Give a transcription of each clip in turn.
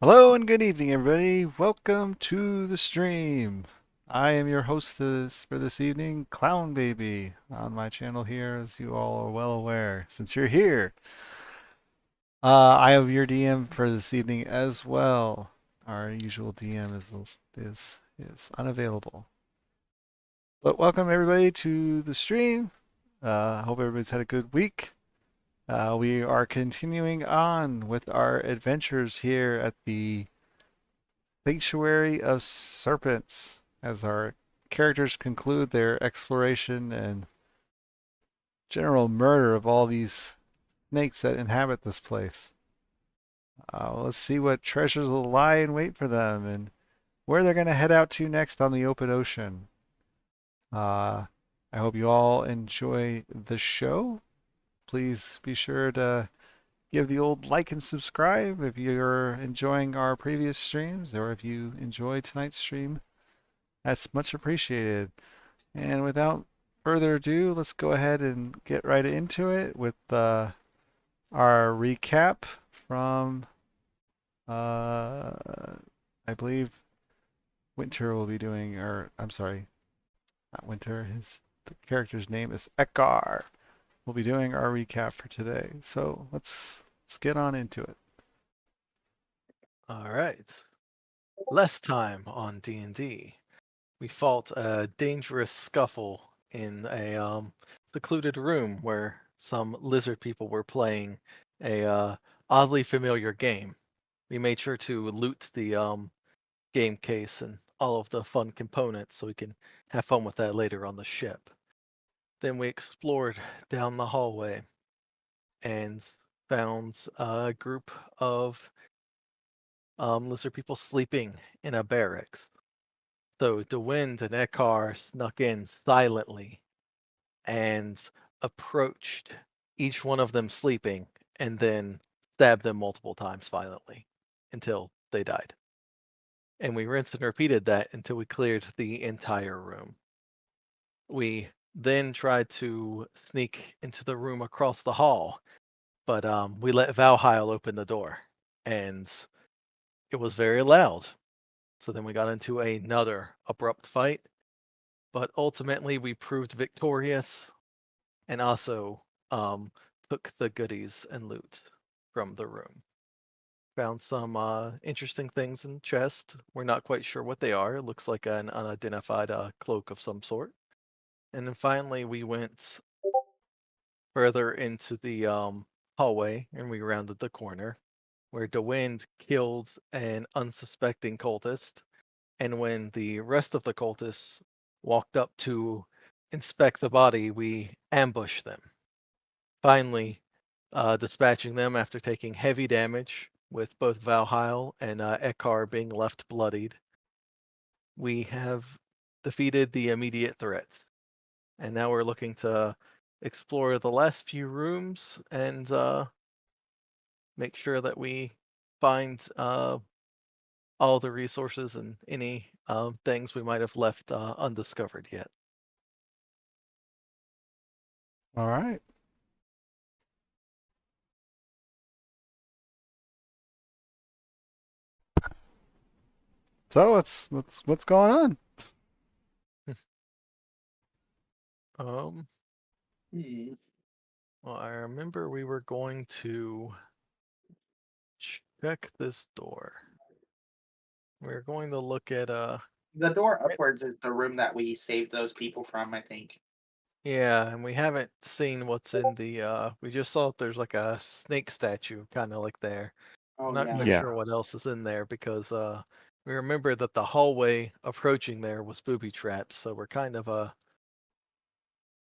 Hello and good evening, everybody. Welcome to the stream. I am your host for this evening, Clown Baby, on my channel here, as you all are well aware, since you're here. I have your DM for this evening as well. Our usual DM is unavailable. But welcome everybody to the stream. I hope everybody's had a good week. We are continuing on with our adventures here at the Sanctuary of Serpents as our characters conclude their exploration and general murder of all these snakes that inhabit this place. Let's see what treasures will lie in wait for them and where they're going to head out to next on the open ocean. Uh, I hope you all enjoy the show. Please be sure to give the old like and subscribe if you're enjoying our previous streams or if you enjoyed tonight's stream. That's much appreciated. And without further ado, let's go ahead and get right into it with our recap from, I believe Winter will be doing, or I'm sorry, not Winter, the character's name is Ekar. We'll be doing our recap for today. So let's get on into it. All right. Last time on D&D, we fought a dangerous scuffle in a secluded room where some lizard people were playing a oddly familiar game. We made sure to loot the game case and all of the fun components so we can have fun with that later on the ship. Then we explored down the hallway and found a group of lizard people sleeping in a barracks. So DeWind and Ekar snuck in silently and approached each one of them sleeping and then stabbed them multiple times violently until they died. And we rinsed and repeated that until we cleared the entire room. We then tried to sneak into the room across the hall, but we let Valheil open the door and it was very loud. So then we got into another abrupt fight, but ultimately we proved victorious and also took the goodies and loot from the room. Found some interesting things in the chest. We're not quite sure what they are. It looks like an unidentified cloak of some sort. And then finally we went further into the hallway and we rounded the corner where DeWind killed an unsuspecting cultist. And when the rest of the cultists walked up to inspect the body, we ambushed them. Finally, dispatching them after taking heavy damage, with both Valheil and Ekar being left bloodied. We have defeated the immediate threats. And now we're looking to explore the last few rooms and make sure that we find all the resources and any things we might have left undiscovered yet. All right. So what's going on? um, well, I remember we were going to check this door. We're going to look at The door upwards is the room that we saved those people from, I think. yeah, and we haven't seen what's in the we just saw there's like a snake statue kinda like there. I'm Oh, not yeah. quite Yeah. sure what else is in there because we remember that the hallway approaching there was booby trapped, so we're kind of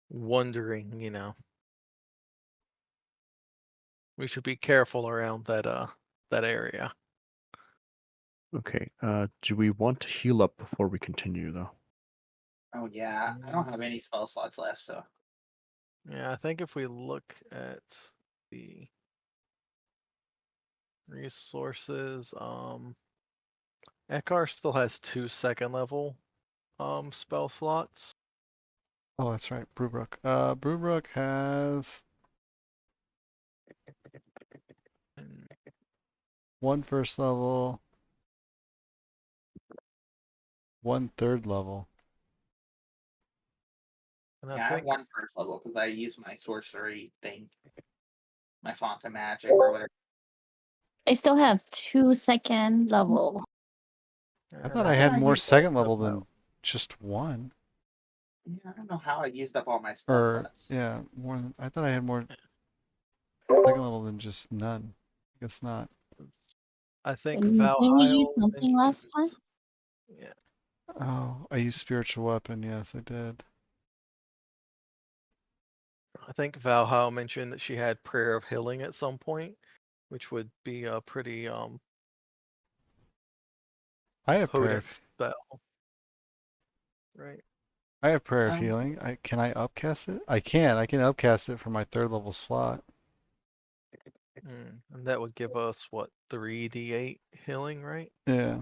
wondering, we should be careful around that area. Okay. Do we want to heal up before we continue, though? Oh, yeah. I don't have any spell slots left, so. Yeah, I think if we look at the resources, Ekar still has 2 second level spell slots. Oh, that's right, Brewbrook. Brewbrook has 1 first level, 1 third level. And I Yeah, I have think 1 first level because I use my sorcery thing, my font of magic or whatever. I still have 2 second level. I thought I I had thought more you- second level than just 1. Yeah, I don't know how I used up all my spell Or slots. yeah, more than I thought I had more second level than just none. I guess not. I think Didn't we use Valheim something last time? mentioned. Yeah, Oh, I used spiritual weapon. Yes, I did. I think Valheim mentioned that she had prayer of healing at some point, which would be a pretty I have prayer. potent spell, right? I have prayer of Um, healing. Can I upcast it? I can. I can upcast it from my 3rd level slot. And that would give us what 3d8 healing, right? Yeah.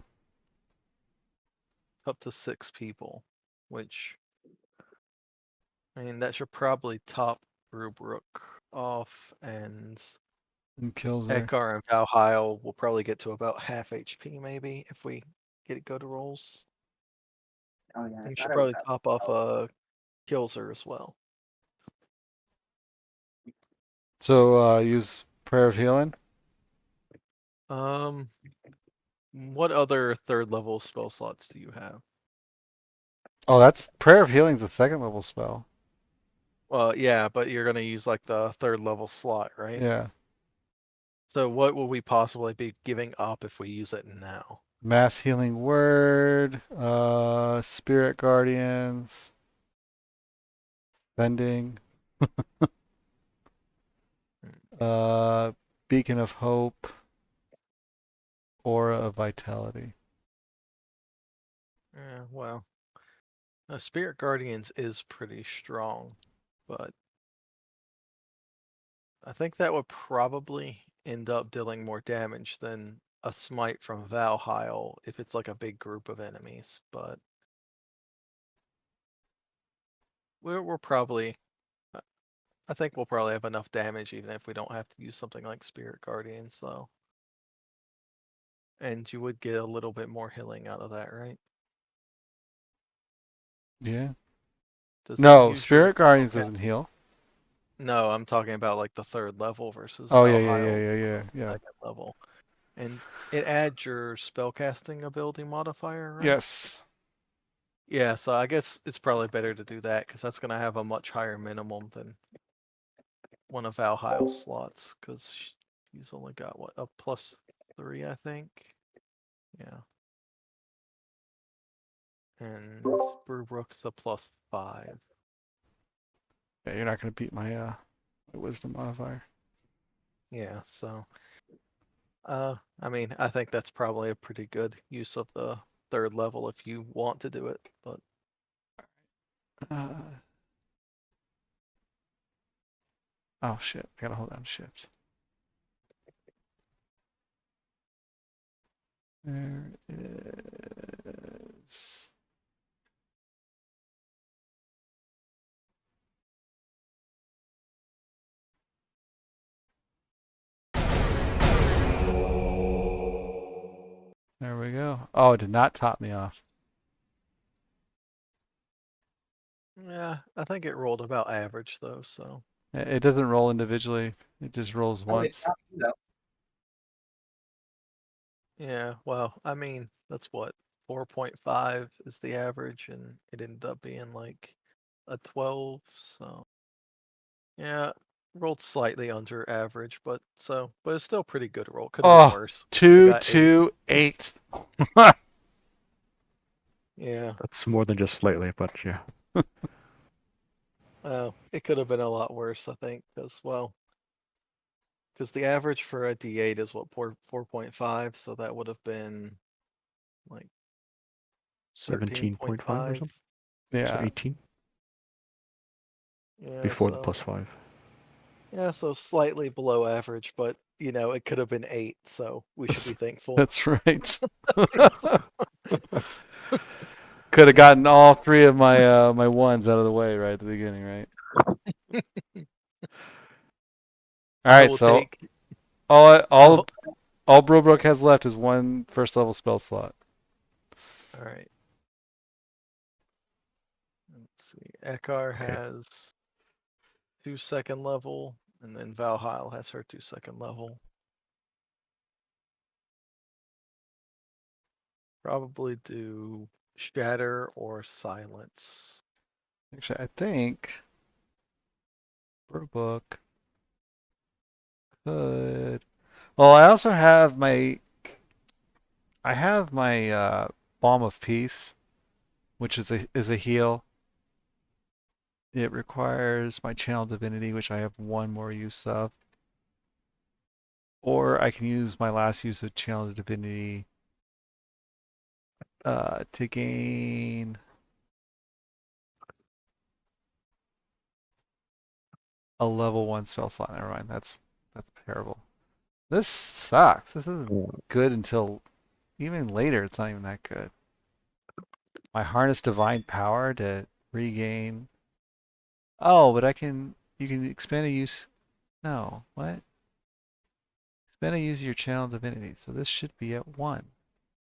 Up to 6 people, which I mean that should probably top Rubrook off, and And kills her. Ekar and Valheim will probably get to about half HP maybe if we get good rolls. Oh yeah, I You thought should I was probably up. top off kills her as well. So use prayer of healing. What other 3rd level spell slots do you have? Oh, that's prayer of healing's a 2nd level spell. Well, yeah, but you're gonna use like the 3rd level slot, right? Yeah. So what will we possibly be giving up if we use it now? Mass healing word. Spirit guardians. Bending. Beacon of hope. Aura of vitality. Yeah, well, Spirit Guardians is pretty strong, but I think that would probably end up dealing more damage than a smite from Valheim if it's like a big group of enemies. But we're probably, I think we'll probably have enough damage even if we don't have to use something like Spirit Guardians, though. And you would get a little bit more healing out of that, right? Yeah. Does it No, usually- Spirit Guardians okay. doesn't heal. No, I'm talking about like the 3rd level versus Oh, yeah, Valheim yeah. 2nd level. And it adds your spellcasting ability modifier, right? Yes. Yeah, so I guess it's probably better to do that because that's going to have a much higher minimum than one of Valheim's slots because he's only got what, a +3, I think. Yeah. And Brewbrook's a +5. Yeah, you're not gonna beat my wisdom modifier. Yeah, so I mean, I think that's probably a pretty good use of the 3rd level if you want to do it, but Oh shit! I gotta hold down shift. There it is. There we go. Oh, it did not top me off. yeah, I think it rolled about average though, so It doesn't roll individually. It just rolls Oh, once. it's not me, though. yeah, well, I mean, that's what 4.5 is the average, and it ended up being like a 12, so yeah, rolled slightly under average, but it's still pretty good roll. Could have been Oh, worse. 2, got 2, 8. Yeah, That's more than just slightly, but yeah. it could have been a lot worse, I think, because the average for a D8 is what 4.5, so that would have been like 17.5 or 13.5. something. Yeah. So 18 Yeah, before the so- +5. Yeah, so slightly below average, but it could have been 8, so we should be thankful. That's right. Could have gotten all 3 of my my ones out of the way right at the beginning, right? All right, we'll so take all All Brobrook has left is one first level spell slot. All right. Let's see. Ekar Okay. has 2 second level, and then Valheim has her 2 second level. Probably do Shatter or Silence. Actually, I think Brobrook could. Well, I also have my. I have my Balm of Peace, which is a heal. It requires my Channel Divinity, which I have one more use of. Or I can use my last use of Channel Divinity to gain a level 1 spell slot. Never mind, that's terrible. This sucks. This isn't good until even later. It's not even that good. My Harness Divine Power to regain. Oh, but you can expand a use. No, what? Expand a use of your Channel Divinity. So this should be at 1,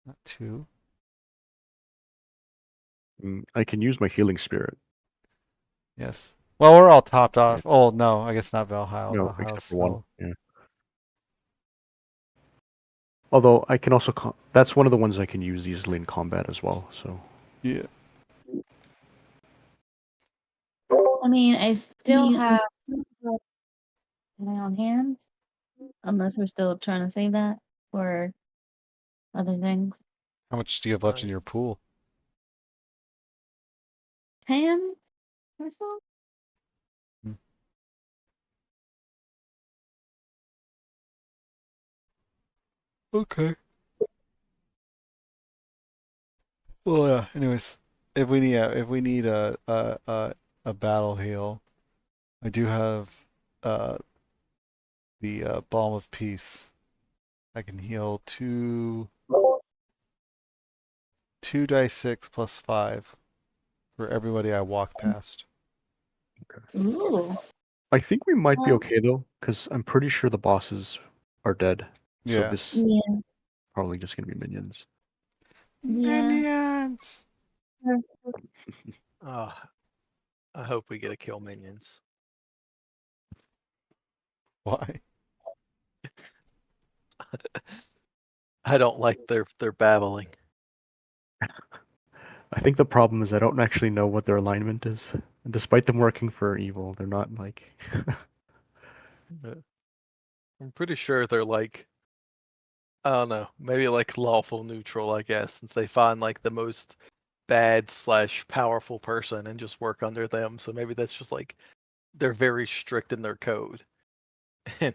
not 2. I can use my healing spirit. Yes. Well, we're all topped Yeah. off. Oh, no, I guess not Valheim. No, Valheim's except for one. still. Yeah. Although I can also that's one of the ones I can use easily in combat as well. So Yeah. I mean, I still have my own hands, unless we're still trying to save that for other things. How much do you have left in your pool? 10 or so? Okay. Well, yeah. Anyways, if we need a battle heal, I do have uh the Balm of Peace. I can heal two dice 6 plus 5 for everybody I walk past. Ooh. I think we might be Um, okay though, because I'm pretty sure the bosses are dead. So Yeah. this Yeah. probably just gonna be minions. Yeah. Minions. I hope we get to kill minions. Why? I don't like their babbling. I think the problem is I don't actually know what their alignment is. And despite them working for evil, they're not like I'm pretty sure they're like, I don't know, maybe like lawful neutral, I guess, since they find like the most bad / powerful person and just work under them. So maybe that's just like they're very strict in their code. And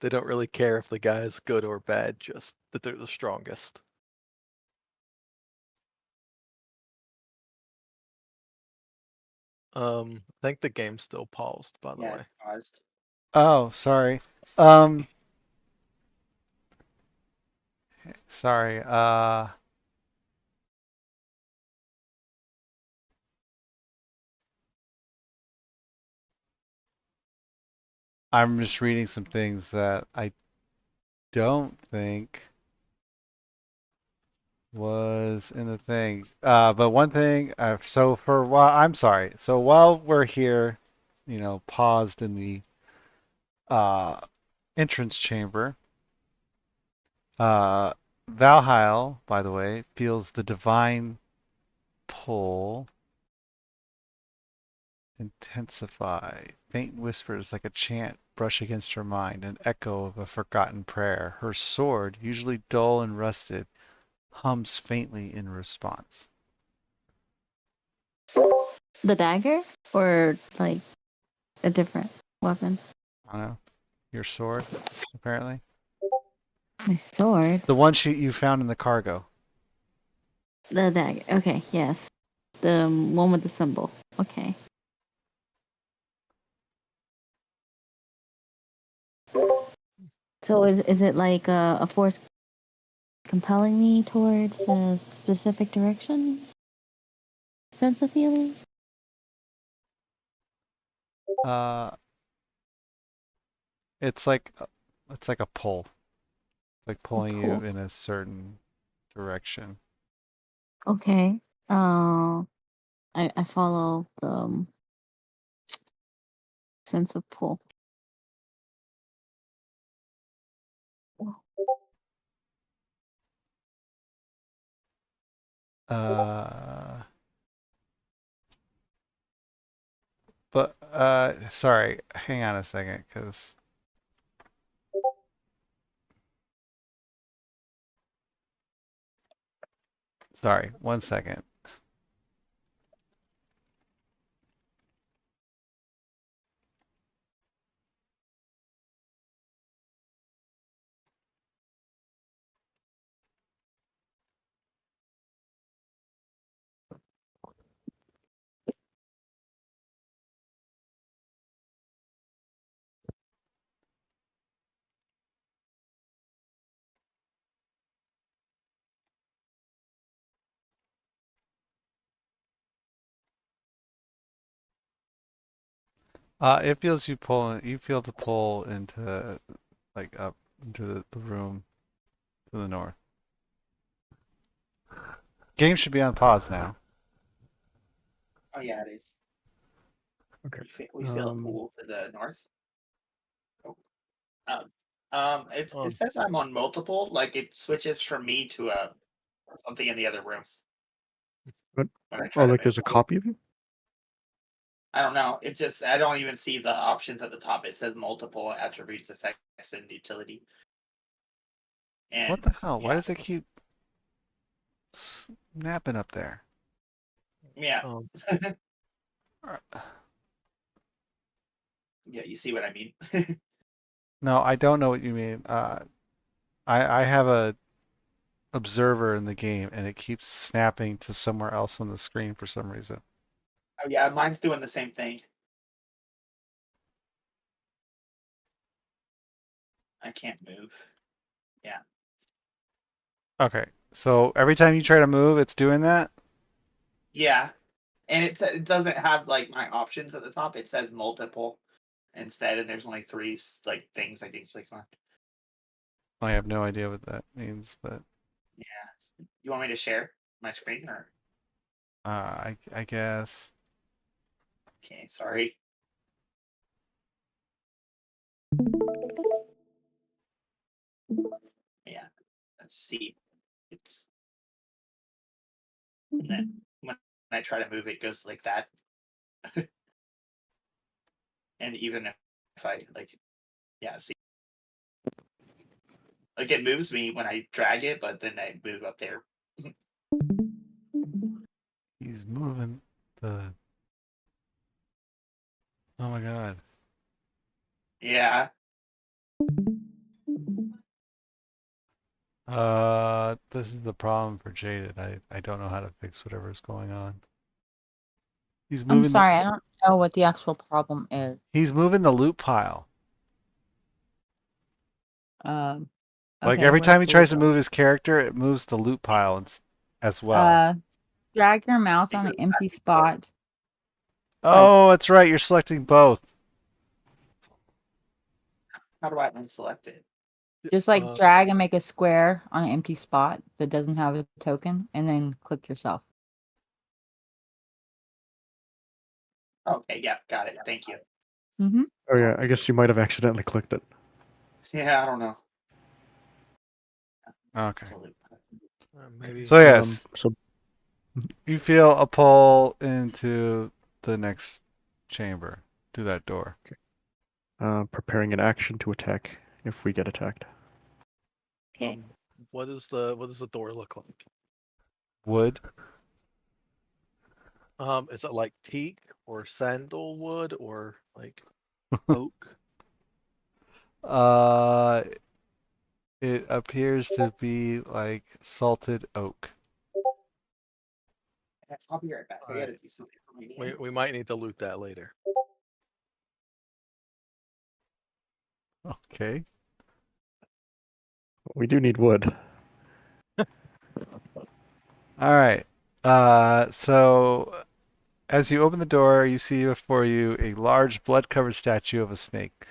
they don't really care if the guy is good or bad, just that they're the strongest. I think the game's still paused, by the Yeah, way. it's paused. Oh, sorry. Sorry. I'm just reading some things that I don't think was in the thing. But one thing, so for while, I'm sorry. So while we're here, paused in the uh, entrance chamber, uh, Valheim, by the way, feels the divine pull intensify. Faint whispers like a chant brush against her mind, an echo of a forgotten prayer. Her sword, usually dull and rusted, hums faintly in response. The dagger? Or like a different weapon? I don't know. Your sword, apparently. My sword? The one you found in the cargo. The dagger. Okay, yes. The one with the symbol. Okay. So is it like a force compelling me towards a specific direction? Sense of feeling? Uh, it's like a pull. like pulling you pull. in a certain direction. Okay. I follow the sense of pull. Uh, but sorry, hang on a second, because sorry, 1 second. It feels you pulling. You feel the pull into like up into the room to the north. Game should be on pause now. Oh yeah, it is. Okay. We feel a pool to the north. Oh. It says I'm on multiple. Like it switches from me to something in the other room. But When I try to like move. there's a copy of you? I don't know. It just I don't even see the options at the top. It says multiple attributes, effects, and utility. And What the hell? Why yeah, does it keep snapping up there? yeah, Uh, yeah. You see what I mean? No, I don't know what you mean. I have a observer in the game, and it keeps snapping to somewhere else on the screen for some reason. Oh yeah, mine's doing the same thing. I can't move. Yeah. Okay, so every time you try to move, it's doing that? Yeah. And it doesn't have like my options at the top. It says multiple instead, and there's only three like things I can click on. I have no idea what that means, but Yeah. You want me to share my screen or? I guess. Okay, sorry. Yeah. Let's see. It's and then when I try to move, it goes like that. And even if I like, yeah, see, like it moves me when I drag it, but then I move up there. He's moving the. Oh my god. Yeah. This is the problem for Jaded. I don't know how to fix whatever's going on. He's I'm moving sorry, I don't know what the actual problem is. he's moving the loot pile. Um, Like okay, every where's time he the tries to loop? move his character, it moves the loot pile as well. Drag your mouse on an empty spot. Oh, that's right. You're selecting both. How do I unselect it? Just like drag and make a square on an empty spot that doesn't have a token, and then click yourself. Okay, yeah, got it. Thank you. Mm-hmm. Oh yeah, I guess you might have accidentally clicked it. Yeah, I don't know. Okay. Maybe. So yes, So you feel a pull into the next chamber through that door. preparing an action to attack if we get attacked. Okay. What does the door look like? Wood. Is it like teak or sandalwood or like oak? Uh, it appears to be like salted oak. I'll be right back. I gotta Alright. do something for my We might need to loot that later. Okay. We do need wood. All right. So as you open the door, you see before you a large blood-covered statue of a snake,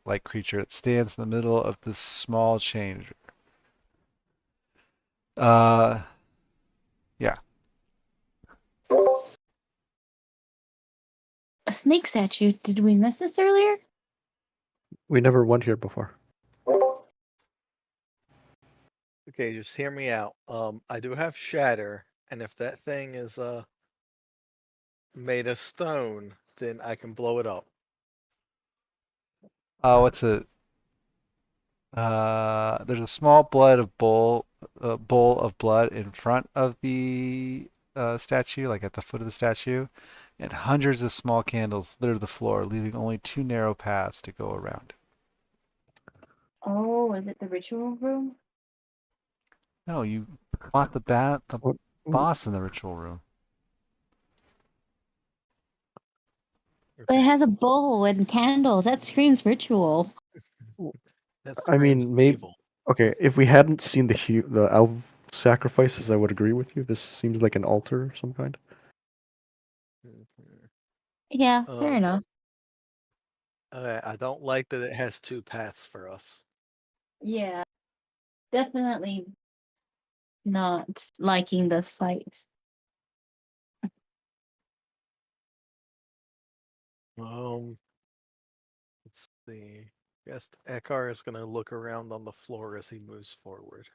like creature that stands in the middle of this small chamber. Yeah. A snake statue. Did we miss this earlier? We never went here before. Okay, just hear me out. I do have shatter, and if that thing is made of stone, then I can blow it up. What's it? There's a small bowl of blood in front of the statue, like at the foot of the statue, and hundreds of small candles litter the floor, leaving only 2 narrow paths to go around. Oh, is it the ritual room? No, you fought the What? boss in the ritual room. But it Okay. has a bowl and candles. That screams ritual. That's I mean, maybe. evil. Okay, if we hadn't seen the elf sacrifices, I would agree with you. This seems like an altar of some kind. Mhm. Yeah, fair enough. Okay, I don't like that it has 2 paths for us. Yeah, definitely not liking the sights. Let's see. Guess Ekar is gonna look around on the floor as he moves forward.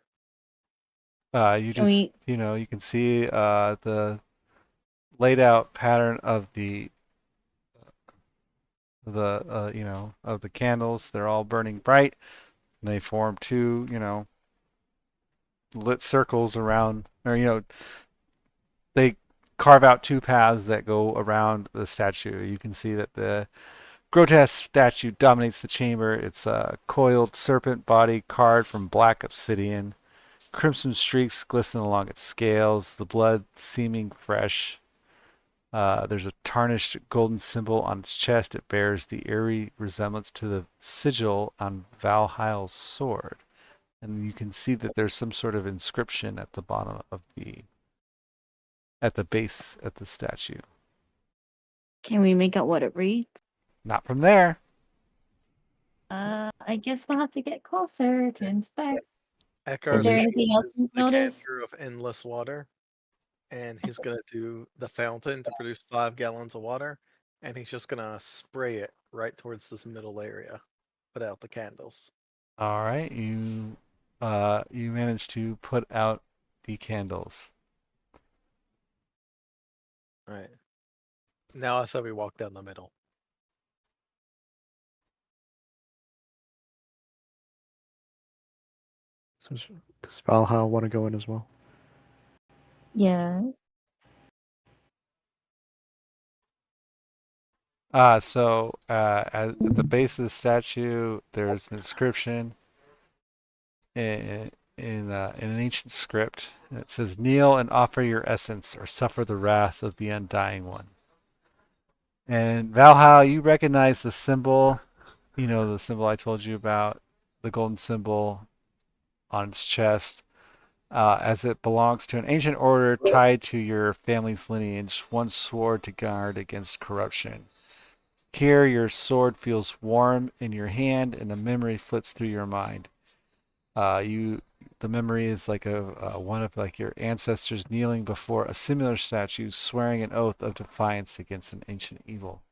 You Can just, we? you can see the laid out pattern of of the candles. They're all burning bright. And they form 2, lit circles around, or they carve out 2 paths that go around the statue. You can see that the grotesque statue dominates the chamber. It's a coiled serpent body carved from black obsidian. Crimson streaks glisten along its scales, the blood seeming fresh. There's a tarnished golden symbol on its chest. It bears the eerie resemblance to the sigil on Valheil's sword. And you can see that there's some sort of inscription at the bottom of at the base of the statue. Can we make out what it reads? Not from there. I guess we'll have to get closer to inspect. Ekar Is is there gonna anything else use you the notice? cancer of endless water, and he's gonna do the fountain to produce 5 gallons of water, and he's just gonna spray it right towards this middle area. Put out the candles. All right, you managed to put out the candles. All right. Now I said we walk down the middle. So does Valhalla want to go in as well? Yeah. At the base of the statue, there's an inscription in an ancient script. And it says, "Kneel and offer your essence, or suffer the wrath of the undying one." And Valhalla, you recognize the symbol. You know the symbol I told you about, the golden symbol on its chest, as it belongs to an ancient order tied to your family's lineage, one sword to guard against corruption. Here, your sword feels warm in your hand, and a memory flits through your mind. The memory is like one of like your ancestors kneeling before a similar statue, swearing an oath of defiance against an ancient evil.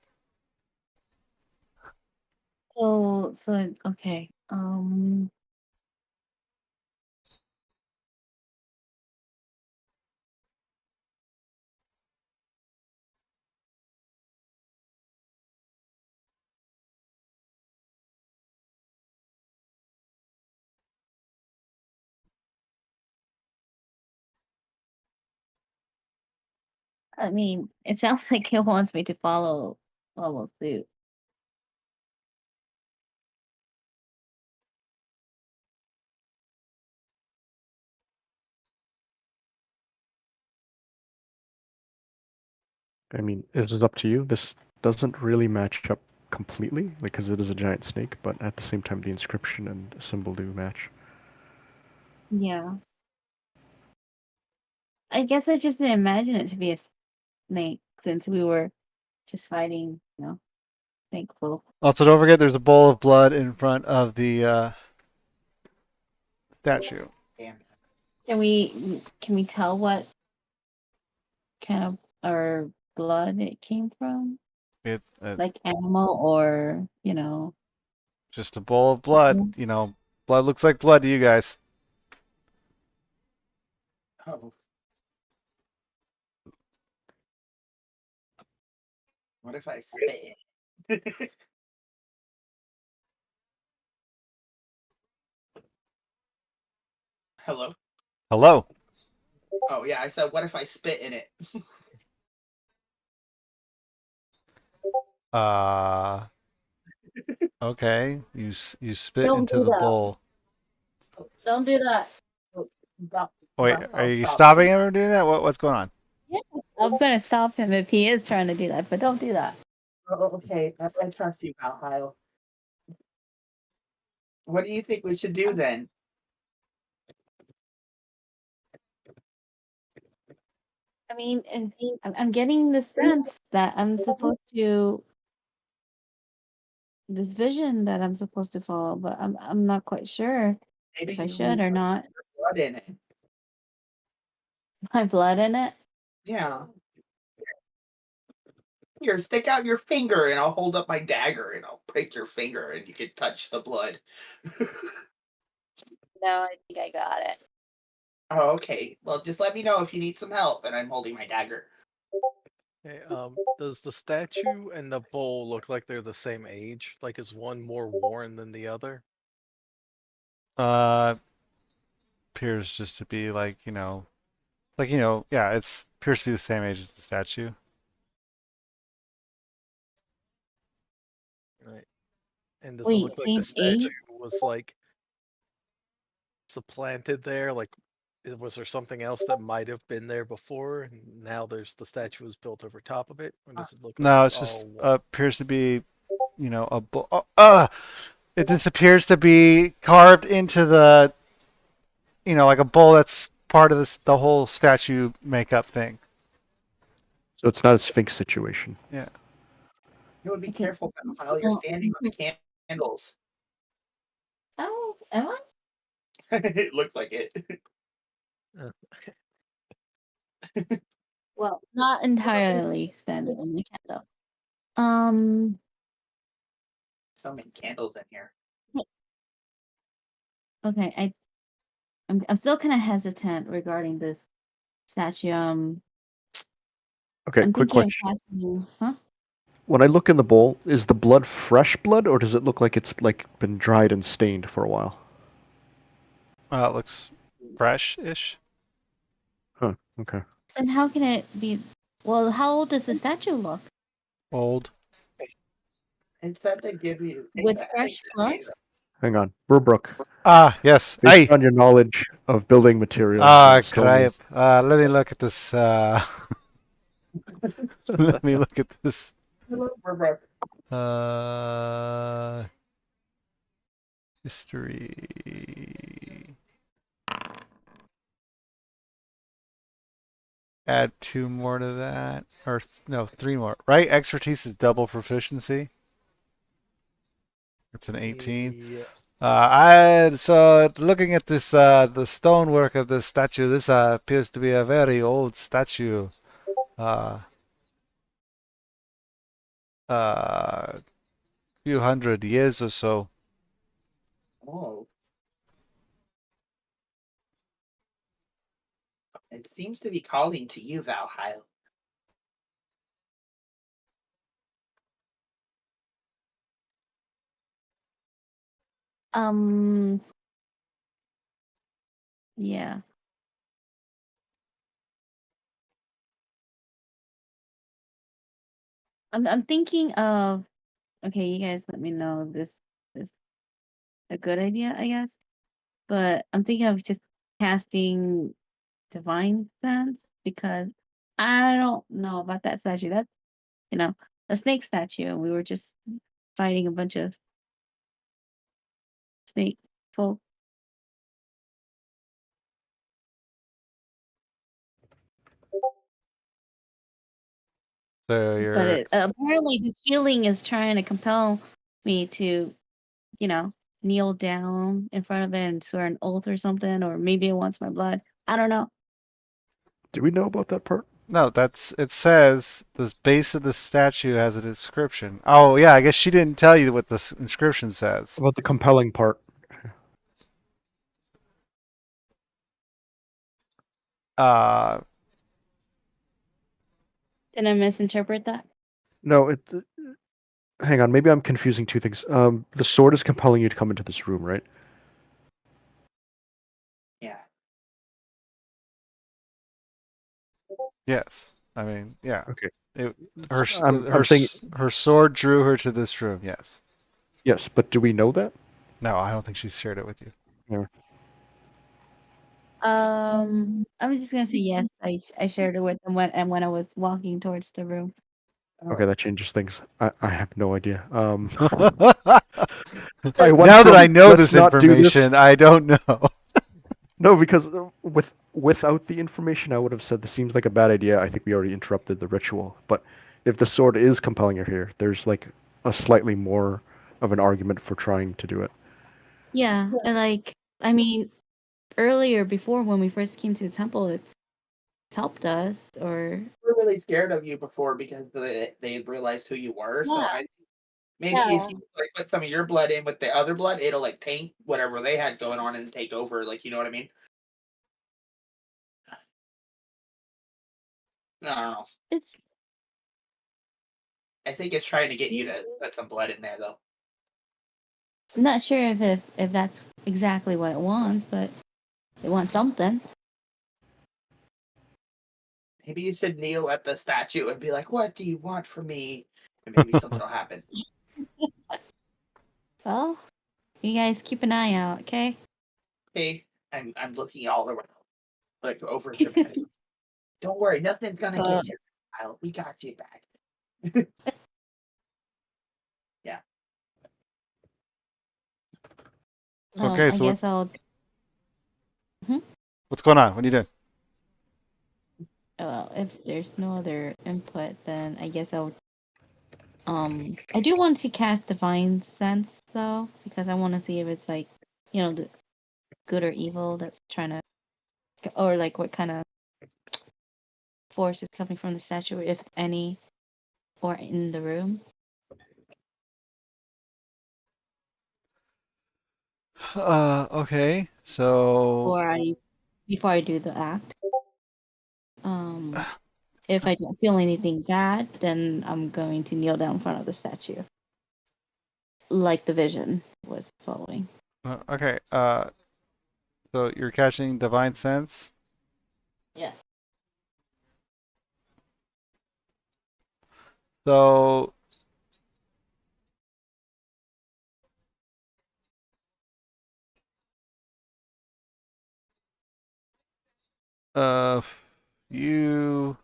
So okay. I mean, it sounds like it wants me to follow suit. I mean, this is up to you. This doesn't really match up completely, because it is a giant snake, but at the same time, the inscription and symbol do match. Yeah. I guess I just didn't imagine it to be a snake since we were just fighting, Snakefolk. Also, don't forget there's a bowl of blood in front of the statue. Can we tell what kind of or blood it came from? It Like animal or just a bowl of blood. You know, blood looks like blood to you guys. Oh. What if I spit it? Hello? Hello. Oh, yeah, I said, what if I spit in it? Okay. You spit Don't into do the that. bowl. Don't do that. Wait, are you stopping him from doing that? What's going on? Yeah, I'm gonna stop him if he is trying to do that, but don't do that. Oh, okay, I trust you, Valheim. What do you think we should do then? I mean, and I'm getting the sense that I'm supposed to this vision that I'm supposed to follow, but I'm not quite sure Maybe if I you should or not. put blood in it. My blood in it. Yeah. Here, stick out your finger and I'll hold up my dagger and I'll prick your finger and you can touch the blood. No, I think I got it. Oh, okay. Well, just let me know if you need some help and I'm holding my dagger. Okay, does the statue and the bowl look like they're the same age? Like, is one more worn than the other? Appears just to be like, yeah, it's appears to be the same age as the statue. Right. And does it Wait, look like the same age? statue was like supplanted there? Like, was there something else that might have been there before, and now the statue is built over top of it? Or does it look like No, it's it's just all one? appears to be, a bowl. It just appears to be carved into the, like a bowl that's part of the whole statue makeup thing. So it's not a Sphinx situation. Yeah. You would be Okay. careful, Valheim. You're Well, standing on the candles. Oh, am I? It looks like it. Well, not entirely standing on the candle. So many candles in here. Okay, I'm still kind of hesitant regarding this statue. Okay, I'm quick thinking of question. casting, huh? When I look in the bowl, is the blood fresh blood, or does it look like it's like been dried and stained for a while? It looks fresh-ish. Huh. Okay. And how can it be? Well, how old does the statue look? Old. It said to give you With fresh blood? Hang on, Burbrook. Ah, yes. Based Hey. on your knowledge of building materials and stone, crap. Let me look at this. Let me look at this. History. Add 2 more to that, or no, 3 more. Right? Expertise is double proficiency. It's an 18. Yeah. So looking at this, the stonework of this statue, this appears to be a very old statue. Few hundred years or so. Oh. It seems to be calling to you, Valheim. Yeah. I'm thinking of. Okay, you guys, let me know if this is a good idea, I guess. But I'm thinking of just casting divine sense because I don't know about that statue. That's a snake statue, and we were just fighting a bunch of snake folk. So But you're it, apparently, this feeling is trying to compel me to, kneel down in front of it and swear an oath or something, or maybe it wants my blood. I don't know. Do we know about that part? no, that's it says the base of the statue has a description. Oh yeah, I guess she didn't tell you what the inscription says. About the compelling part? Uh, Did I misinterpret that? No, hang on, maybe I'm confusing two things. The sword is compelling you to come into this room, right? Yeah. yes. I mean, yeah. Okay. It, her I'm saying her sword drew her to this room. Yes. yes, but do we know that? No, I don't think she shared it with you. Yeah. I was just gonna say yes. I shared it with them when I was walking towards the room. Okay, that changes things. I have no idea. now I went that from, I know "Let's this not do this." information, I don't know. No, because without the information, I would have said this seems like a bad idea. I think we already interrupted the ritual. But if the sword is compelling her here, there's like a slightly more of an argument for trying to do it. Yeah, and I mean, earlier before when we first came to the temple, it's helped us, or We're really scared of you before because they realized who you were. So yeah, maybe if yeah. you like put some of your blood in with the other blood, it'll like taint whatever they had going on and take over. Like you know what I mean? I don't know. It's I think it's trying to get you to put some blood in there though. I'm not sure if that's exactly what it wants, but it wants something. Maybe you should kneel at the statue and be like, "What do you want from me?" And maybe something will happen. Well, you guys keep an eye out, okay? Hey, I'm looking all around, like over dramatic. Don't worry, nothing's gonna Uh, get you. We got you back. Yeah. Okay, I so guess I'll. what's going on? What are you doing? Well, if there's no other input, then I guess I'll. I do want to cast Divine Sense though, because I want to see if it's like, the good or evil that's trying to, or like what kind of force is coming from the statue, if any, or in the room. Okay. So Before I do the act. If I don't feel anything bad, then I'm going to kneel down in front of the statue, like the vision was following. okay. So you're catching divine sense. Yes. So uh, you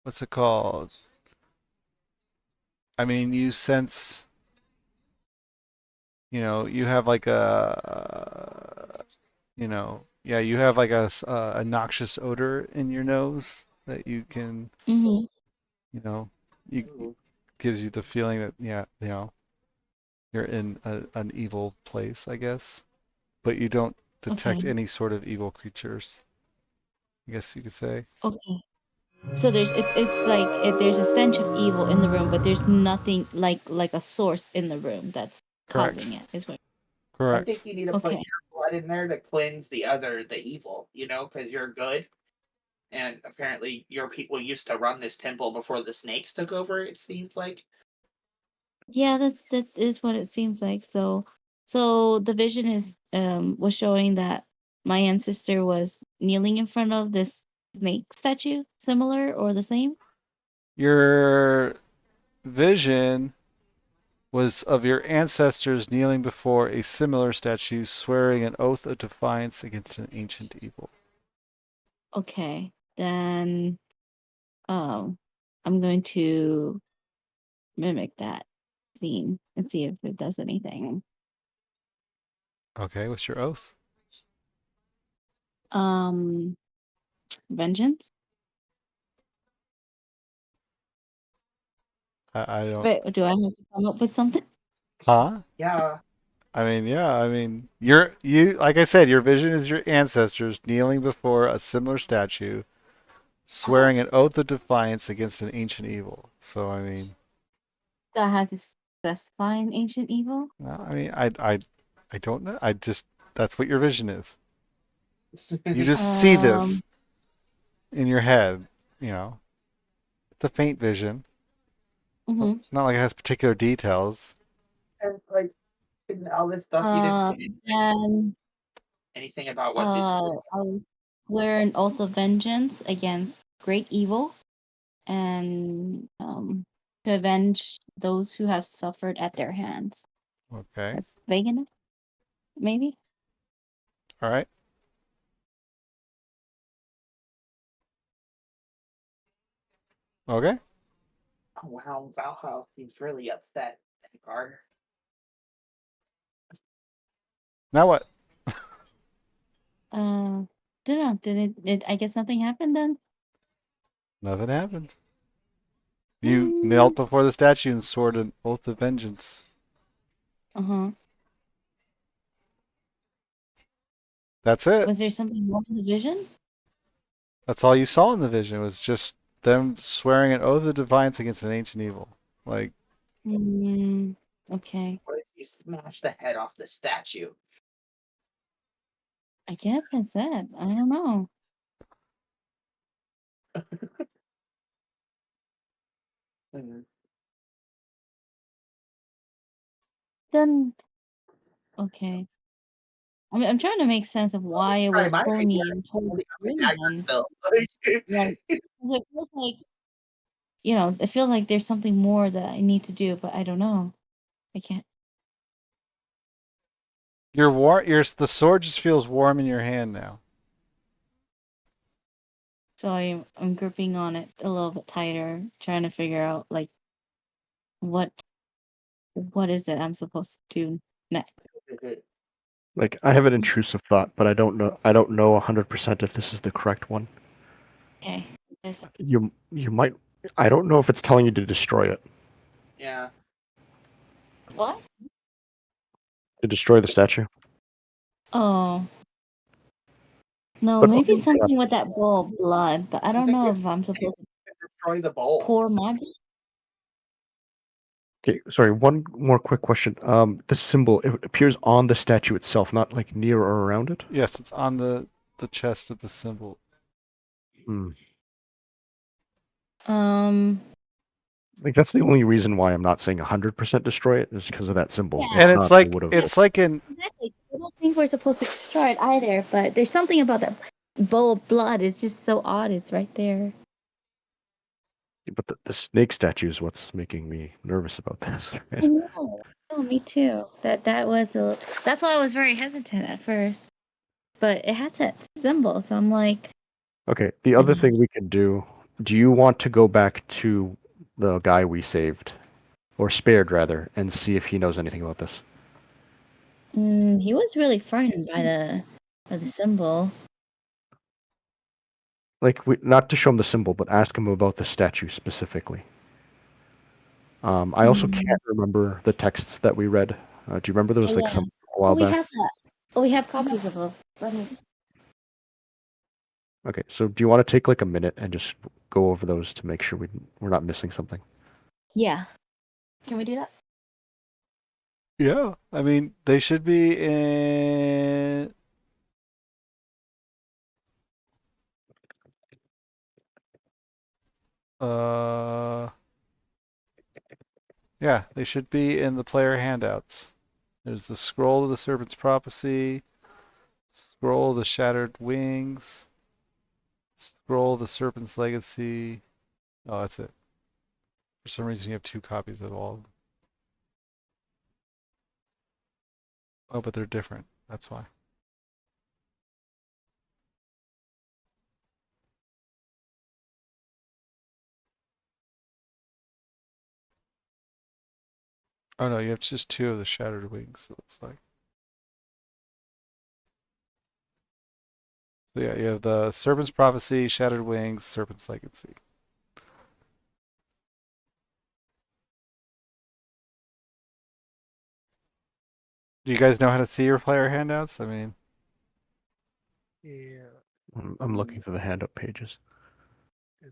what's it called? I mean, you sense. You have like yeah, you have like a noxious odor in your nose that you can, Mm-hmm. you gives you the feeling that yeah, you're in an evil place, I guess, but you don't Okay. detect any sort of evil creatures, I guess you could say. Okay. So it's like there's a stench of evil in the room, but there's nothing like a source in the room that's Correct. causing it. Is what. I Correct. think you need to put Okay. your blood in there to cleanse the evil, because you're good. And apparently your people used to run this temple before the snakes took over, it seems like. Yeah, that is what it seems like. So the vision was showing that my ancestor was kneeling in front of this snake statue, similar or the same. Your vision was of your ancestors kneeling before a similar statue, swearing an oath of defiance against an ancient evil. Okay, then I'm going to mimic that scene and see if it does anything. Okay, what's your oath? Vengeance. I don't. Wait, do I have to come up with something? Huh? Yeah. I mean, yeah. I mean, you like I said, your vision is your ancestors kneeling before a similar statue, swearing an oath of defiance against an ancient evil. So I mean, Do I have to specify an ancient evil? no, I mean, I don't know. I just that's what your vision is. You just see this Um, in your head. You know, it's a faint vision. mhm. Not like it has particular details. And like in all this stuff, you didn't say Then anything about what this is. I was swear an oath of vengeance against great evil and to avenge those who have suffered at their hands. Okay. That's vague enough, maybe. All right. Okay. Oh wow, Valhalla seems really upset, Edgar. Now what? Don't know. I guess nothing happened then. Nothing happened. You knelt Mm, before the statue and swore an oath of vengeance. uh-huh. That's it. Was there something more in the vision? That's all you saw in the vision was just them swearing an oath of defiance against an ancient evil. Like, Mm, okay. What if you smash the head off the statue? I guess that's it. I don't know. Mhm. Then okay. I'm trying to make sense of why it Try was my pulling idea. me towards Only the got room the dagger then. still. Like, 'cause it feels like, it feels like there's something more that I need to do, but I don't know. I can't. the sword just feels warm in your hand now. So I'm gripping on it a little bit tighter, trying to figure out like what what is it I'm supposed to do next. Like I have an intrusive thought, but I don't know. I don't know 100% if this is the correct one. Okay. Yes. You might. I don't know if it's telling you to destroy it. Yeah. What? To destroy the statue. Oh. No, But maybe okay, something with that bowl of blood, but I I don't think know it if I'm supposed to destroy the bowl. pour my blood. okay, sorry. One more quick question. The symbol it appears on the statue itself, not like near or around it. Yes, it's on the chest of the symbol. Hmm. Um. Like that's the only reason why I'm not saying 100% destroy it is because of that symbol. Yeah. If And not, I would have. it's like in Exactly. I don't think we're supposed to destroy it either, but there's something about that bowl of blood. It's just so odd. It's right there. But the snake statue is what's making me nervous about this. I know. Oh, me too. That was that's why I was very hesitant at first. But it has that symbol, so I'm like, Okay, the other thing we can do you want to go back to the guy we saved, or spared rather, and see if he knows anything about this? he was really frightened by the symbol. Like, not to show him the symbol, but ask him about the statue specifically. I also Mm. can't remember the texts that we read. Do you remember there was Oh, like yeah. some a Oh, while we back? have that. Oh, we have copies of those. Let me. Okay, so do you want to take like a minute and just go over those to make sure we're not missing something? Yeah. Can we do that? yeah. I mean, they should be in. Uh, yeah, they should be in the player handouts. There's the scroll of the Serpent's prophecy, scroll of the shattered wings, scroll of the Serpent's legacy. Oh, that's it. For some reason, you have two copies of all of them. Oh, but they're different. That's why. Oh no, you have just two of the shattered wings, it looks like. So yeah, you have the Serpent's prophecy, shattered wings, Serpent's legacy. Do you guys know how to see your player handouts? I mean, Yeah. I'm looking through the handout pages.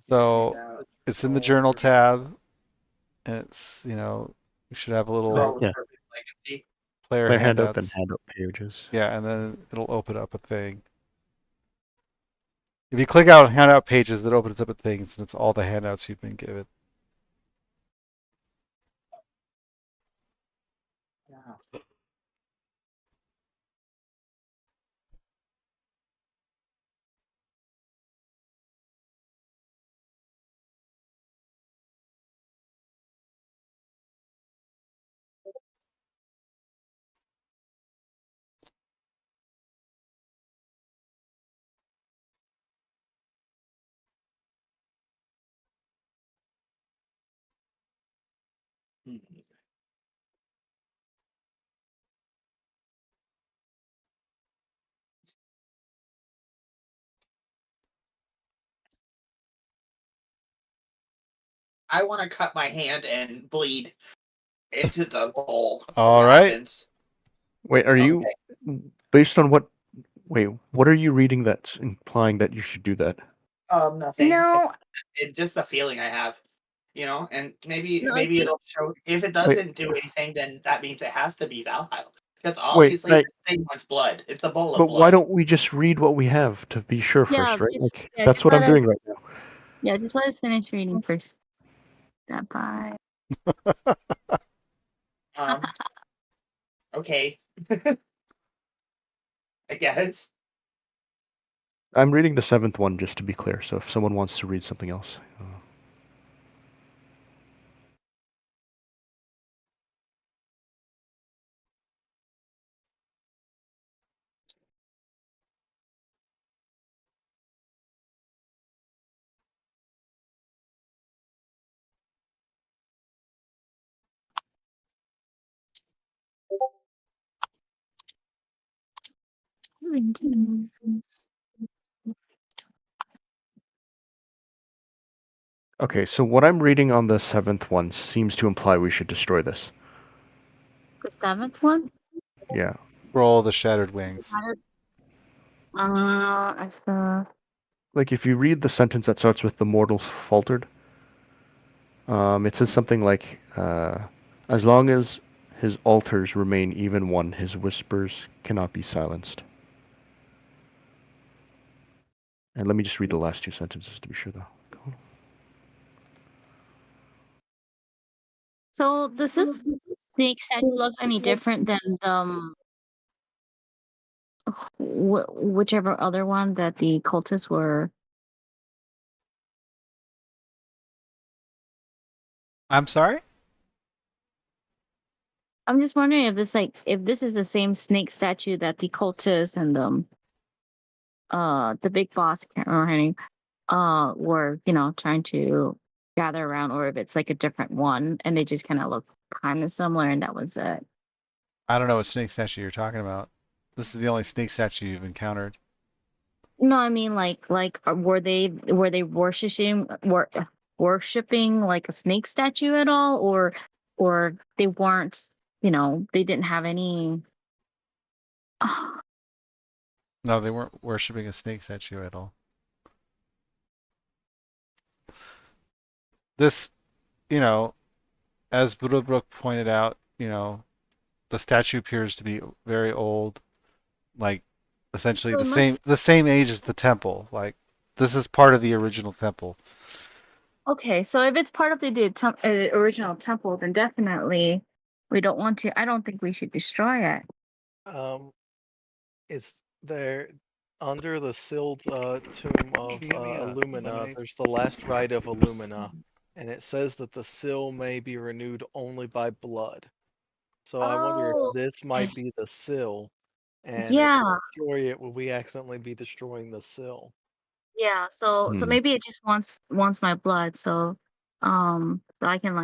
so it's in the journal tab, and it's you should have a little Yeah. Legacy. player Handout, then handouts. handout pages. Yeah, and then it'll open up a thing. If you click out handout pages, it opens up a thing, and it's all the handouts you've been given. I want to cut my hand and bleed into the bowl. All right. Happens. Wait, are you based on what? Wait, what are you reading that's implying that you should do that? Nothing. No, It's just a feeling I have, and maybe No, I think- it'll show. If it doesn't do anything, then that means it has to be Valhalla. Because Wait, obviously this thing wants blood. It's a bowl of but blood. why don't we just read what we have to be sure Yeah, first, right? just- Like yeah, that's just what I'm let us- doing right now. Yeah, just let us finish reading first. That by. Okay. I guess. I'm reading the 7th one just to be clear. So if someone wants to read something else, okay. So what I'm reading on the 7th one seems to imply we should destroy this. The 7th one? Yeah. Roll the shattered wings. As the. Like if you read the sentence that starts with "the mortals faltered," it says something like, "As long as his altars remain even one, his whispers cannot be silenced." And let me just read the last 2 sentences to be sure, though. So does this snake statue looks any different than whichever other one that the cultists were? I'm sorry? I'm just wondering if this is the same snake statue that the cultists and the big boss, I can't remember her name, were trying to gather around, or if it's like a different one and they just kind of look kind of similar and that was it. I don't know what snake statue you're talking about. This is the only snake statue you've encountered. No, I mean were they worshiping like a snake statue at all, or they weren't, they didn't have any. No, they weren't worshiping a snake statue at all. This, as Budobrook pointed out, the statue appears to be very old, like essentially So it the same age as the temple. Like this is part of the original temple. Okay, so if it's part of the original temple, then definitely we don't want to. I don't think we should destroy it. It's there under the sealed tomb of Illumina. There's the last rite of Illumina, and it says that the seal may be renewed only by blood. So I wonder Oh, if this might be the seal, and yeah, if we destroy it, will we accidentally be destroying the seal? yeah. So Hmm. maybe it just wants my blood. So I can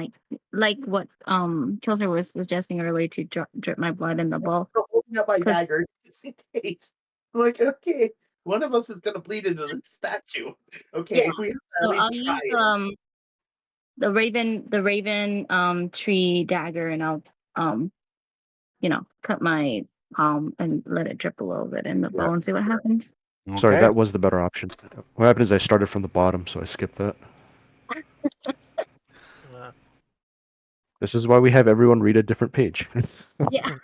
like what Kilser was suggesting earlier to drip my blood in the bowl. So holding up my 'Cause- dagger just in case. I'm like, okay, one of us is gonna bleed into the statue. Okay, Yeah, we have to So at I'll least try use it. the raven tree dagger, and I'll cut my palm and let it drip a little bit in the Yeah. bowl and see what happens. Sorry, Okay. that was the better option. What happened is I started from the bottom, so I skipped that. This is why we have everyone read a different page. Yeah.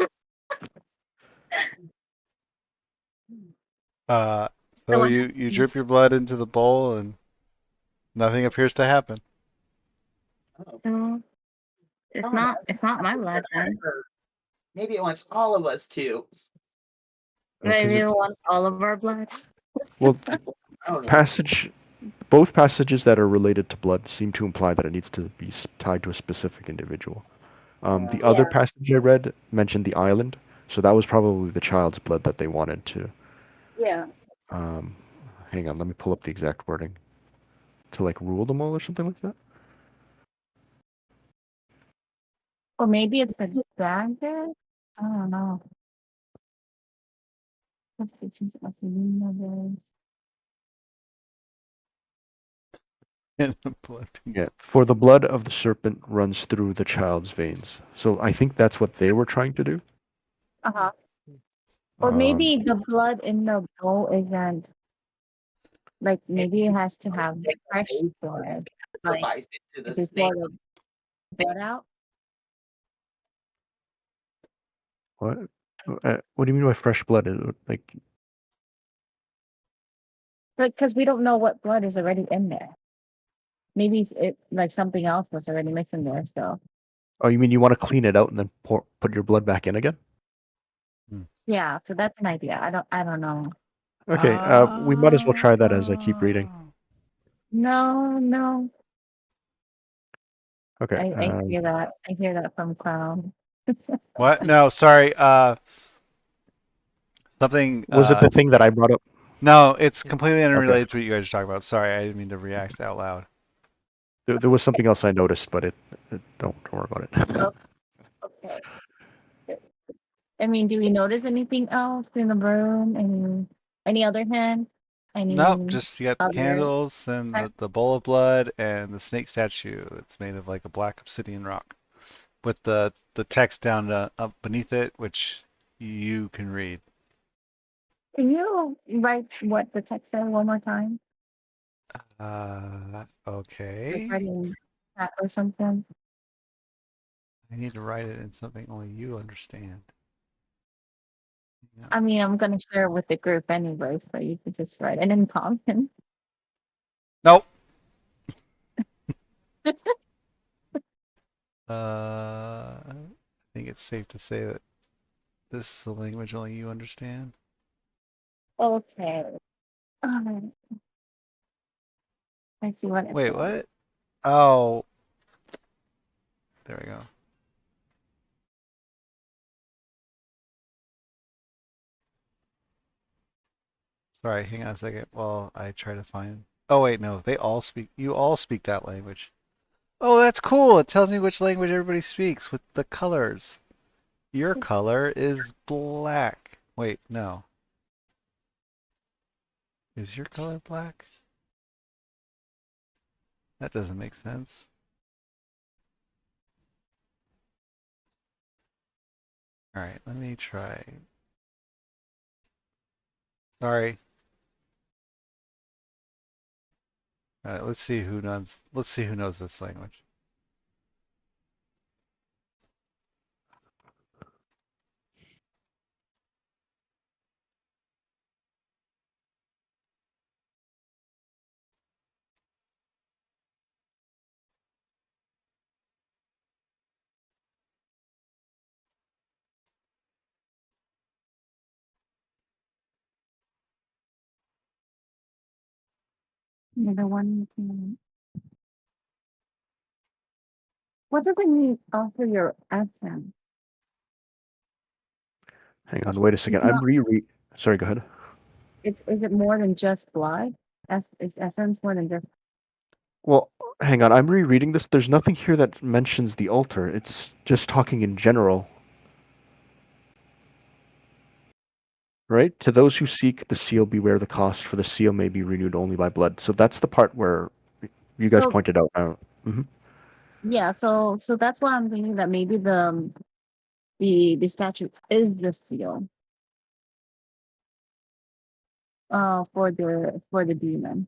So what you drip your blood into the bowl and nothing appears to happen. So it's not my blood then. Maybe it wants all of us to. Maybe it wants all of our blood. Well, I don't know. both passages that are related to blood seem to imply that it needs to be tied to a specific individual. The other Yeah. passage I read mentioned the island, so that was probably the child's blood that they wanted to. Yeah. Hang on, let me pull up the exact wording. To like rule them all or something like that. Or maybe it's a dagger? I don't know. Blood. Yeah, for the blood of the serpent runs through the child's veins. So I think that's what they were trying to do. Uh-huh. Or maybe the blood in the bowl isn't like maybe it has to have fresh blood. Like Sacrifice it to the before snake. the blood out. What? What do you mean by fresh blood? Like, Like, because we don't know what blood is already in there. Maybe it like something else was already mixed in there. So oh, you mean you want to clean it out and then put your blood back in again? yeah, so that's an idea. I don't know. Okay, we might as well try that as I keep reading. No. Okay. I hear that. I hear that from Clown. What? No, sorry. Something. Was it the thing that I brought up? No, it's completely unrelated to what you guys are talking about. Sorry, I didn't mean to react out loud. There was something else I noticed, but don't worry about it. Okay. I mean, do we notice anything else in the room? Any other hint? Nope, just you got the other- candles and the bowl of blood and the snake statue. It's made of like a black obsidian rock, with the text down up beneath it, which you can read. Can you write what the text said one more time? Okay. Like writing that or something. I need to write it in something only you understand. Yeah. I mean, I'm gonna share it with the group anyways, but you could just write it in common. Nope. I think it's safe to say that this is a language only you understand. Okay. Alright. I see what it Wait, says. what? Oh. There we go. Sorry, hang on a second while I try to find. Oh wait, no, you all speak that language. Oh, that's cool. It tells me which language everybody speaks with the colors. Your color is black. Wait, no. Is your color black? That doesn't make sense. Alright, let me try. Sorry. Alright, let's see who knows this language. Another one. What does it mean after your accent? Hang on, wait a second. It's not- Sorry, go ahead. Is it more than just blood? Is essence more than just Well, hang on. I'm rereading this. There's nothing here that mentions the altar. It's just talking in general. Right? To those who seek the seal, beware the cost, for the seal may be renewed only by blood. So that's the part where you guys So- pointed out. yeah, so that's why I'm thinking that maybe the statue is the seal. For the demon.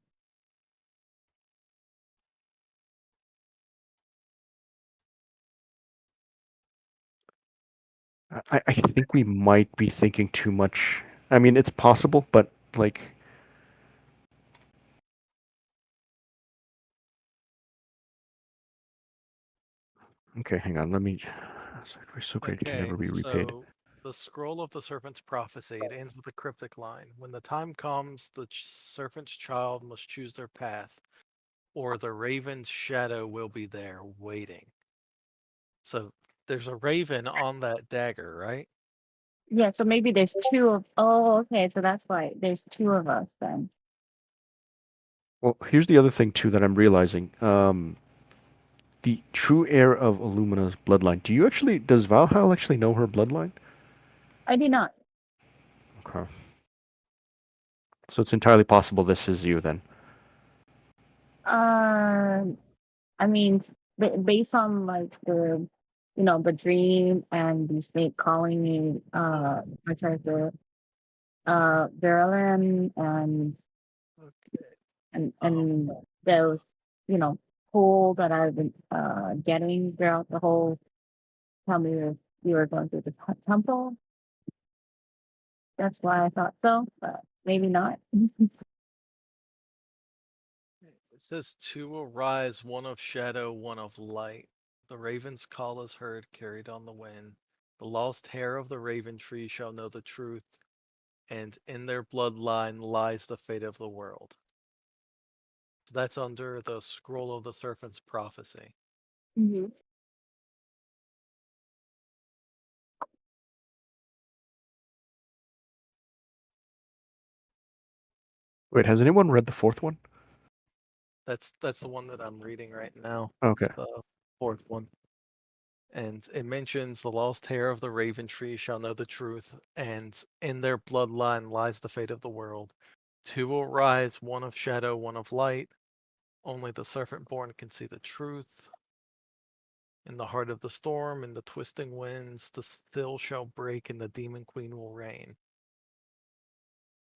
I think we might be thinking too much. I mean, it's possible, but like, okay, hang on. Let me. Sacrifice so great it can never be repaid. So the scroll of the serpent's prophecy, it ends with a cryptic line. When the time comes, the serpent's child must choose their path, or the raven's shadow will be there waiting. So there's a raven on that dagger, right? Yeah, so maybe there's two of. Oh, okay, so that's why there's two of us then. Well, here's the other thing too that I'm realizing. The true heir of Illumina's bloodline. Does Valhalla actually know her bloodline? I did not. Okay. So it's entirely possible this is you then. I mean, based on like the dream and the snake calling me, my character, Verlin Okay. and those, pull that I've been getting throughout the whole time we were going through the temple. That's why I thought so, but maybe not. It says two will rise, one of shadow, one of light. The raven's call is heard, carried on the wind. The lost hair of the raven tree shall know the truth, and in their bloodline lies the fate of the world. That's under the scroll of the serpent's prophecy. Mm-hmm. Wait, has anyone read the fourth one? That's the one that I'm reading right now. Okay. The fourth one. And it mentions the lost hair of the raven tree shall know the truth, and in their bloodline lies the fate of the world. Two will rise, one of shadow, one of light. Only the serpent born can see the truth. In the heart of the storm, in the twisting winds, the still shall break, and the demon queen will reign.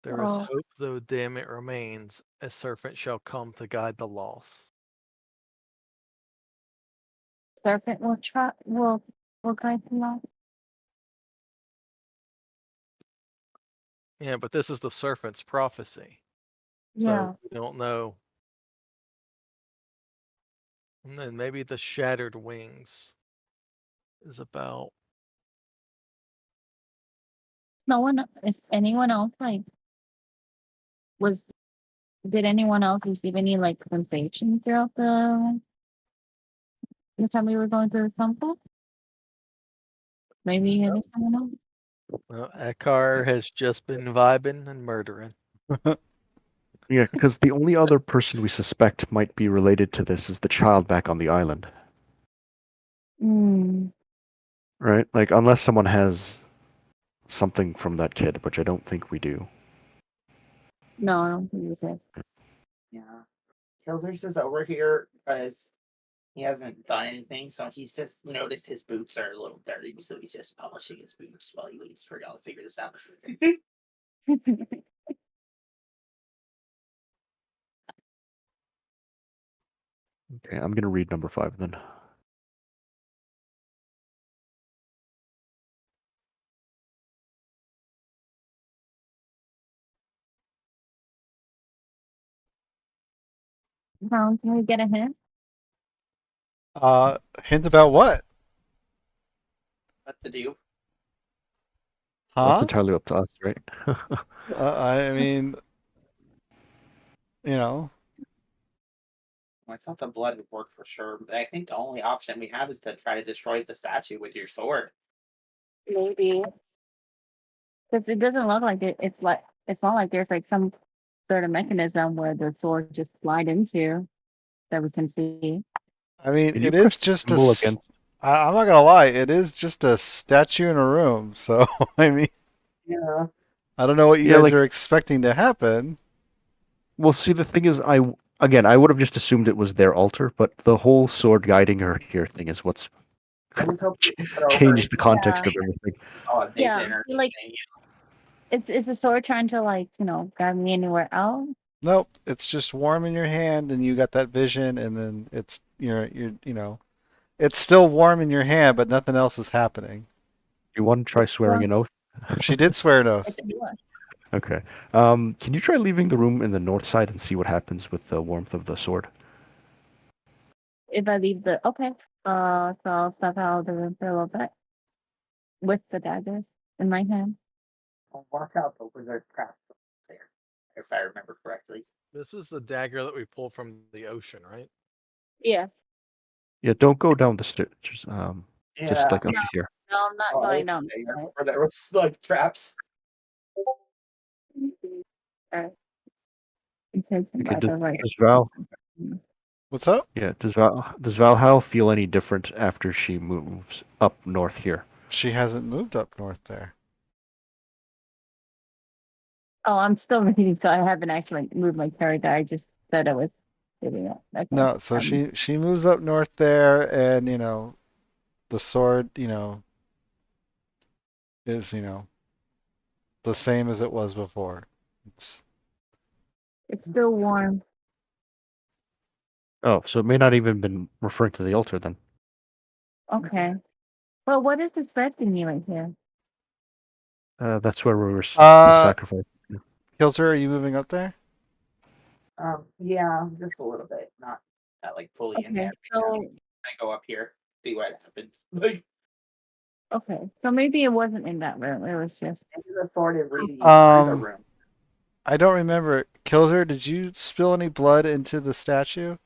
There is Oh, hope, though dim it remains. A serpent shall come to guide the lost. serpent will guide the lost. Yeah, but this is the serpent's prophecy. Yeah. So we don't know. And then maybe the shattered wings is about. No one is anyone else like was did anyone else receive any like sensation throughout the time we were going through the temple? Maybe any someone else? Well, Akar has just been vibing and murdering. Yeah, because the only other person we suspect might be related to this is the child back on the island. Mm, Right? Like, unless someone has something from that kid, which I don't think we do. no, I don't think we did. Yeah. Killswitch is over here because he hasn't done anything, so he's just noticed his boots are a little dirty, so he's just polishing his boots while he waits for y'all to figure this out. Okay, I'm gonna read number 5 then. Can we get a hint? Hint about what? What to do? That's Huh? entirely up to us, right? I mean, you know, Well, I thought the blood would work for sure, but I think the only option we have is to try to destroy the statue with your sword. Maybe. Because it doesn't look like it's not like there's like some sort of mechanism where the sword just slide into that we can see. I mean, Can you it is press just a. symbol against? I'm not gonna lie, it is just a statue in a room. So I mean, Yeah. I don't know what you Yeah, guys like, are expecting to happen. well, see, the thing is, I would have just assumed it was their altar, but the whole sword guiding her here thing is what's I was hoping you put over Change the context of Yeah. everything. Oh, a Yeah, vision or like- anything. Is the sword trying to like grab me anywhere else? Nope, it's just warm in your hand, and you got that vision, and then it's it's still warm in your hand, but nothing else is happening. You want to try swearing an oath? She did swear an oath. It's what? Okay. Can you try leaving the room in the north side and see what happens with the warmth of the sword? If I leave the so I'll step out of the room for a little bit with the dagger in my hand. I'll walk out the wizard craft there, if I remember correctly. This is the dagger that we pulled from the ocean, right? Yeah. Yeah, don't go down the stairs. Just like up No. to here. No, I'm not Oh, I going was down. saying, I remember there was like traps. Alright. Because Okay, by the right. does Val What's up? Yeah, does Valhalla feel any different after she moves up north here? She hasn't moved up north there. Oh, I'm still reading, so I haven't actually moved my character. I just said I was doing it. Okay. No, so she moves up north there, and the sword, is the same as it was before. It's It's still warm. Oh, so it may not even been referring to the altar then. Okay. Well, what is distracting me right here? That's where we were Uh, sacrificed. Kilter, are you moving up there? Yeah, just a little bit, not like fully in Okay, there. so I go up here, see what happens. Maybe okay, so maybe it wasn't in that room. It was just the sword is leading you through the room. I don't remember. Kilter, did you spill any blood into the statue?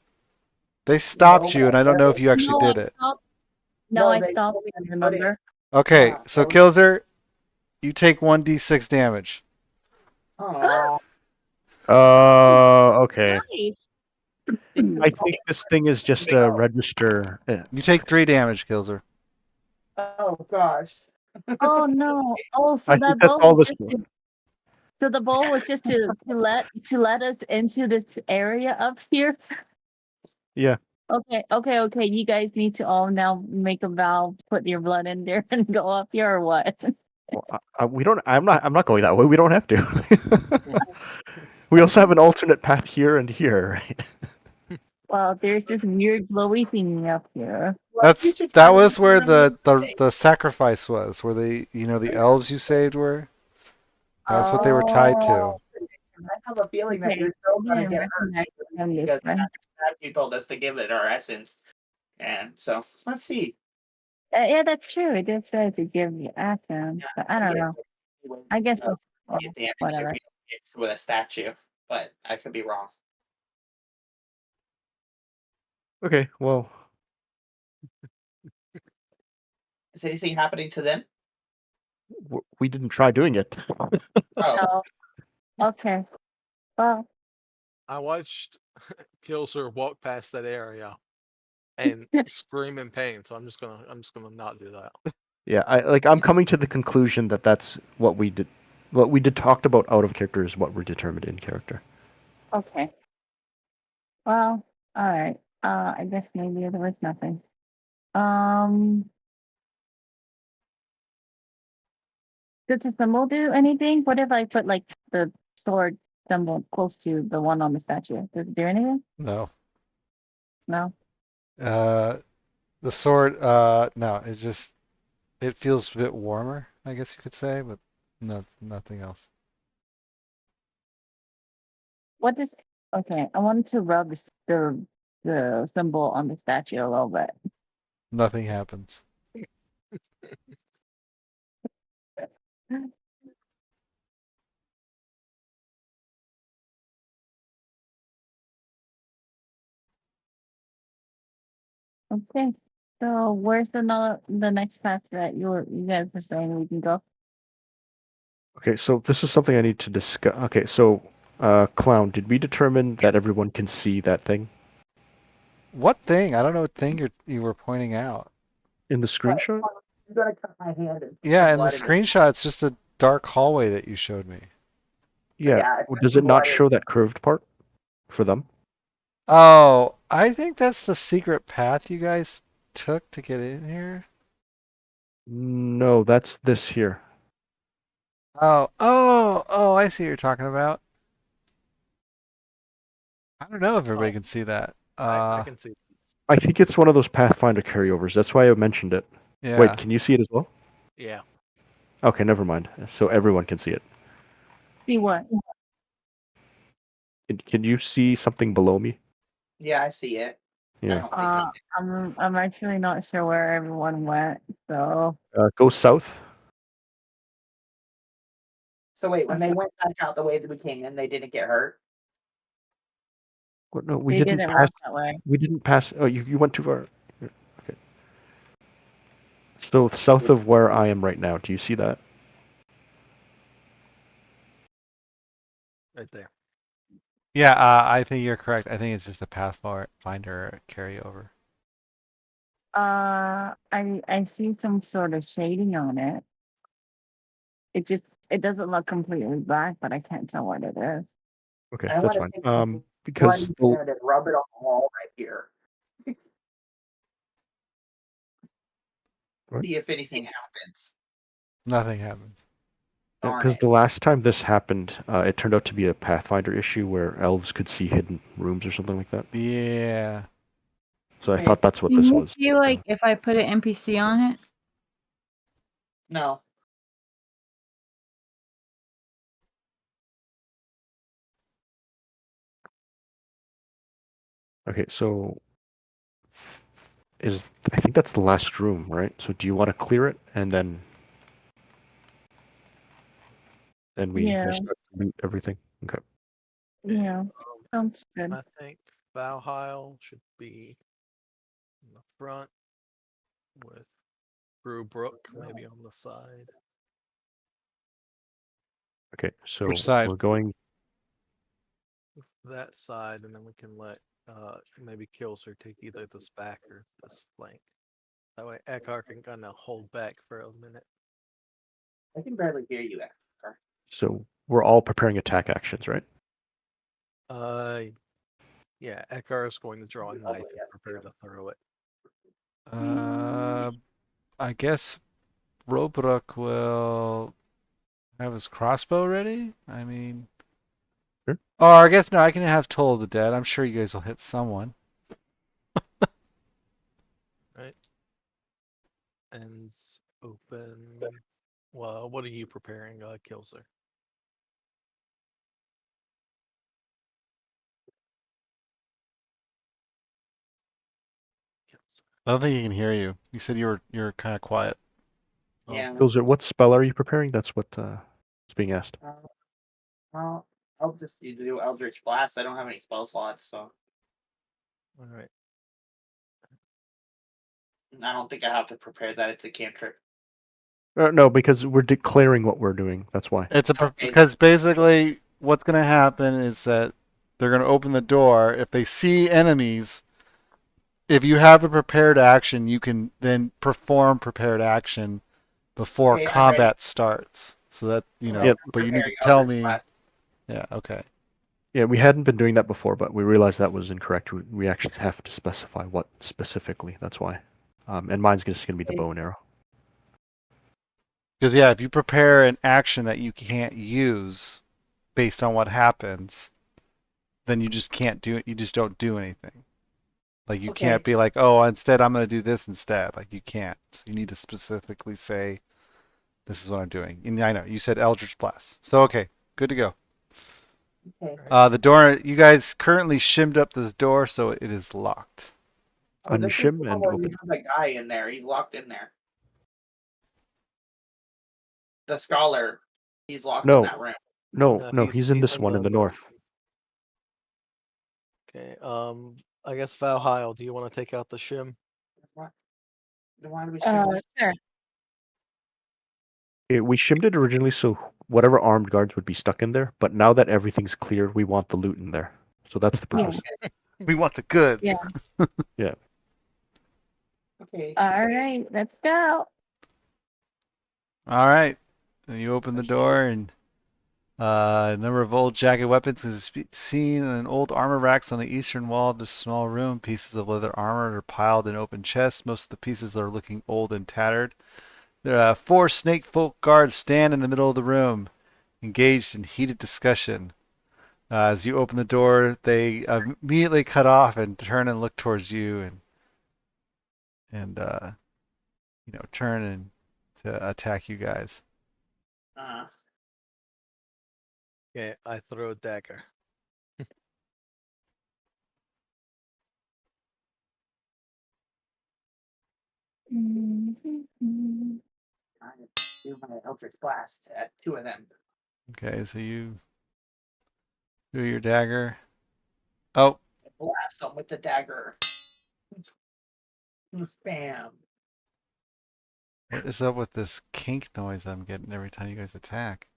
They stopped No, you, and I don't know if you actually no, did it. No, I they stopped. told me I to put it- remember. Okay, Yeah, so that was- Kilter, you take 1d6 damage. Aw. Okay. Nice. I think this thing is just a register. You take 3 damage, Kilter. Oh gosh. Oh no! Oh, so I think that that's bowl all was this. just so the bowl was just to let us into this area up here. Yeah. Okay. You guys need to all now make a vow, put your blood in there, and go up here, or what? Well, we don't. I'm not going that way. We don't have to. We also have an alternate path here and here. Right? Well, there's this weird glowy thing up here. That was where the sacrifice was, where the elves you saved were. That's what they were tied to. I have a feeling that Okay, you're still I gonna didn't get hurt recognize them this because way. you told us to give it our essence, and so let's see. Yeah, that's true. It did say to give you action, but I don't know. I guess Uh, we'll, get damage whatever. if we don't get with a statue, but I could be wrong. Okay. Well, Is anything happening to them? we didn't try doing it. Oh, No. Okay. Well, I watched Kilser walk past that area and scream in pain, so I'm just gonna not do that. Yeah. I'm coming to the conclusion that that's what we did. What we did talked about out of character is what we're determined in character. okay. Well, all right. I guess maybe there was nothing. Did the symbol do anything? What if I put like the sword symbol close to the one on the statue? Does it do anything? No. No. The sword, no, it feels a bit warmer, I guess you could say, but nothing else. What is? Okay, I wanted to rub the symbol on the statue a little bit. Nothing happens. Okay. So where's the next path that you guys were saying we can go? Okay. So this is something I need to discuss. Okay. So, Clown, did we determine that everyone can see that thing What thing? I don't know what thing you were pointing out. in the screenshot? I'm gonna cut my hand. And Yeah, in the blood in it. screenshot, it's just a dark hallway that you showed me. Yeah. Yeah, it's Does it not blood. show that curved part for them? Oh, I think that's the secret path you guys took to get in here. No, that's this here. Oh, I see what you're talking about. I don't know if everybody can see that. I can see. I think it's one of those Pathfinder carryovers. That's why I mentioned it. Yeah. Wait, can you see it as well? Yeah. Okay, never mind. So everyone can see it. See what? Can you see something below me? Yeah, I see it. I Yeah. don't think we can. I'm actually not sure where everyone went. So Go south. So wait, when they went back out the way that we came in, they didn't get hurt. What, no, we they didn't didn't pass. walk that way. We didn't pass. Oh, you went too far. Okay. So south of where I am right now, do you see that? Right there. Yeah, I think you're correct. I think it's just a Pathfinder carryover. I see some sort of shading on it. It doesn't look completely black, but I can't tell what it is. Okay, I that's want to fine. take Because one and rub it on the wall right here. What? See if anything happens. Nothing happens. Darn because it. the last time this happened, it turned out to be a Pathfinder issue where elves could see hidden rooms or something like that. Yeah. So I Okay. thought that's what Can this you was. see like if I put an NPC on it? No. Okay, so I think that's the last room, right? So do you want to clear it and then we Yeah. start to loot everything? Okay. Yeah, sounds good. I think Valheim should be in the front with Brewbrook maybe on the side. Okay, so Which side? we're going. That side, and then we can let maybe Killser take either this back or this flank. That way Eckhart can kind of hold back for a minute. I can barely hear you, Ekar. So we're all preparing attack actions, right? Yeah, Eckhart is going to draw a knife and prepare to throw it. I guess Robrook will have his crossbow ready. I mean, Sure. or I guess no. I can have Toll of the Dead. I'm sure you guys will hit someone. Right. And open. Well, what are you preparing, Killser? I don't think he can hear you. You said you're kind of quiet. Yeah. Those are, what spell are you preparing? That's what is being asked. Well, I'll just do Eldritch Blast. I don't have any spell slots, so All right. I don't think I have to prepare that. It's a cantrip. No, because we're declaring what we're doing. That's why. It's Okay. because basically what's going to happen is that they're going to open the door. If they see enemies, if you have a prepared action, you can then perform prepared action before Okay, I'm combat starts. So that Well, Yeah. but you need to preparing tell Eldritch me. Blast. Yeah, okay. Yeah, we hadn't been doing that before, but we realized that was incorrect. We actually have to specify what specifically. That's why. And mine's just going to be the bow and arrow. Because yeah, if you prepare an action that you can't use based on what happens, then you just can't do it. You just don't do anything. Like you Okay. can't be like, oh, instead I'm going to do this instead. Like you can't. So you need to specifically say, this is what I'm doing. And I know you said Eldritch Blast. So okay, good to go. Okay. The door. You guys currently shimmed up the door, so it is locked. Oh, this is Unshim the and one where you open. have that guy in there. He's locked in there. The scholar. He's locked No. in that room. No, he's in this one in the north. Okay. I guess Valheim, do you want to take out the shim? Then why do we shoot this? Sure. We shimmed it originally so whatever armed guards would be stuck in there, but now that everything's clear, we want the loot in there. So that's the purpose. We want the goods. Yeah. Yeah. Okay. All right, let's go. All right. Then you open the door, and a number of old jagged weapons is seen in old armor racks on the eastern wall of this small room. Pieces of leather armor are piled in open chests. Most of the pieces are looking old and tattered. There are four Snakefolk guards stand in the middle of the room, engaged in heated discussion. As you open the door, they immediately cut off and turn and look towards you, and turn and to attack you guys. Uh, Okay, I throw a dagger. I do my Eldritch Blast at two of them. Okay, so you do your dagger. Oh, I blast them with the dagger. Bam. what is up with this kink noise I'm getting every time you guys attack?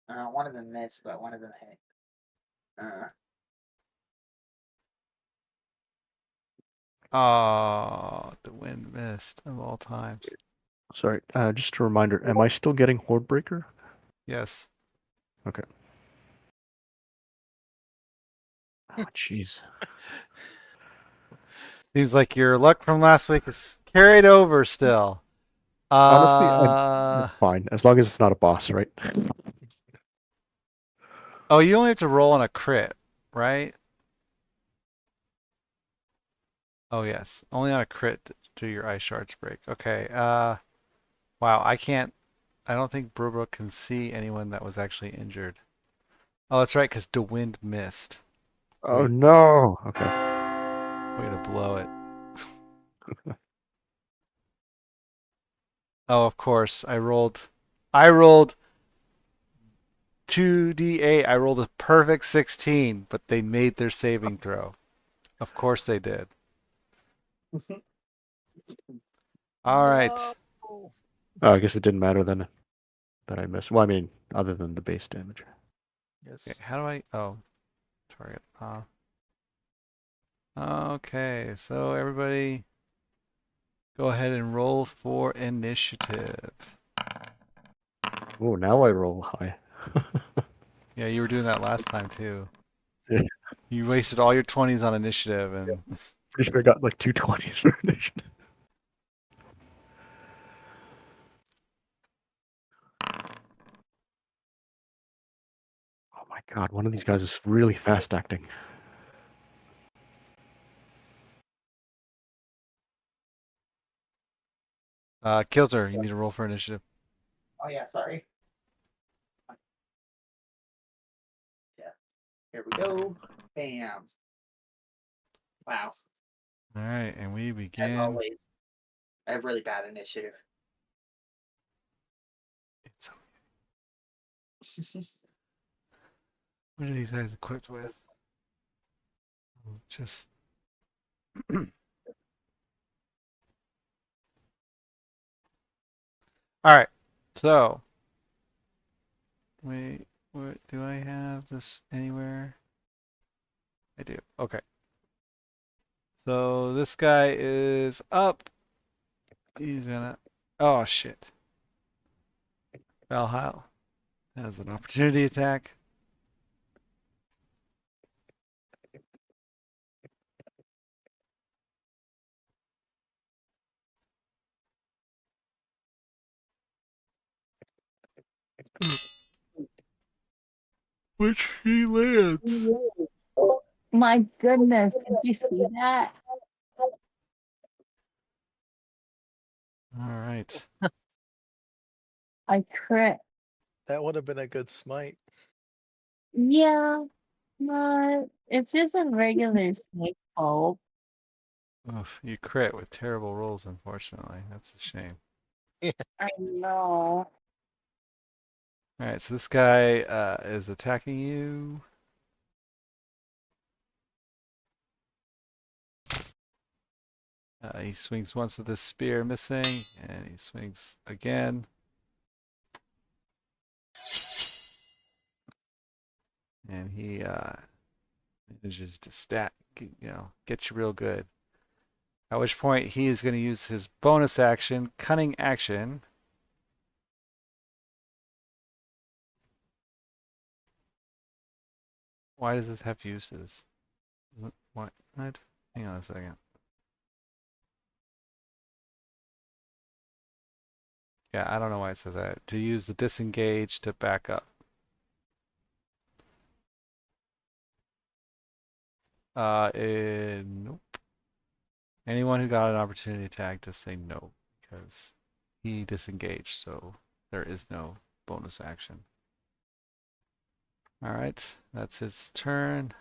One of them missed, but one of them hit. Oh, the wind missed of all times. Sorry, just a reminder. Am I still getting Horde Breaker? Yes. Okay. Oh, jeez. Seems like your luck from last week is carried over still. Honestly, I'm fine as long as it's not a boss, right? Oh, you only have to roll on a crit, right? Oh yes, only on a crit do your ice shards break. Okay. Wow, I don't think Brubrook can see anyone that was actually injured. Oh, that's right, because the wind missed. Oh no. Okay. Way to blow it. Oh, of course. I rolled 2d8. I rolled a perfect 16, but they made their saving throw. Of course they did. All right. No! Oh, I guess it didn't matter then that I missed. Well, I mean, other than the base damage. Yes. Okay, how do I? Oh, target. Okay, so everybody go ahead and roll for initiative. Oh, now I roll high. Yeah, you were doing that last time too. Yeah. You wasted all your 20s on initiative and Pretty sure I got like 220s for initiative. Oh my god, one of these guys is really fast acting. Killzer, you need to roll for initiative. Oh yeah, sorry. Yeah. Here we go. Bam. Wow. All right, and we As begin. always, I have really bad initiative. It's what are these guys equipped with? Just all right. So, wait, what do I have this anywhere? I do. Okay. So this guy is up. He's gonna. Oh shit. Valhalla has an opportunity attack. Which he lands. My goodness, did you see that? All right. I crit. That would have been a good smite. Yeah, but it's just a regular snake pole. Oof, you crit with terrible rolls, unfortunately. That's a shame. I know. All right, so this guy is attacking you. He swings once with his spear, missing, and he swings again. And he manages to get you real good. At which point he is going to use his bonus action, cunning action. Why does this have uses? What? Hang on a second. Yeah, I don't know why it says that. To use the disengage to back up. Nope. Anyone who got an opportunity attack, just say no, because he disengaged, so there is no bonus action. All right, that's his turn.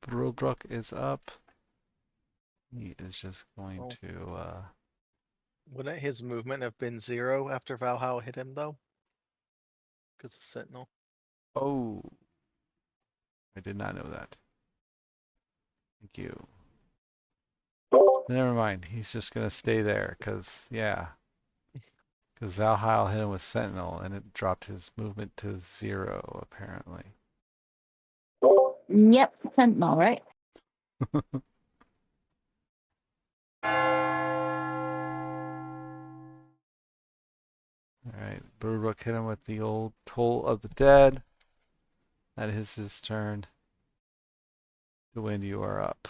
Brulbrook is up. He is just going to. Wouldn't his movement have been 0 after Valhalla hit him, though? Because of Sentinel. Oh, I did not know that. Thank you. Never mind. He's just gonna stay there, cause yeah, because Valhalla hit him with Sentinel, and it dropped his movement to 0 apparently. Yep, Sentinel, right? All right, Brulbrook hit him with the old Toll of the Dead. That is his turn. The wind, you are up.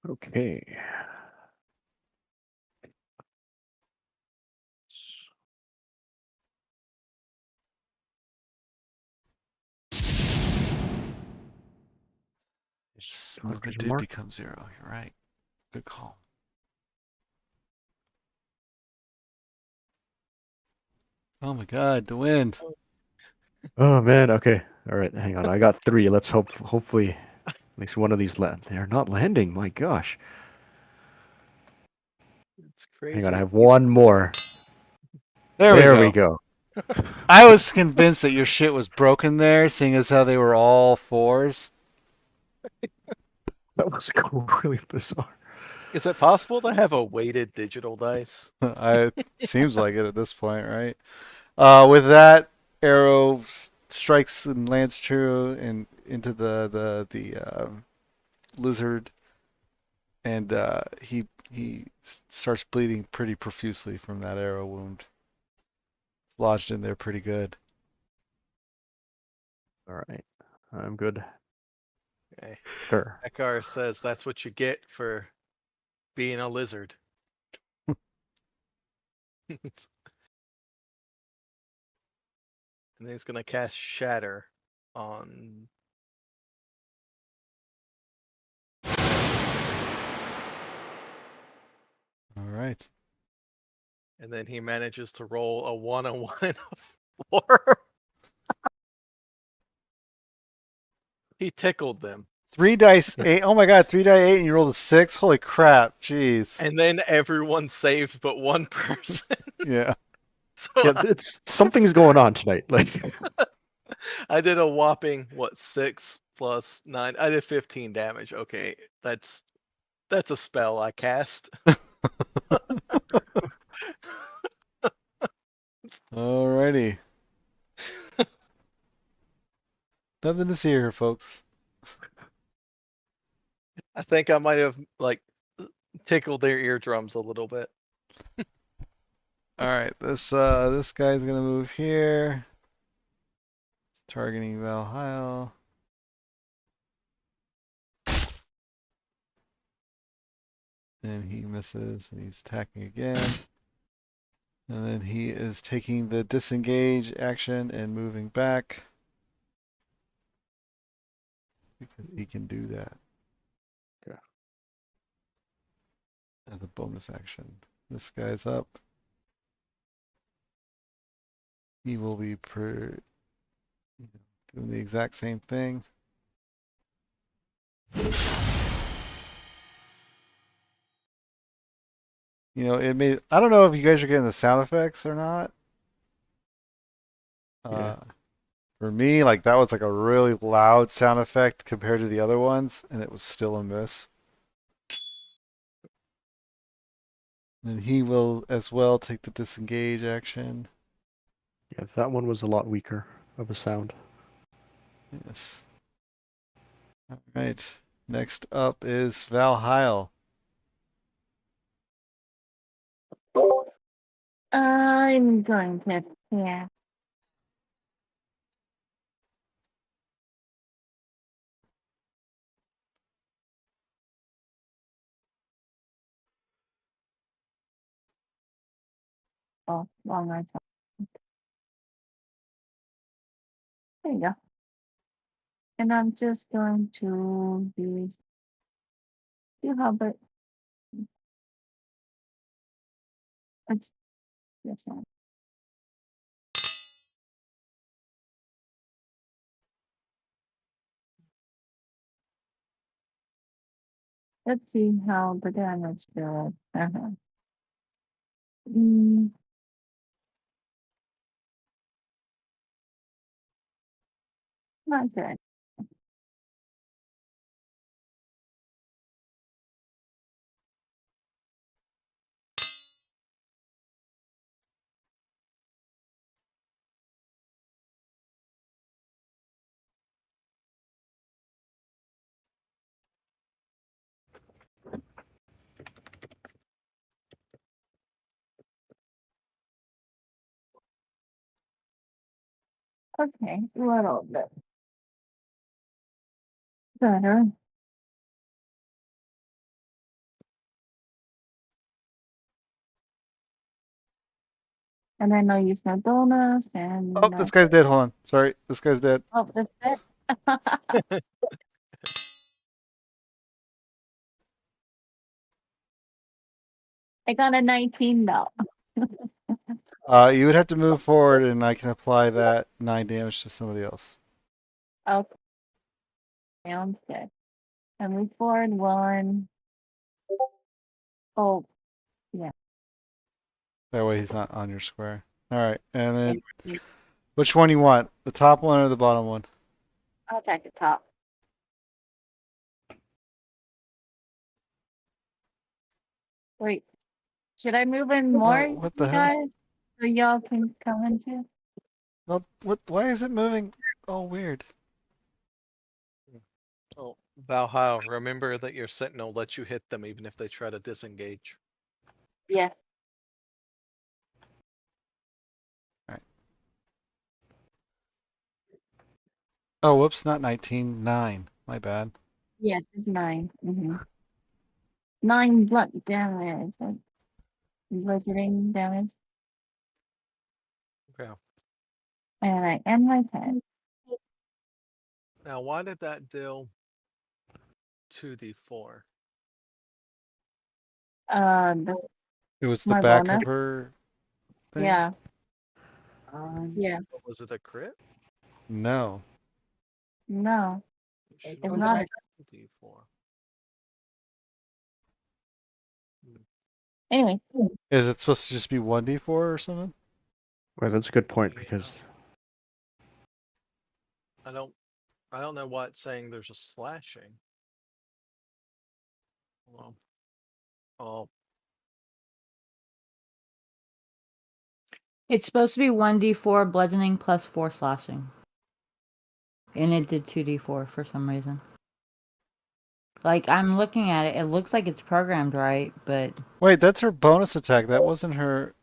Okay. His Doctor's movement did mark. become 0. You're right. Good call. Oh my God, the wind. Oh man. Okay. All right. Hang on. I got 3. Let's hopefully at least one of these land. They're not landing. My gosh. It's crazy. Hang on. I have one more. There we we go. go. I was convinced that your shit was broken there, seeing as how they were all 4s. That was really bizarre. Is it possible to have a weighted digital dice? It seems like it at this point, right? With that, arrow strikes and lands true and into the lizard, and he starts bleeding pretty profusely from that arrow wound. It's lodged in there pretty good. All right. I'm good. Okay. Sure. Ekar says that's what you get for being a lizard. And then he's gonna cast Shatter on. All right. And then he manages to roll a 1 and 1 and a 4. He tickled them. 3 dice 8. Oh my God, 3 die 8, and you rolled a 6. Holy crap! Jeez. And then everyone saved but one person. Yeah. So Yeah, it's something's going on tonight. Like, I did a whopping 6 plus 9. I did 15 damage. Okay, that's a spell I cast. Alrighty. Nothing to see here, folks. I think I might have tickled their eardrums a little bit. All right, this guy's gonna move here, targeting Valhalla. And he misses, and he's attacking again. And then he is taking the disengage action and moving back. Because he can do that. Okay. As a bonus action. This guy's up. He will be doing the exact same thing. You know, it made. I don't know if you guys are getting the sound effects or not. Yeah. For me, like that was like a really loud sound effect compared to the other ones, and it was still a miss. And he will as well take the disengage action. Yeah, that one was a lot weaker of a sound. Yes. All right. Next up is Valhalla. I'm going to, yeah. Oh, wrong icon. There you go. And I'm just going to use you Hubbard. Oops, that's one. Let's see how the damage does. Mm, not good. Okay, a little bit better. And then I'll use my bonus and Oh, this guy's dead. Hold on. Sorry, this guy's dead. oh, that's it. I got a 19 though. You would have to move forward, and I can apply that 9 damage to somebody else. Okay, sounds good. And move forward one. Oh, yeah. That way he's not on your square. All right, and then Yeah. which one you want? The top one or the bottom one? I'll attack the top. Wait, should I move in more, Oh, what the you hell? guys? So y'all can come in too? Well, what? Why is it moving? Oh, weird. Oh, Valhalla, remember that your sentinel lets you hit them even if they try to disengage. Yeah. Oh, whoops, not 19, 9. My bad. Yes, it's 9. 9 blunt damage. Bludgeoning damage. Okay. And I end my turn. Now, why did that deal 2d4? This It was the my back bonus. of her thing? Yeah. Yeah. Was it a crit? No. No. It should It's only not. be 2d4. Anyway. Is it supposed to just be 1d4 or something? Well, that's a good point Yeah. because I don't know why it's saying there's a slashing. Well, oh, It's supposed to be 1d4 bludgeoning plus 4 slashing. And it did 2d4 for some reason. Like, I'm looking at it, it looks like it's programmed right, but Wait, that's her bonus attack. That wasn't her.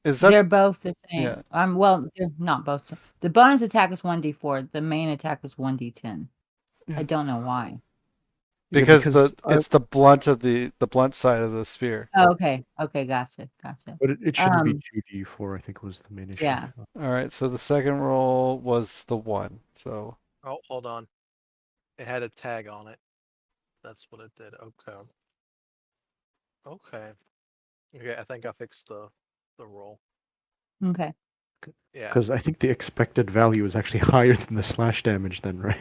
Is that? they're both the same. Yeah. Well, they're not both. The bonus attack is 1d4. The main attack is 1d10. Yeah. I don't know why. Because it's the blunt of the blunt side of the spear. Oh, okay. Okay, gotcha. but it shouldn't be 2d4. I think was the main issue. Yeah. All right, so the second roll was the 1. So oh, hold on. It had a tag on it. That's what it did. Okay. Okay. Okay, I think I fixed the roll. Okay. Yeah. Because I think the expected value is actually higher than the slash damage then, right?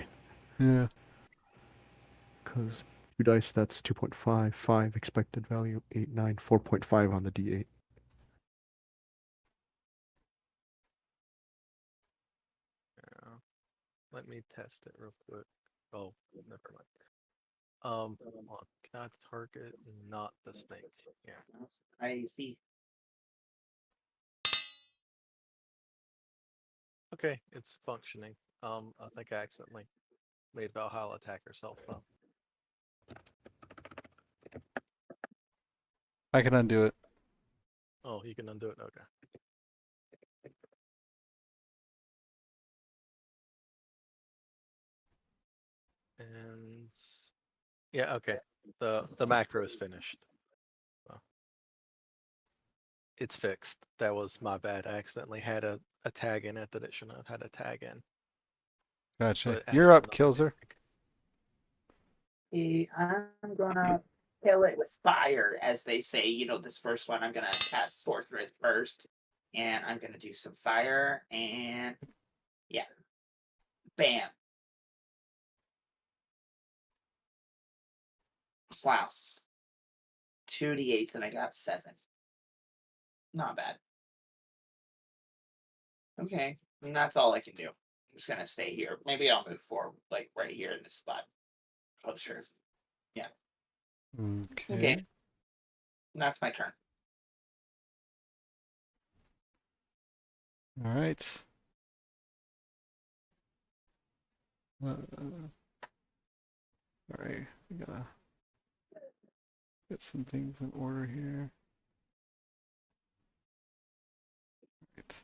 yeah. Because 2 dice, that's 2.5, 5 expected value, 8, 9, 4.5 on the d8. Yeah. Let me test it real quick. Oh, never mind. Hold on. Can I target not the snake? Yeah. I see. Okay, it's functioning. I think I accidentally made Valhalla attack herself though. I can undo it. Oh, you can undo it. Okay. And yeah, okay. The macro is finished. it's fixed. That was my bad. I accidentally had a tag in it that it shouldn't have had a tag in. So Gotcha. it added You're up, another Kilzer. tag. I'm gonna kill it with fire, as they say. You know, this first one I'm gonna cast Sorcerer first, and I'm gonna do some fire, and yeah, bam! Wow, 2d8s, and I got 7. Not bad. Okay, and that's all I can do. I'm just gonna stay here. Maybe I'll move forward, like right here in this spot. Oh, sure. Yeah. Okay. Okay. And that's my turn. All right. All right. We gotta get some things in order here. Right.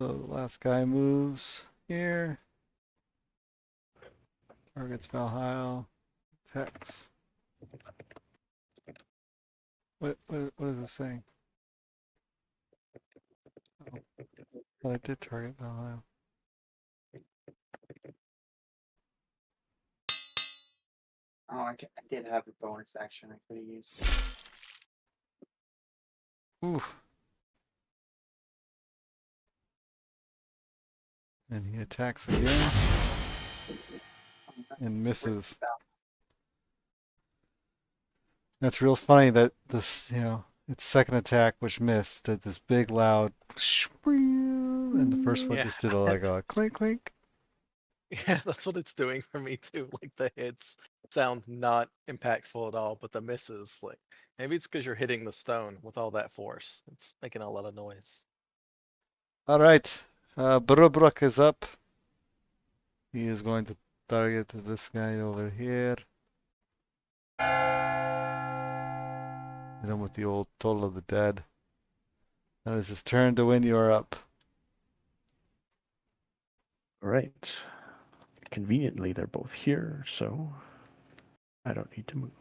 So the last guy moves here. Targets Valhalla. Hex. What is this saying? Oh, but I did target Valhalla. Oh, I did have a bonus action I could have used. Oof. And he attacks again and misses. That's real funny that this, its second attack, which missed, did this big loud, and the first one Yeah. just did a clink clink. Yeah, that's what it's doing for me too. Like the hits sound not impactful at all, but the misses, like maybe it's because you're hitting the stone with all that force. It's making a lot of noise. All right, Brubruk is up. He is going to target this guy over here. Hit him with the old Total of the Dead. That is his turn. To win, you're up. All right. Conveniently, they're both here, so I don't need to move.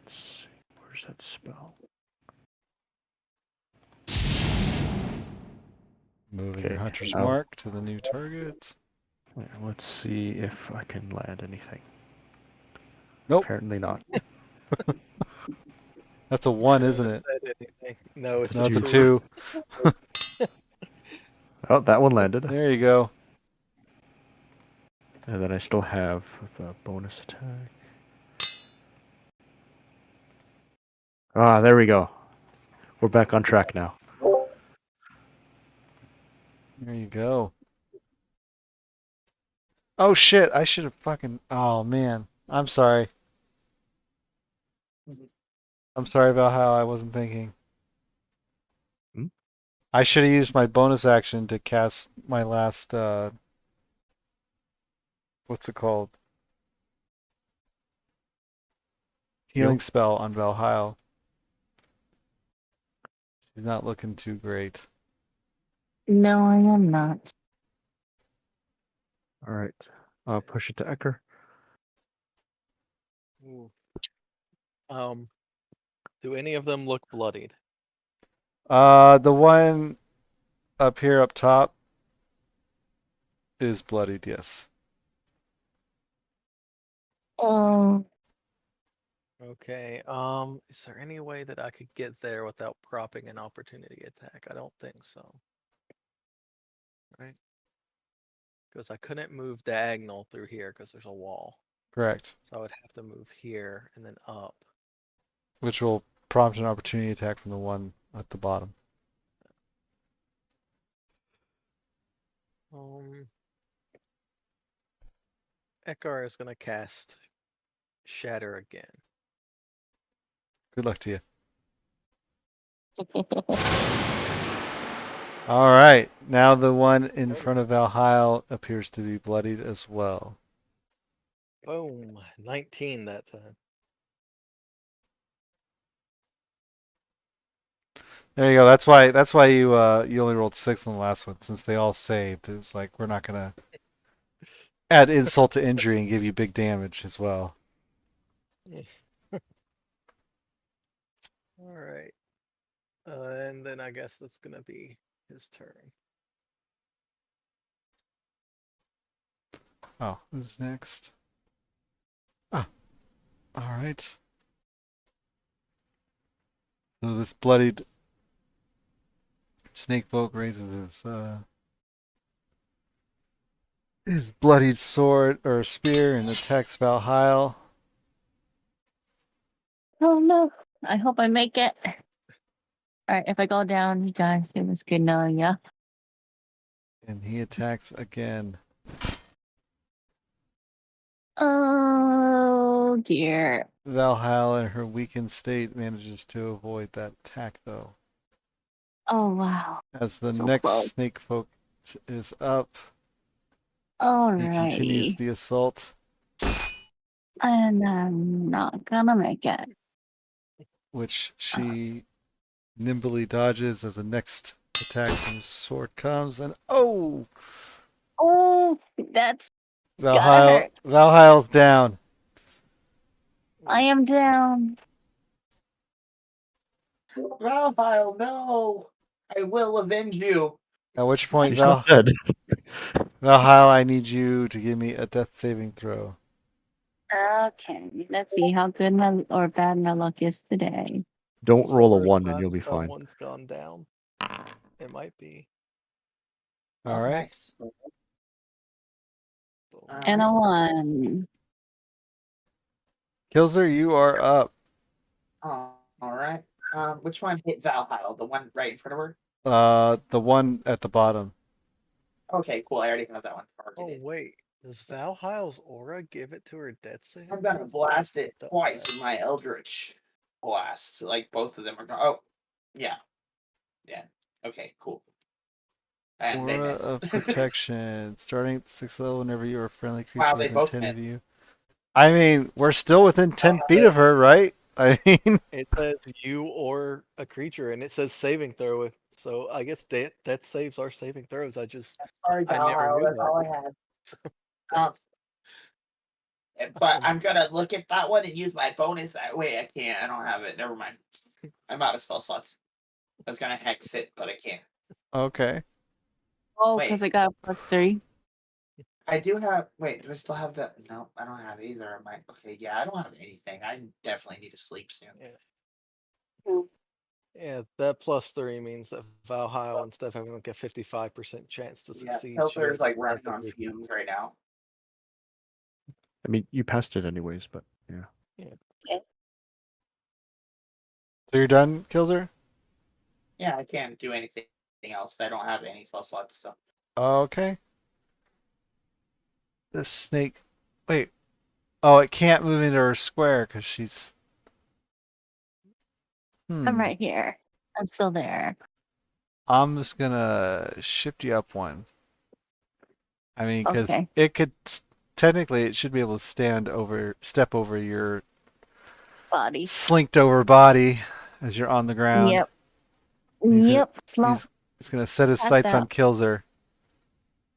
Let's see. Where's that spell? Moving Okay, your hunter's now- mark to the new target. Yeah, let's see if I can land anything. Nope. Apparently not. That's a 1, Shouldn't isn't have it? said anything. No, it's No, it's a two. 2. Oh, that one landed. There you go. And then I still have the bonus attack. Ah, there we go. We're back on track now. There you go. Oh shit, I should have fucking. Oh man. I'm sorry. I'm sorry about how I wasn't thinking. Hmm? I should have used my bonus action to cast my last, what's it called? Healing Heal? spell on Valhalla. She's not looking too great. No, I am not. All right. Push it to Ecker. Ooh. Do any of them look bloodied? The one up here up top is bloodied, yes. Oh, Okay. Is there any way that I could get there without propping an opportunity attack? I don't think so. Right? Because I couldn't move diagonal through here because there's a wall. Correct. So I would have to move here and then up. Which will prompt an opportunity attack from the one at the bottom. Ekar is gonna cast Shatter again. Good luck to you. All right. Now the one in front of Valhalla appears to be bloodied as well. Boom. 19 that time. There you go. That's why you only rolled 6 on the last one, since they all saved. It was like we're not gonna add insult to injury and give you big damage as well. right. And then I guess that's gonna be his turn. Oh, who's next? Ah, all right. So this bloodied Snakefolk raises his bloodied sword or spear and attacks Valheil. Oh no. I hope I make it. Alright, if I go down, you guys, it was good knowing ya. And he attacks again. Oh dear. Valheil, in her weakened state, manages to avoid that attack, though. Oh wow. As the So close. next Snakefolk is up, he continues Alrighty. the assault, And I'm not gonna make it. which she nimbly dodges as the next attack from sword comes, and oh! Oh, that's gotta hurt. Valheil's down. I am down. Valhile, no! I will avenge you. At which point, She's not dead. Valheil, I need you to give me a death saving throw. Okay, let's see how good my or bad my luck is today. This Don't is the roll a first 1 and time you'll be fine. Someone's gone down. It might be. All Oh, right. nice. Boom. And a 1. Kilzer, you are up. Oh, all right. Which one hit Valhile? The one right in front of her? The one at the bottom. Okay, cool. I already have that one Oh targeted. wait, does Valheil's aura give it to her death save? I'm gonna blast it Does twice that. with my Eldritch blast. Like both of them are going. Oh, yeah, yeah. Okay, cool. And they Aura miss. of protection. Starting at 6th level, whenever you are a friendly creature Wow, they within both 10 of miss. you. I mean, we're still within 10 feet of her, right? I mean, It says you or a creature, and it says saving throw. So I guess death saves are saving throws. Sorry, I never Valhile. knew That's that. all I had. But I'm gonna look at that one and use my bonus. Wait, I can't. I don't have it. Never mind. I'm out of spell slots. I was gonna hex it, but I can't. okay. Oh, Wait. because I got a +3. I do have. Wait, do I still have that? No, I don't have either. Okay, yeah, I don't have anything. I definitely need to sleep soon. Yeah, that +3 means that Valheil, instead of having like a 55% chance to Yeah, succeed, she Pilfer has is like a running on 33%. fumes right now. I mean, you passed it anyways, but yeah. So you're done, Kilzer? Yeah, I can't do anything else. I don't have any spell slots. So Okay. This snake. Wait. Oh, it can't move into her square because she's. I'm right here. I'm still there. I'm just gonna shift you up one. I mean, because Okay. it could technically it should be able to step over your Body. slinked over body as you're on the ground. Yep. He's gonna, Yep. Slow. he's gonna set his Passed sights on out. Kilzer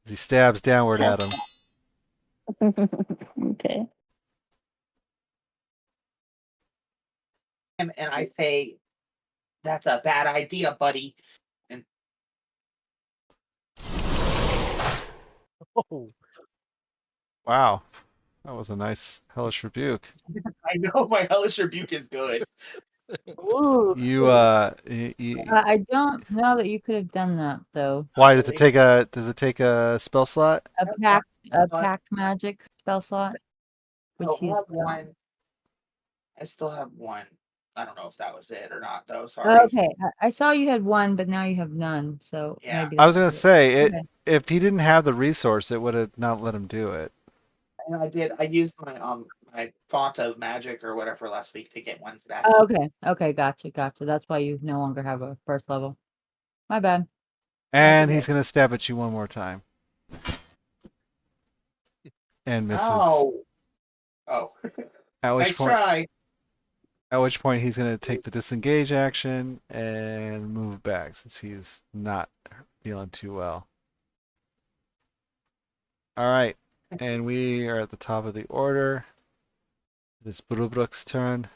as he stabs downward at him. Okay. and I say, that's a bad idea, buddy. And Oh, Wow, that was a nice hellish rebuke. I know my hellish rebuke is good. Ooh. I don't know that you could have done that though. Why does it take a spell slot? A pact magic spell slot, which I he's have done. one. I still have one. I don't know if that was it or not, though. Oh, Sorry. okay, I saw you had one, but now you have none. So Yeah. maybe I was gonna that's it. say Okay. if he didn't have the resource, it would have not let him do it. And I did. I used my font of magic or whatever last week to get one back. Oh, okay, gotcha. That's why you no longer have a first level. My bad. And okay. he's gonna stab at you one more time. And misses. Oh. At which Nice point try. At which point he's going to take the disengage action and move back since he's not feeling too well. All right, and we are at the top of the order. It's Brubrook's turn.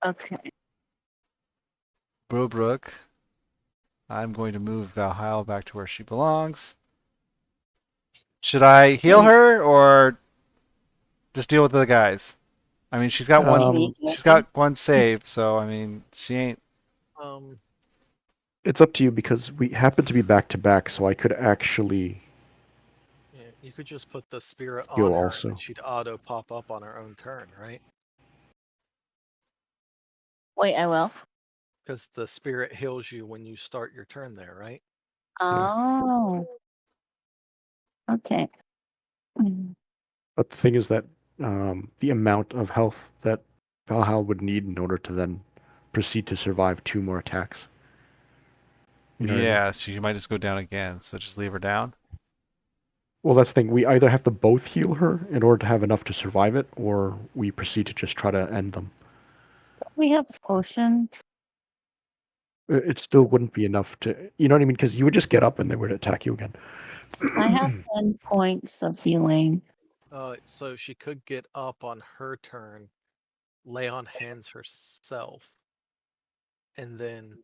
Okay. Brobrook. I'm going to move Valhalla back to where she belongs. Should I heal Hey. her or just deal with the guys? I mean, she's got one. Um, She's got one save, so I mean, she ain't. Um, It's up to you because we happen to be back to back, so I could actually yeah, you could just put the spirit heal on her, also. and she'd auto pop up on her own turn, right? Wait, I will. Because the spirit heals you when you start your turn there, right? Oh. Okay. Mm. But the thing is that the amount of health that Valhalla would need in order to then proceed to survive 2 more attacks. You know what I mean? Yeah, so you might just go down again. So just leave her down. Well, that's the thing. We either have to both heal her in order to have enough to survive it, or we proceed to just try to end them. We have potion. It still wouldn't be enough to, you know what I mean? Because you would just get up and they would attack you again. I have 10 points of healing. So she could get up on her turn, lay on hands herself, and then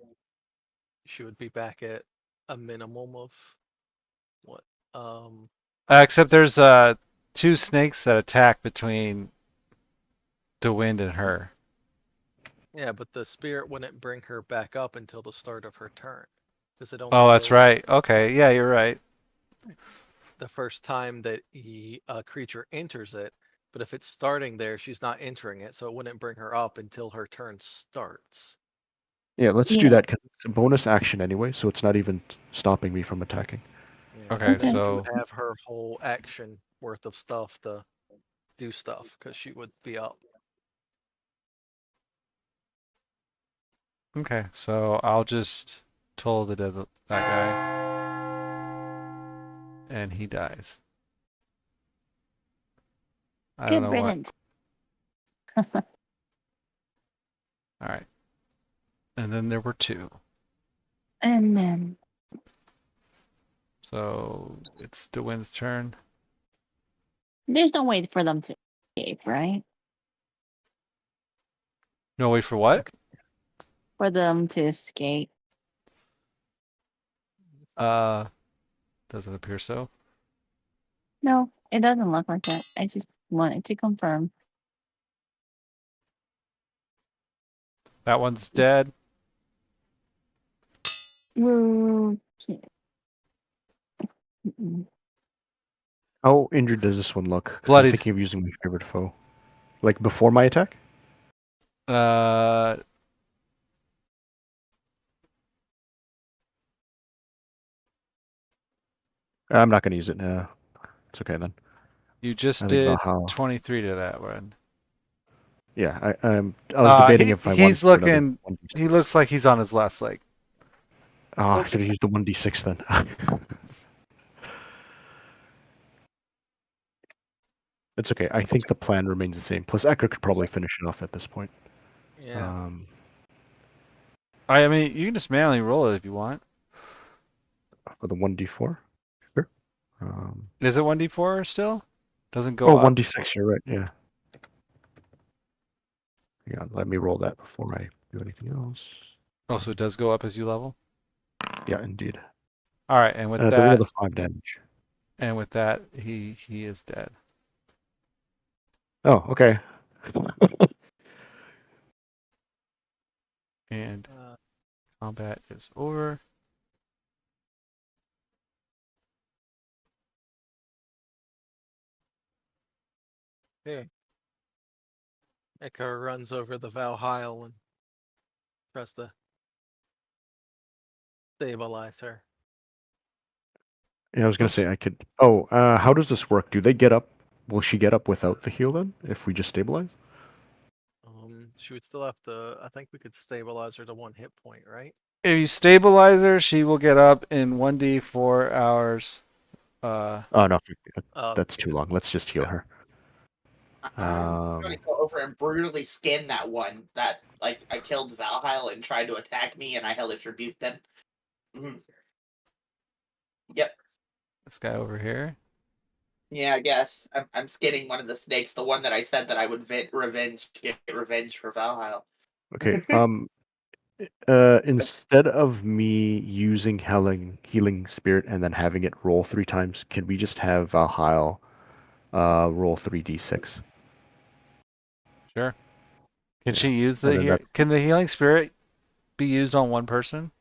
she would be back at a minimum of what? Except there's 2 snakes that attack between Dewind and her. Yeah, but the spirit wouldn't bring her back up until the start of her turn, because it only Oh, that's heals right. Okay, yeah, you're right. the first time that a creature enters it. But if it's starting there, she's not entering it, so it wouldn't bring her up until her turn starts. Yeah, let's do Yeah. that because it's a bonus action anyway, so it's not even stopping me from attacking. Yeah, Okay, and then Okay. she would so have her whole action worth of stuff to do stuff because she would be up. okay, so I'll just toll that guy, and he dies. I don't Good know what. riddance. All right, and then there were 2. And then So it's Dewind's turn. there's no way for them to escape, right? No, wait for what? For them to escape. Uh, doesn't appear so. No, it doesn't look like that. I just wanted to confirm. That one's dead. Okay. Mm-mm. How injured does this one look? Because I'm Bloodied. thinking of using my favorite foe. Like before my attack? Uh, I'm not going to use it. It's okay then. you just I think did Valhalla. 23 to that one. Yeah, I was debating if I wanted He's to do another looking. 1d6. He looks like he's on his last leg. Oh, I should have used the 1d6 then. It's okay. I think the plan remains the same. Plus, Ecker could probably finish it off at this point. Yeah. I mean, you can just manually roll it if you want. For the 1d4. Sure. Is it 1d4 still? Doesn't go Oh, up. 1d6. You're right. Yeah. Hang on. Let me roll that before I do anything else. Oh, so it does go up as you level. Yeah, indeed. All right, and with Does that, another 5 damage. he is dead. Oh, okay. And Uh, combat is over. okay. Echo runs over the Valhalla and tries to stabilize her. Yeah, I was gonna Oops. say I could. Oh, how does this work? Do they get up? Will she get up without the heal then? If we just stabilize? She would still have to. I think we could stabilize her to 1 hit point, right? If you stabilize her, she will get up in 1d4 hours. Oh no, that's too Yeah. long. Let's just heal her. I'm gonna go over and brutally skin that one that I killed Valhalla and tried to attack me, and I hellish rebuked them. Mhm. Yep. This guy over here. Yeah, I guess I'm skinning one of the snakes, the one that I said that I would get revenge for Valhalla. Okay. Instead of me using healing spirit and then having it roll 3 times, can we just have Valhalla roll 3d6? Sure. Can Yeah. she use And the then here? that, Can the healing spirit be used on one person?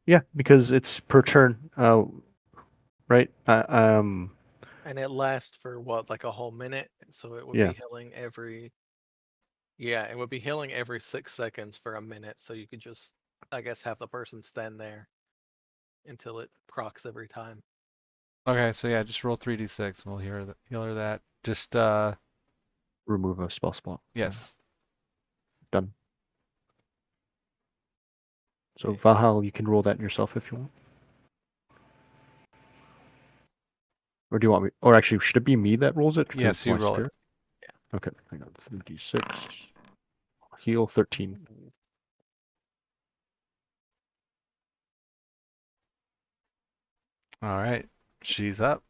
yeah, because it's per turn, right? And it lasts for what, like a whole minute? So it would Yeah. be healing every. Yeah, it would be healing every 6 seconds for a minute. So you could just, I guess, have the person stand there until it procs every time. Okay, so yeah, just roll 3d6 and we'll heal her that. Just Remove a spell slot. yes. Done. So Valhalla, you can roll that yourself if you want. Or do you want me? Or actually, should it be me that rolls it? Because Yes, it's you my roll it. spirit. Okay, hang on. 3d6. Heal 13. All right. She's up.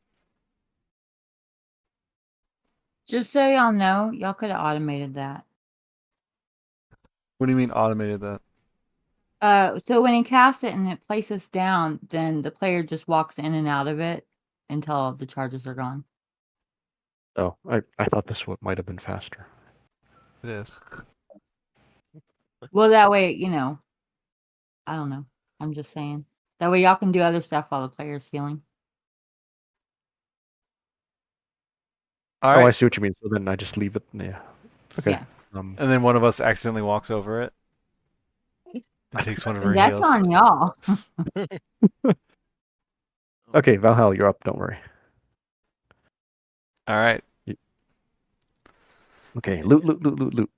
Just so y'all know, y'all could have automated that. What do you mean automated that? So when he casts it and it places down, then the player just walks in and out of it until the charges are gone. Oh, I thought this one might have been faster. It is. Well, that way, I don't know. I'm just saying. That way y'all can do other stuff while the player's healing. All Oh, I right. see what you mean. So then I just leave it. Yeah. Okay. Yeah. And then one of us accidentally walks over it and takes one of her That's heals. on y'all. Okay, Valhalla, you're up. Don't worry. All right. Okay, loot.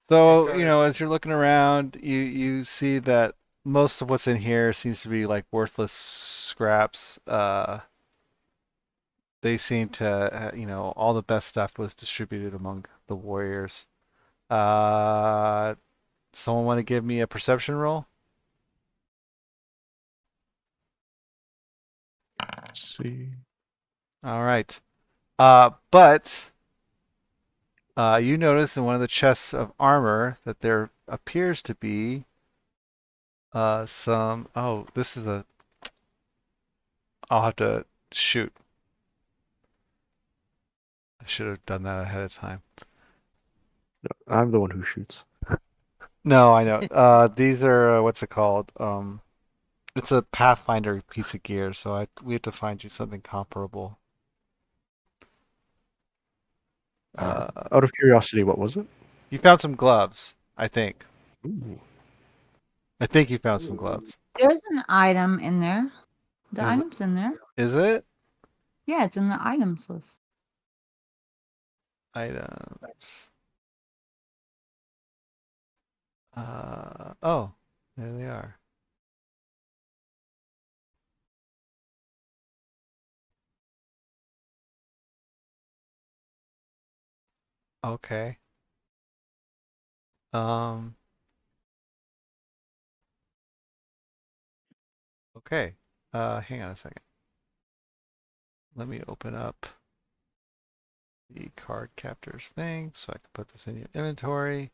So, Okay. as you're looking around, you see that most of what's in here seems to be like worthless scraps. They seem to, all the best stuff was distributed among the warriors. Uh, Someone want to give me a perception roll? Let's see. All right. But you notice in one of the chests of armor that there appears to be some. Oh, this is a. I'll have to shoot. I should have done that ahead of time. No, I'm the one who shoots. No, I know. These are what's it called? It's a Pathfinder piece of gear, so we have to find you something comparable. Out of curiosity, what was it? You found some gloves, I think. Ooh. I think you found some gloves. There's an item in there. The Is it? item's in there. Is it? Yeah, it's in the items list. Items. Oh, there they are. Okay. Um, okay. Hang on a second. Let me open up the card captors thing so I can put this in your inventory.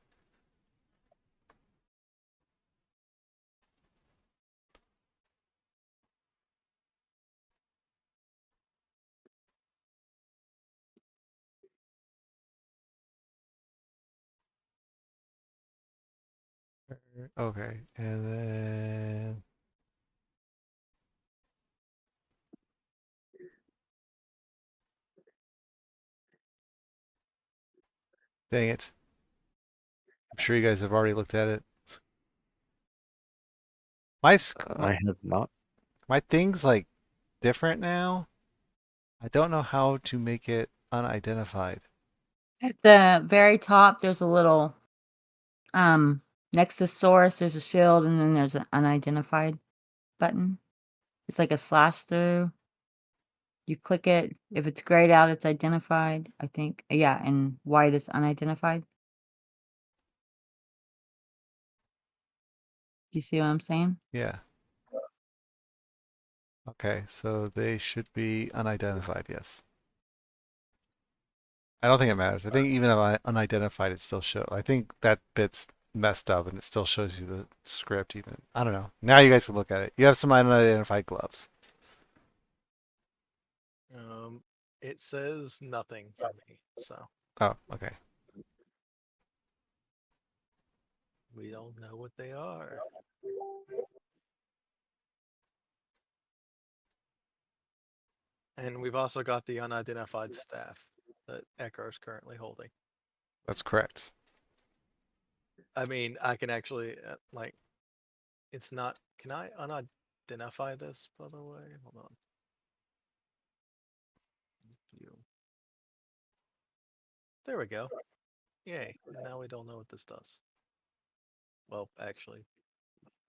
Okay, and then dang it. I'm sure you guys have already looked at it. My I have not. my thing's like different now. I don't know how to make it unidentified. At the very top, there's a little next to source, there's a shield, and then there's an unidentified button. It's like a slash through. You click it. If it's grayed out, it's identified, I think. Yeah, and white is unidentified. Do you see what I'm saying? Yeah. Okay, so they should be unidentified, yes. I don't think it matters. I think even if unidentified, it still shows. I think that bit's messed up and it still shows you the script even. I don't know. Now you guys can look at it. You have some unidentified gloves. It says nothing for me, so Oh, okay. we don't know what they are. And we've also got the unidentified staff that Echo's currently holding. That's correct. I mean, I can actually like, it's not. Can I unidentify this? By the way, hold on. You. There we go. Yay! Now we don't know what this does. Well, actually,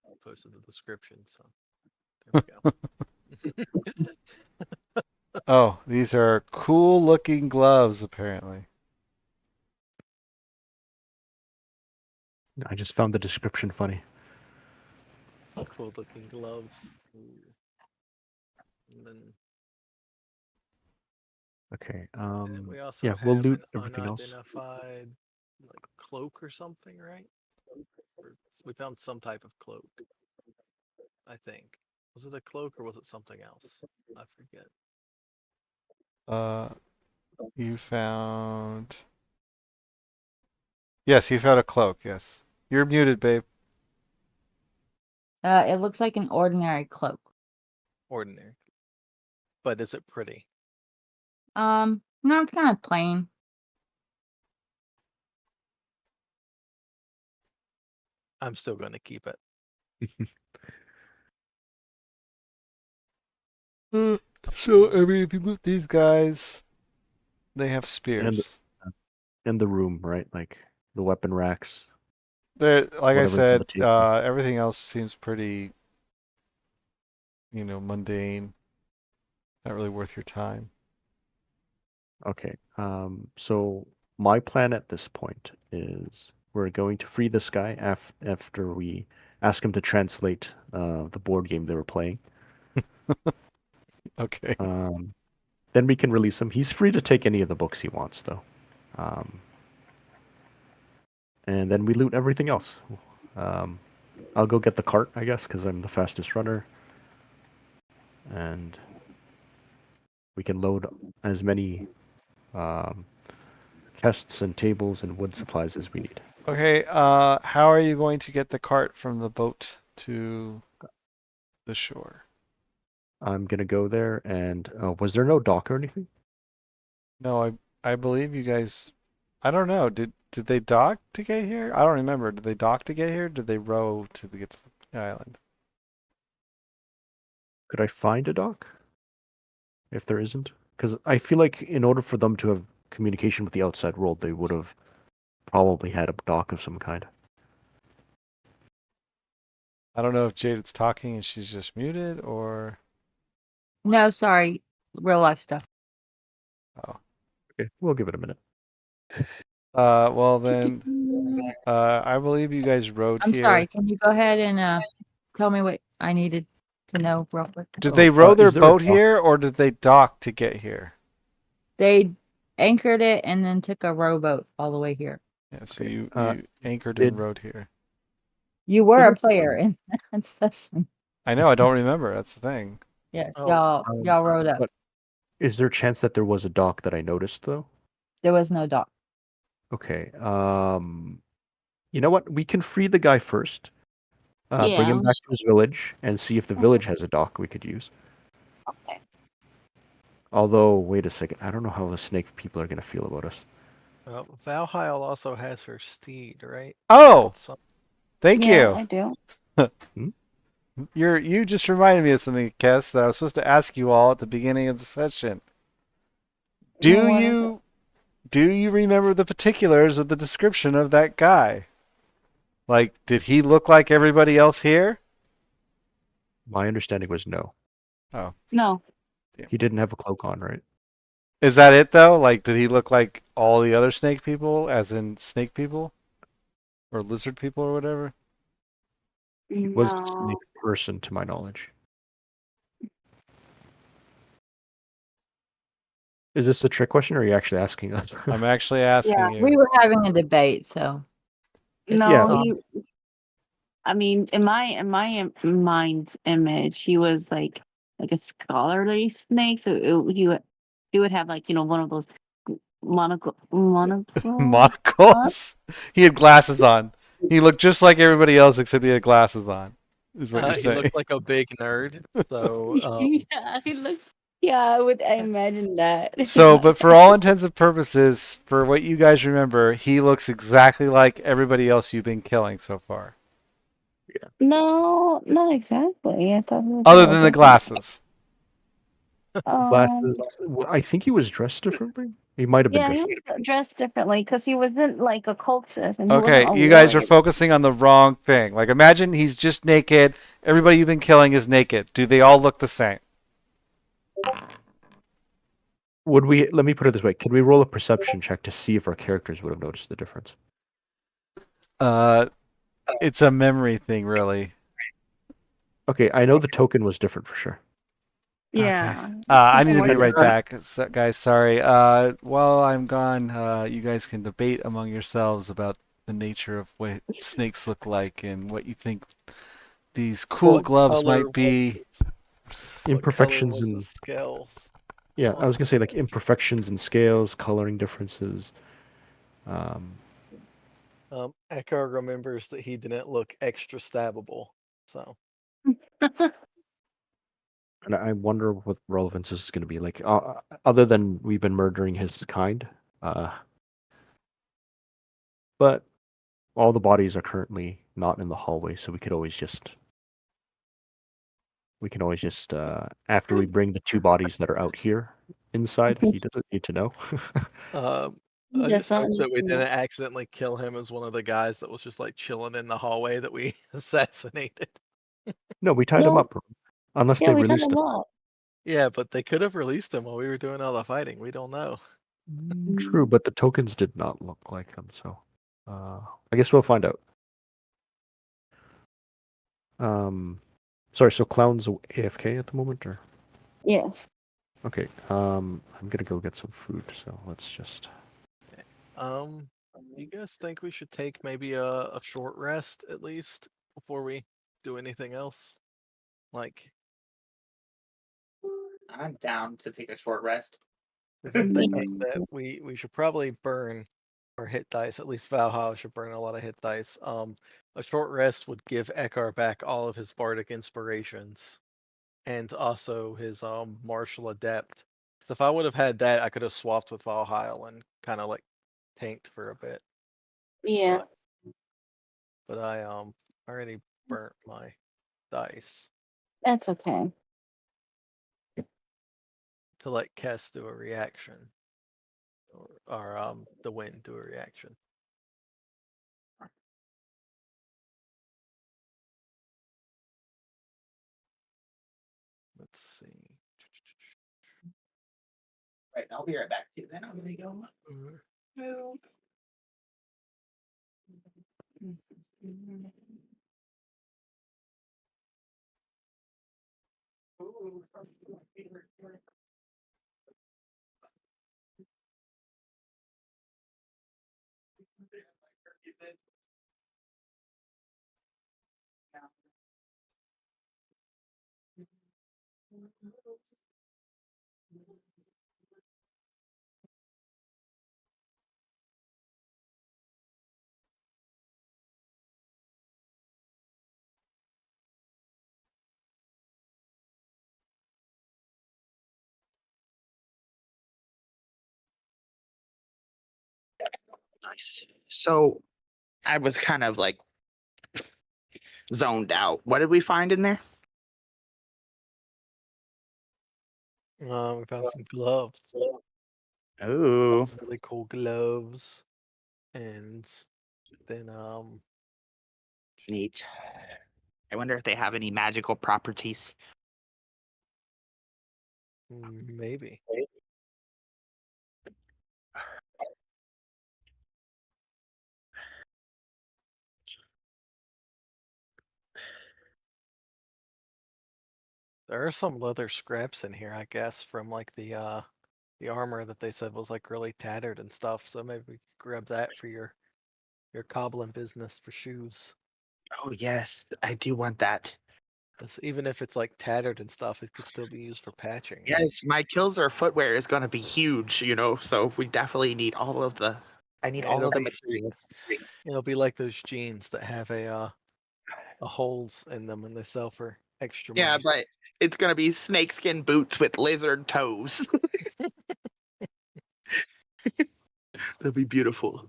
I posted the description, so there we go. Oh, these are cool looking gloves, apparently. I just found the description funny. Cool looking gloves. Ooh. And then Okay. we also Yeah, we'll have loot an everything else. unidentified like cloak or something, right? We found some type of cloak. I think. Was it a cloak or was it something else? I forget. You found. Yes, you found a cloak. Yes, you're muted, babe. It looks like an ordinary cloak. Ordinary. But is it pretty? No, it's kind of plain. I'm still going to keep it. So I mean, if you loot these guys, they have spears. And the room, right? Like the weapon racks. They're like I Whatever's on the said. table. Everything else seems pretty, mundane. Not really worth your time. Okay. So my plan at this point is we're going to free this guy after we ask him to translate the board game they were playing. Okay. Then we can release him. He's free to take any of the books he wants, though. And then we loot everything else. I'll go get the cart, I guess, because I'm the fastest runner. And we can load as many chests and tables and wood supplies as we need. Okay. How are you going to get the cart from the boat to the shore? I'm gonna go there and was there no dock or anything? No, I believe you guys. I don't know. Did they dock to get here? I don't remember. Did they dock to get here? Did they row to get to the island? Could I find a dock? If there isn't? Because I feel like in order for them to have communication with the outside world, they would have probably had a dock of some kind. I don't know if Jaded's talking and she's just muted or. No, sorry. Real life stuff. Oh. Okay, we'll give it a minute. Well then, I believe you guys rode I'm here. sorry. Can you go ahead and tell me what I needed to know real quick? Did they row their is there a boat dock? here or did they dock to get here? They anchored it and then took a rowboat all the way here. Yeah, so Okay, you anchored did- and rowed here. You were a player in that session. I know, I don't remember. That's the thing. Yes, Oh, y'all rowed up. but is there a chance that there was a dock that I noticed though? There was no dock. Okay. You know what? We can free the guy first. Bring Yeah. him back to his village and see if the village has a dock we could use. Okay. Although, wait a second. I don't know how the snake people are going to feel about us. Valheil also has her steed, right? Oh, That's some- thank Yeah, I you. do. You just reminded me of something, Kess, that I was supposed to ask you all at the beginning of the session. Do What is you remember the particulars of the description of that guy? Like, did he look like everybody else here? My understanding was no. Oh, No. He didn't have a cloak on, right? is that it though? Like, did he look like all the other snake people, as in snake people, or lizard people, or whatever? He was a No. snake person, to my knowledge. Is this a trick question, or are you actually asking us? I'm actually asking you. We were having a debate, so It's No, the he. I mean, in my mind's image, he was like a scholarly snake. So he would have like one of those monocle. Monocles. He had glasses on. He looked just like everybody else except he had glasses on. Is what you're He saying. looked like a big nerd. So Yeah, he looks. Yeah, I imagine that. So, but for all intents and purposes, for what you guys remember, he looks exactly like everybody else you've been killing so far. No, not exactly. I thought he was a Other little than the different. glasses. Glasses. I think he was dressed differently. He might have been Yeah, he dressed. was dressed differently because he wasn't like a cultist and he wasn't Okay, a you guys are warrior. focusing on the wrong thing. Like, imagine he's just naked. Everybody you've been killing is naked. Do they all look the same? Would we? Let me put it this way: could we roll a perception check to see if our characters would have noticed the difference? Uh, it's a memory thing, really. Okay, I know the token was different for sure. Yeah. I need to More be right different. back, so, guys. Sorry. While I'm gone, you guys can debate among yourselves about the nature of what snakes look like and what you think these cool what gloves color might be. what color Imperfections was the and scales? yeah, I was gonna say like imperfections in scales, coloring differences. Um, Eckhart remembers that he didn't look extra stabbable. So and I wonder what relevance this is gonna be like, other than we've been murdering his kind. Uh, but all the bodies are currently not in the hallway, so we can always just after we bring the two bodies that are out here inside, he doesn't need to know. I That's just not hope that we anything. didn't accidentally kill him as one of the guys that was just like chilling in the hallway that we assassinated. No, we tied him No, up, unless yeah, they we tied released him him. up. Yeah, but they could have released him while we were doing all the fighting. We don't know. True, but the tokens did not look like him, so I guess we'll find out. Sorry, so Clown's AFK at the moment, or Yes. okay? I'm gonna go get some food, so let's just. You guys think we should take maybe a short rest at least before we do anything else? Like, I'm down to take a short rest. 'cause I'm thinking that we should probably burn our hit dice. At least Valhalla should burn a lot of hit dice. A short rest would give Ekar back all of his bardic inspirations, and also his martial adept. Because if I would have had that, I could have swapped with Valhalla and kind of like tanked for a bit. Yeah, But I already burnt my dice that's okay. to let Kess do a reaction, or the wind do a reaction. Let's see. Right, I'll be right back too. Then I'm gonna go. Nice. So I was kind of like zoned out. What did we find in there? We found some gloves, Oh, really cool gloves, and then neat. I wonder if they have any magical properties. maybe. There are some leather scraps in here, I guess, from like the armor that they said was like really tattered and stuff. So maybe we could grab that for your your cobbling business for shoes. Oh yes, I do want that. 'Cause even if it's like tattered and stuff, it could still be used for patching. Right? Yes, my Killser footwear is going to be huge, so we definitely need all of the. I need Yeah, all it'll of the be- materials. It'll be like those jeans that have a holes in them and they sell for extra Yeah, money. but it's going to be snakeskin boots with lizard toes. They'll be beautiful.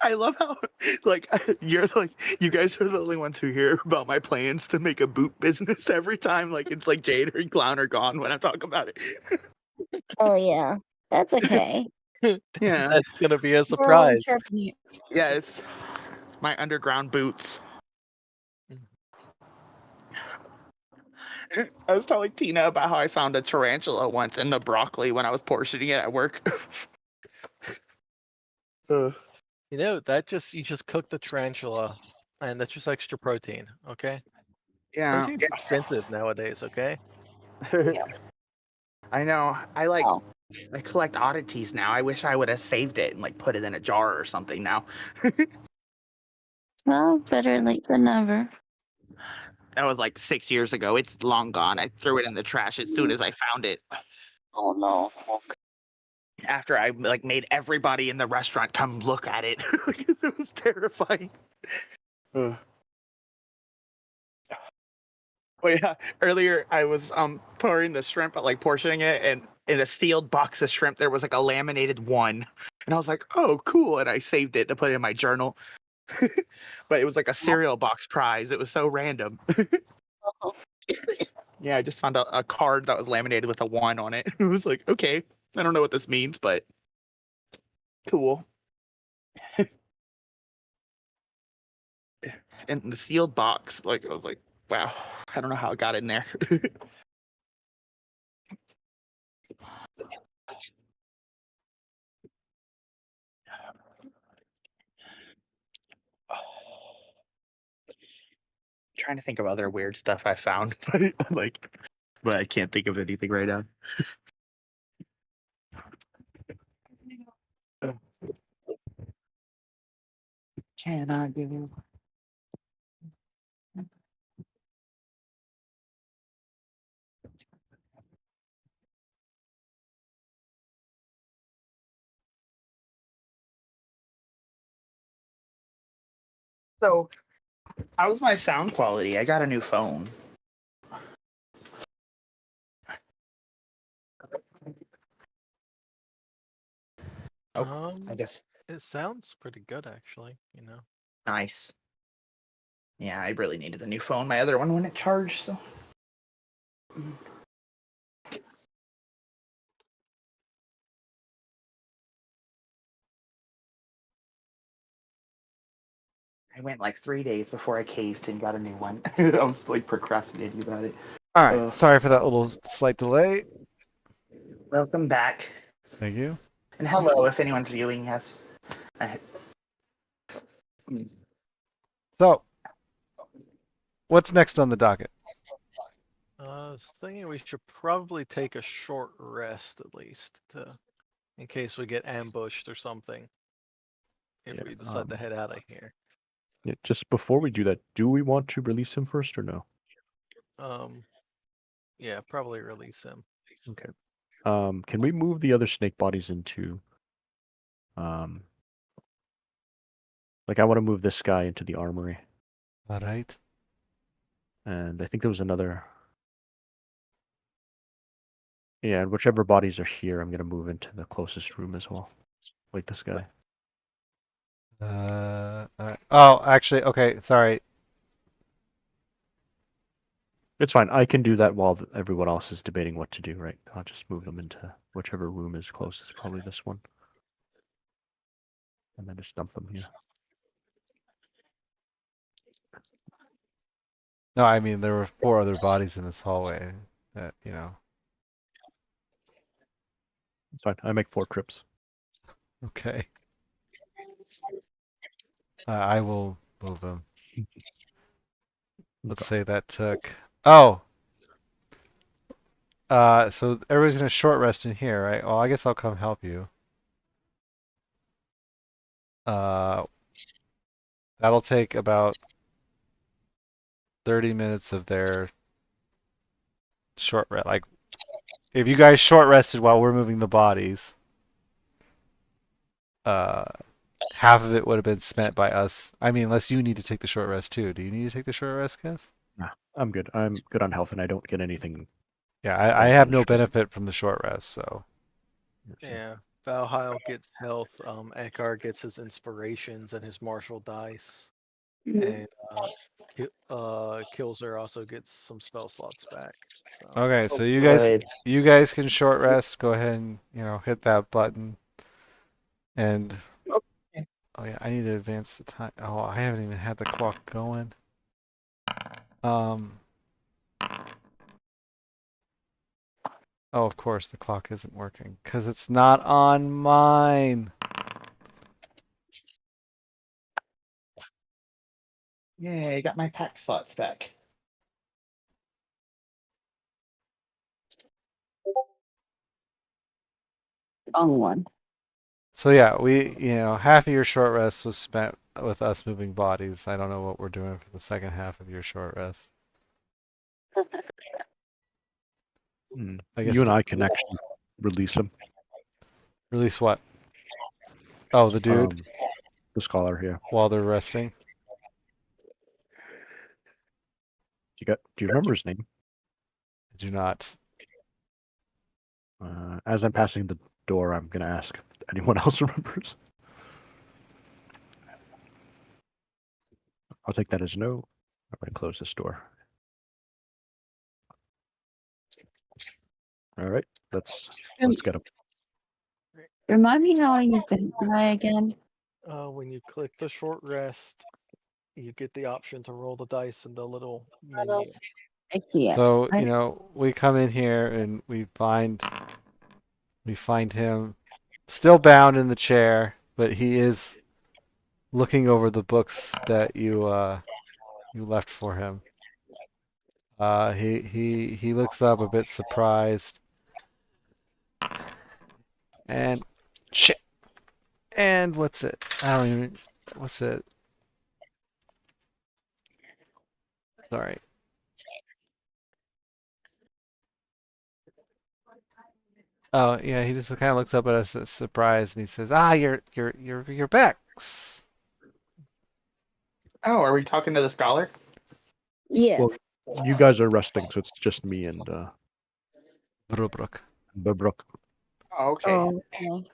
I love how like you're like you guys are the only ones who hear about my plans to make a boot business every time like it's like Jade or Clown are gone when I talk about it. Oh yeah, that's okay. Yeah. That's gonna be a We're all surprise. interpreting it. Yeah, it's my underground boots. I was telling Tina about how I found a tarantula once in the broccoli when I was portioning it at work. You know, you just cook the tarantula, and that's just extra protein. Okay, Yeah. protein's expensive nowadays. Okay, I know. Oh, I collect oddities now. I wish I would have saved it and like put it in a jar or something now. well, better late than never. That was like 6 years ago. It's long gone. I threw it in the trash as soon as I found it. Oh no. After I like made everybody in the restaurant come look at it. It was terrifying. Ugh. Oh yeah. Earlier I was pouring the shrimp, like portioning it, and in a sealed box of shrimp there was like a laminated one. And I was like, oh cool. And I saved it to put it in my journal. But it was like a cereal box prize. It was so random. Yeah, I just found a card that was laminated with a one on it. It was like, okay, I don't know what this means, but cool. And the sealed box, like I was like, wow, I don't know how it got in there. Trying to think of other weird stuff I found, but I can't think of anything right now. Can I do? So, how's my sound quality? I got a new phone. Oh, I guess it sounds pretty good actually. You know, nice. Yeah, I really needed a new phone. My other one wouldn't charge, so. I went like 3 days before I caved and got a new one. I was like procrastinating about it. All right, sorry for that little slight delay. Welcome back. Thank you. And hello, if anyone's viewing, yes. So, what's next on the docket? I was thinking we should probably take a short rest at least, in case we get ambushed or something. If Yeah, we decide to head out of here. Yeah, just before we do that, do we want to release him first or no? Yeah, probably release him. Okay. Can we move the other snake bodies into like I want to move this guy into the armory. All right. And I think there was another. Yeah, and whichever bodies are here, I'm gonna move into the closest room as well. Like this guy. All right. Oh, actually, okay. Sorry. It's fine. I can do that while everyone else is debating what to do, right? I'll just move them into whichever room is closest, probably this one. And then just dump them here. No, I mean there were 4 other bodies in this hallway. That It's fine. I make 4 trips. Okay. I will move them. Let's say that took. Oh. So everybody's gonna short rest in here, right? Well, I guess I'll come help you. Uh, that'll take about 30 minutes of their short rest. Like, if you guys short rested while we're moving the bodies, uh, half of it would have been spent by us. I mean, unless you need to take the short rest too. Do you need to take the short rest, Kaz? Nah, I'm good. I'm good on health, and I don't get anything. Yeah, I have no advantage. benefit from the short rest, so. Yeah. Valheil gets health. Ekar gets his inspirations and his martial dice. And Killzer also gets some spell slots back. So Okay, so you Good. guys can short rest. Go ahead and hit that button. And Okay. oh yeah, I need to advance the time. Oh, I haven't even had the clock going. Um. Oh, of course the clock isn't working because it's not on mine. Yay, I got my pack slots back. Wrong one. So yeah, half of your short rest was spent with us moving bodies. I don't know what we're doing for the second half of your short rest. I guess You and I can actually release him. release what? Oh, the dude The scholar here. while they're resting. Do you remember his name? I do not. As I'm passing the door, I'm gonna ask if anyone else remembers. I'll take that as no. I'm gonna close this door. All right, let's get him. Remind me how I used to die again. when you click the short rest, you get the option to roll the dice in the little menu. I see it. So, Right. we come in here and we find him still bound in the chair, but he is looking over the books that you left for him. He looks up a bit surprised. And shit. And what's it? I don't even. What's it? Sorry. Oh yeah, he just kind of looks up at us surprised, and he says, "Ah, you're back." Oh, are we talking to the scholar? Yes. Well, you guys are resting, so it's just me and Brubrook. Bobrok. Oh, okay. Oh, okay.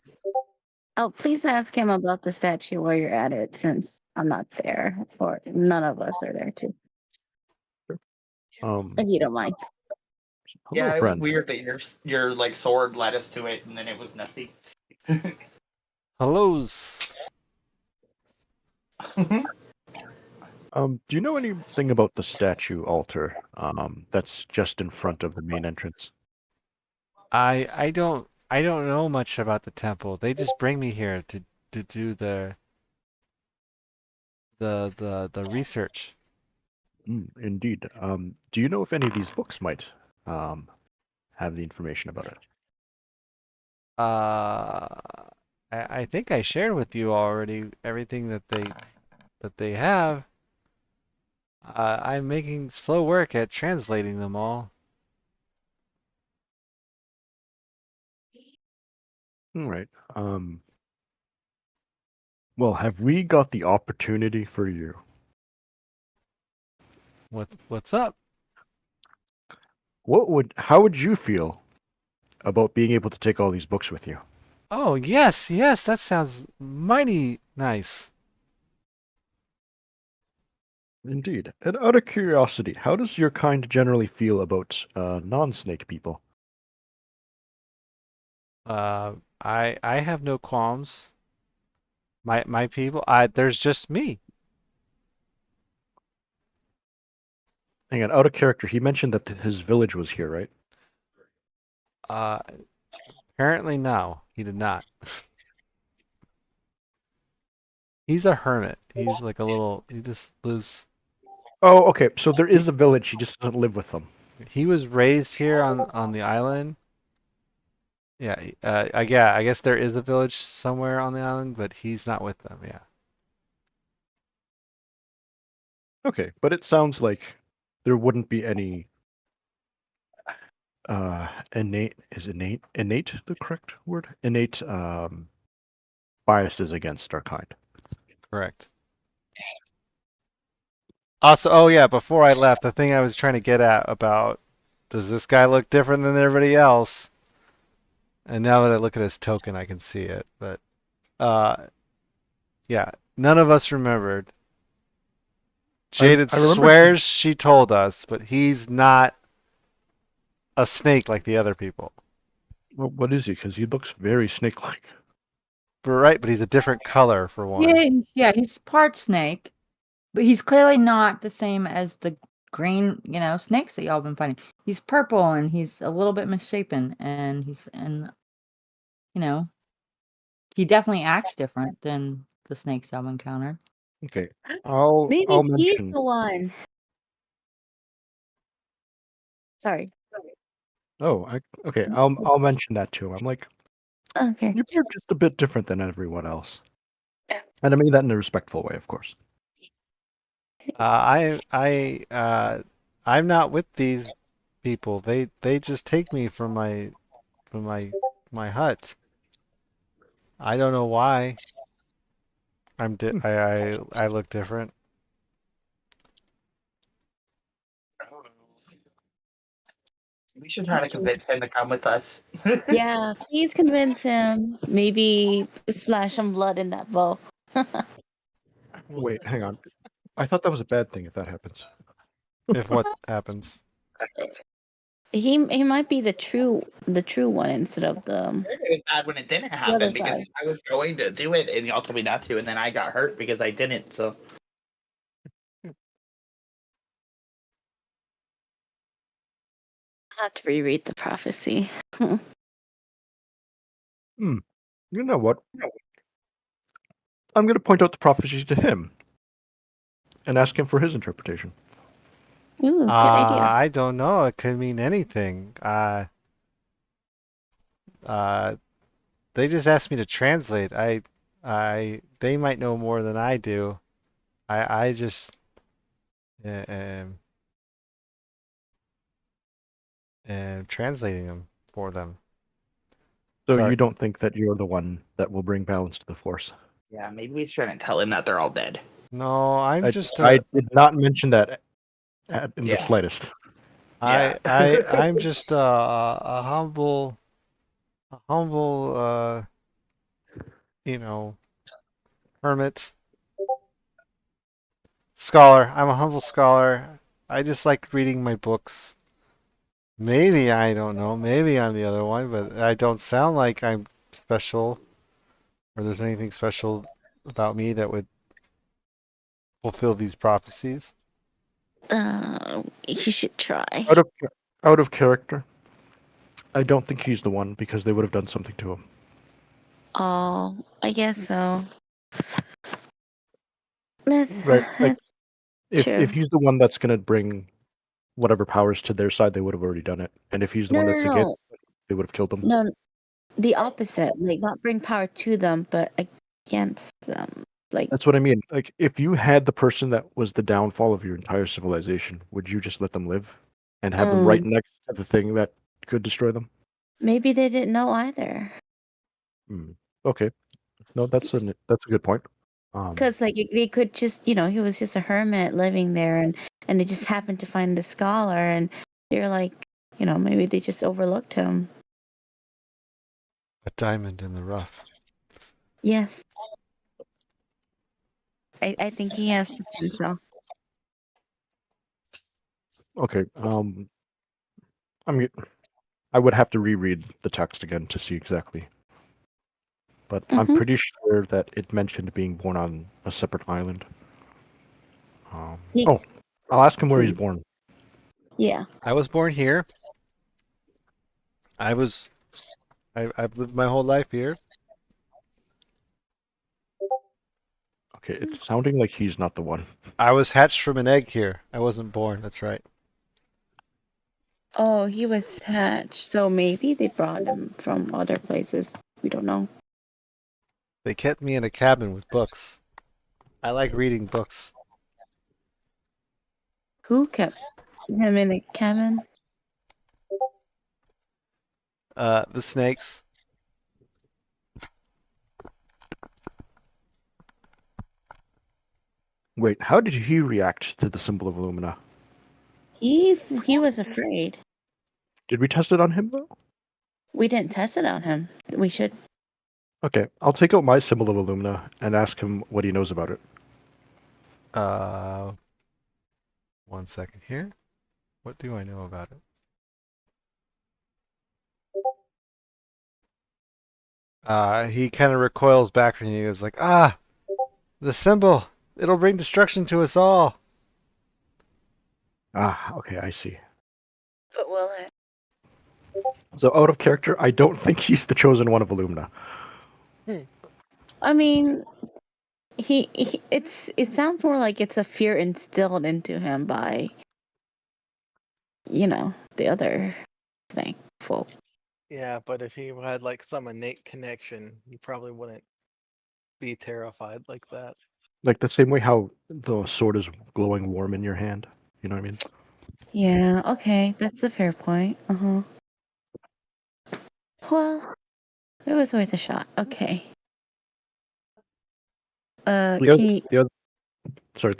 Oh, please ask him about the statue while you're at it, since I'm not there, or none of us are there too, if you don't mind. Hello, Yeah, it was friend. weird that your like sword led us to it, and then it was nothing. Hellos. Do you know anything about the statue altar? That's just in front of the main entrance. I don't know much about the temple. They just bring me here to do the research. Indeed. Do you know if any of these books might have the information about it? I think I shared with you already everything that they have. I'm making slow work at translating them all. All right. Well, have we got the opportunity for you? What's up? How would you feel about being able to take all these books with you? Oh, yes, yes, that sounds mighty nice. Indeed. And out of curiosity, how does your kind generally feel about non-snake people? I have no qualms. My people, there's just me. Hang on, out of character, he mentioned that his village was here, right? Uh, Apparently no, he did not. He's a hermit. He's like he just lives. Oh, okay. So there is a village. He just doesn't live with them. He was raised here on the island, Yeah, yeah, I guess there is a village somewhere on the island, but he's not with them. Yeah. Okay, but it sounds like there wouldn't be any innate the correct word? Innate biases against our kind. Correct. Also, oh yeah, before I left, the thing I was trying to get at about does this guy look different than everybody else? And now that I look at his token, I can see it. But yeah, none of us remembered. Jaded I remember swears she told us, but he's not a snake like the other people. well, what is he? Because he looks very snake-like. But right, but he's a different color for one. Yeah, he's part snake, but he's clearly not the same as the green, snakes that y'all been fighting. He's purple and he's a little bit misshapen, and he definitely acts different than the snakes y'all encountered. Okay, Maybe I'll he's mention. the one. Sorry. Oh, okay. I'll mention that too. I'm like, Okay. you're just a bit different than everyone else, Yeah. and I mean that in a respectful way, of course. I'm not with these people. They just take me from my hut. I don't know why. I look different. We should try to convince him to come with us. Yeah, please convince him. Maybe splash some blood in that bowl. Wait, hang on. I thought that was a bad thing if that happens. If what happens? He might be the true one instead of the It was bad when it didn't other happen because side. I was going to do it and y'all told me not to, and then I got hurt because I didn't. So I have to reread the prophecy. You know what? I'm going to point out the prophecy to him and ask him for his interpretation. Ooh, good idea. I don't know. It could mean anything. They just asked me to translate. They might know more than I do. I just am translating them for them. So Sorry. you don't think that you're the one that will bring balance to the force? yeah, maybe we shouldn't tell him that they're all dead. No, I'm I, just I did not mention that in the Yeah. slightest. I'm just a humble hermit scholar. I'm a humble scholar. I just like reading my books. Maybe I don't know. Maybe I'm the other one, but I don't sound like I'm special or there's anything special about me that would fulfill these prophecies. You should try. Out of character, I don't think he's the one because they would have done something to him. Oh, I guess so. That's Right. Like if true. he's the one that's going to bring whatever powers to their side, they would have already done it. And if he's the No, one no, that's against, no, they would have killed him. no. The opposite. Like not bring power to them, but against them. Like That's what I mean. Like if you had the person that was the downfall of your entire civilization, would you just let them live and have them right next to the thing that could destroy them? maybe they didn't know either. Okay. No, that's a good point. Because like they could just, he was just a hermit living there, and they just happened to find the scholar, and they're like, maybe they just overlooked him. A diamond in the rough. Yes, I think he has potential. Okay. I would have to reread the text again to see exactly. But I'm Mhm. pretty sure that it mentioned being born on a separate island. He- I'll ask him where he's born. Yeah. I was born here. I've lived my whole life here. Okay, it's sounding like he's not the one. I was hatched from an egg here. I wasn't born. That's right. Oh, he was hatched, so maybe they brought him from other places. We don't know. They kept me in a cabin with books. I like reading books. Who kept him in a cabin? The snakes. Wait, how did he react to the symbol of Illumina? He was afraid. Did we test it on him though? We didn't test it on him. We should. Okay, I'll take out my symbol of Illumina and ask him what he knows about it. 1 second here. What do I know about it? He kind of recoils back from you. He's like, the symbol. It'll bring destruction to us all. Ah, okay, I see. But will it? So out of character, I don't think he's the chosen one of Illumina. I mean, it sounds more like it's a fear instilled into him by, the other Snakefolk. Yeah, but if he had like some innate connection, he probably wouldn't be terrified like that. Like the same way how the sword is glowing warm in your hand. You know what I mean? Yeah, okay, that's a fair point. Well, it was worth a shot. Okay. The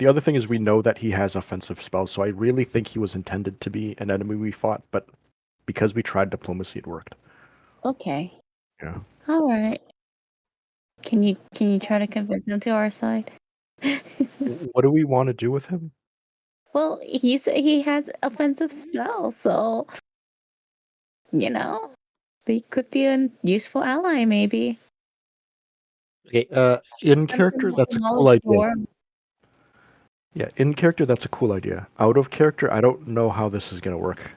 other thing is we know that he has offensive spells, so I really think he was intended to be an enemy we fought, but because we tried diplomacy, it worked. Okay. Yeah. All right. Can you try to convince him to our side? What do we want to do with him? Well, he has offensive spells, so they could be a useful ally, maybe. Okay, in character, that's a cool idea. Yeah, in character, that's a cool idea. Out of character, I don't know how this is gonna work.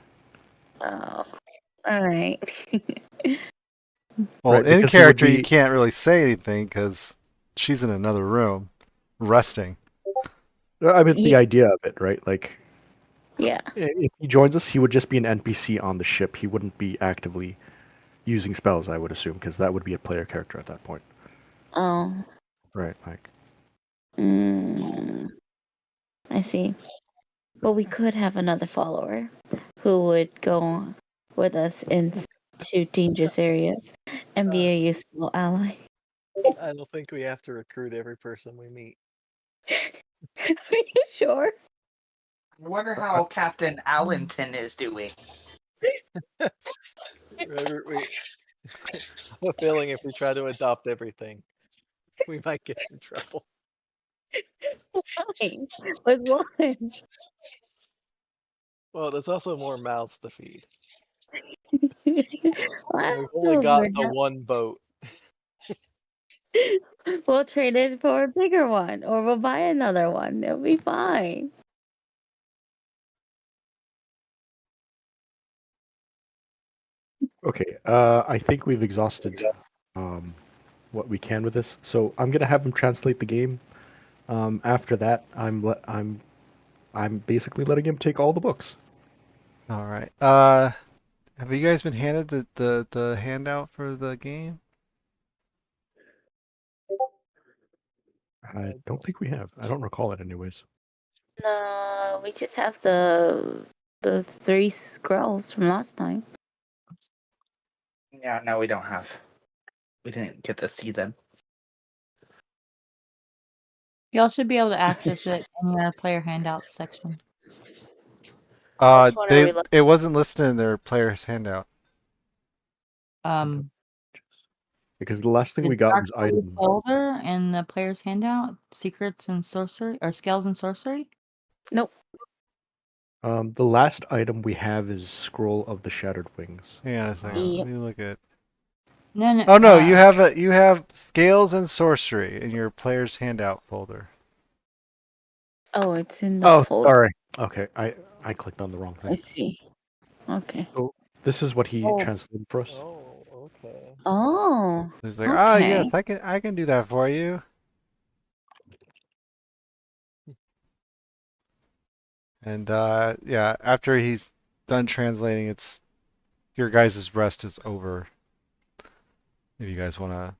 Oh, all right. Well, Right, in because he would character, you be- can't really say anything because she's in another room, resting. I mean, the Yeah. idea of it, right? Like, Yeah. if he joins us, he would just be an NPC on the ship. He wouldn't be actively using spells, I would assume, because that would be a player character at that point. Oh. Right, Mike. I see. But we could have another follower who would go with us into dangerous areas and be a useful ally. I don't think we have to recruit every person we meet. Are you sure? I wonder how Captain Allenton is doing. Remember, we I have a feeling if we try to adopt everything, we might get in trouble. Fine. With one. Well, there's also more mouths to feed. Well, We've only got the one boat. we'll trade it for a bigger one, or we'll buy another one. It'll be fine. Okay, I think we've exhausted what we can with this. So I'm gonna have him translate the game. After that, I'm basically letting him take all the books. All right. Have you guys been handed the handout for the game? I don't think we have. I don't recall it, anyways. No, we just have the 3 scrolls from last time. Yeah, no, we don't have. We didn't get to see them. Y'all should be able to access it in your player handouts section. Which one are we looking It wasn't listed in their player's handout. Because the last thing The we got dark was blue item. folder in the player's handout, secrets and sorcery or scales and sorcery. Nope. The last item we have is Scroll of the Shattered Wings. Hang on a second. Yeah. Let me look at. No, no. Oh no, you have scales and sorcery in your player's handout folder. Oh, it's in the folder. Sorry. Okay, I clicked on the wrong I thing. see. Okay. So this is what he Oh. translated for us. Oh, okay. Oh. He's like, oh Okay. yes, I can do that for you. And yeah, after he's done translating, it's your guys' rest is over. If you guys want to,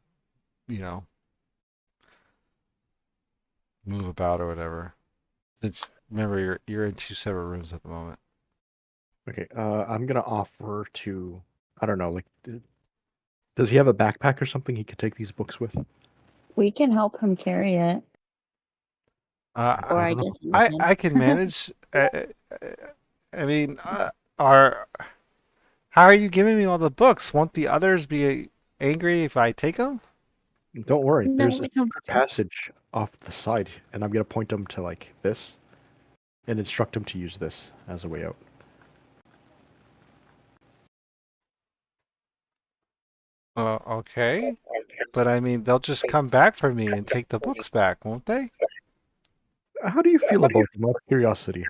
move about or whatever. Since remember you're in two separate rooms at the moment. Okay, I'm gonna offer to, I don't know, like, does he have a backpack or something he could take these books with? We can help him carry it, or I Uh, guess you I can. I can manage. I mean, are how are you giving me all the books? Won't the others be angry if I take them? Don't worry, No, there's a we don't. secret passage off the side, and I'm gonna point him to like this, and instruct him to use this as a way out. Okay, but I mean, they'll just come back for me and take the books back, won't they? How do you feel about them? Out of curiosity,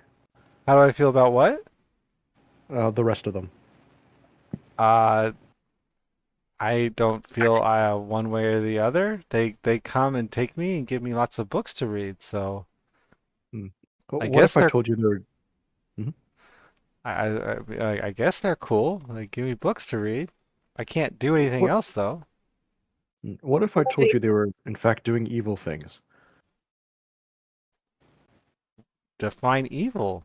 How do I feel about what? the rest of them. Uh, I don't feel one way or the other. They come and take me and give me lots of books to read, so I What guess if I they're told you they're I guess they're cool. They give me books to read. I can't do anything what? else though. What if I told you they were in fact doing evil things? Define evil.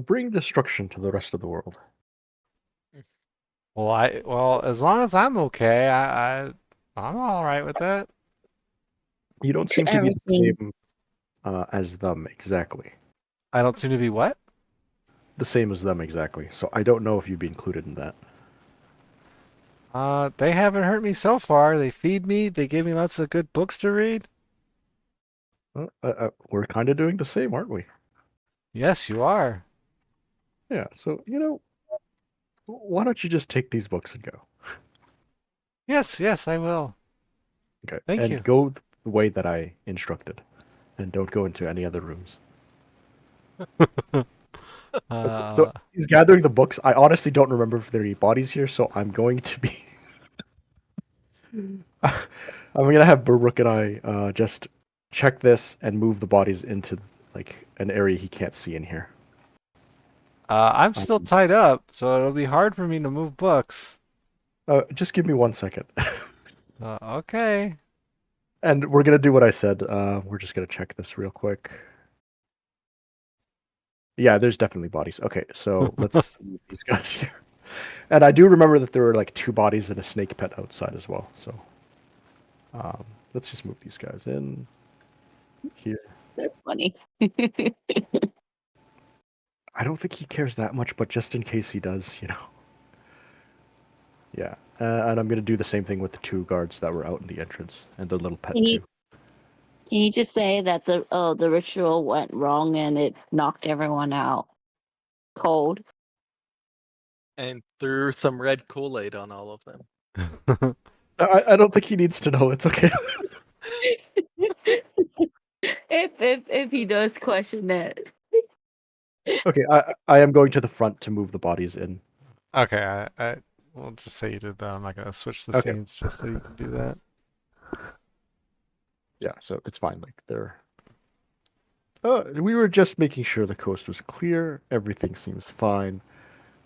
Bring destruction to the rest of the world. Well, as long as I'm okay, I'm all right with that. You don't To seem to be the everything. same as them exactly. I don't seem to be what? The same as them exactly. So I don't know if you'd be included in that. They haven't hurt me so far. They feed me. They give me lots of good books to read. We're kind of doing the same, aren't we? Yes, you are. Yeah. So why don't you just take these books and go? Yes, I will. Okay. Thank And you. go the way that I instructed, and don't go into any other rooms. So Uh, he's gathering the books. I honestly don't remember if there are any bodies here, so I'm going to be. I'm gonna have Baruch and I just check this and move the bodies into like an area he can't see in here. I'm still Um, tied up, so it'll be hard for me to move books. just give me 1 second, Okay. and we're gonna do what I said. We're just gonna check this real quick. Yeah, there's definitely bodies. Okay, so let's move these guys here. And I do remember that there were like 2 bodies and a snake pet outside as well. So let's just move these guys in here. They're funny. I don't think he cares that much, but just in case he does, Yeah, and I'm gonna do the same thing with the 2 guards that were out in the entrance and the little pet Can you too. can you just say that the ritual went wrong and it knocked everyone out cold? And threw some red Kool-Aid on all of them. I don't think he needs to know. It's okay. if he does question that. Okay, I am going to the front to move the bodies in. Okay, I will just say you did that. I'm not gonna switch the Okay. scenes just so you can do that. Yeah, so it's fine. Like they're. We were just making sure the coast was clear. Everything seems fine.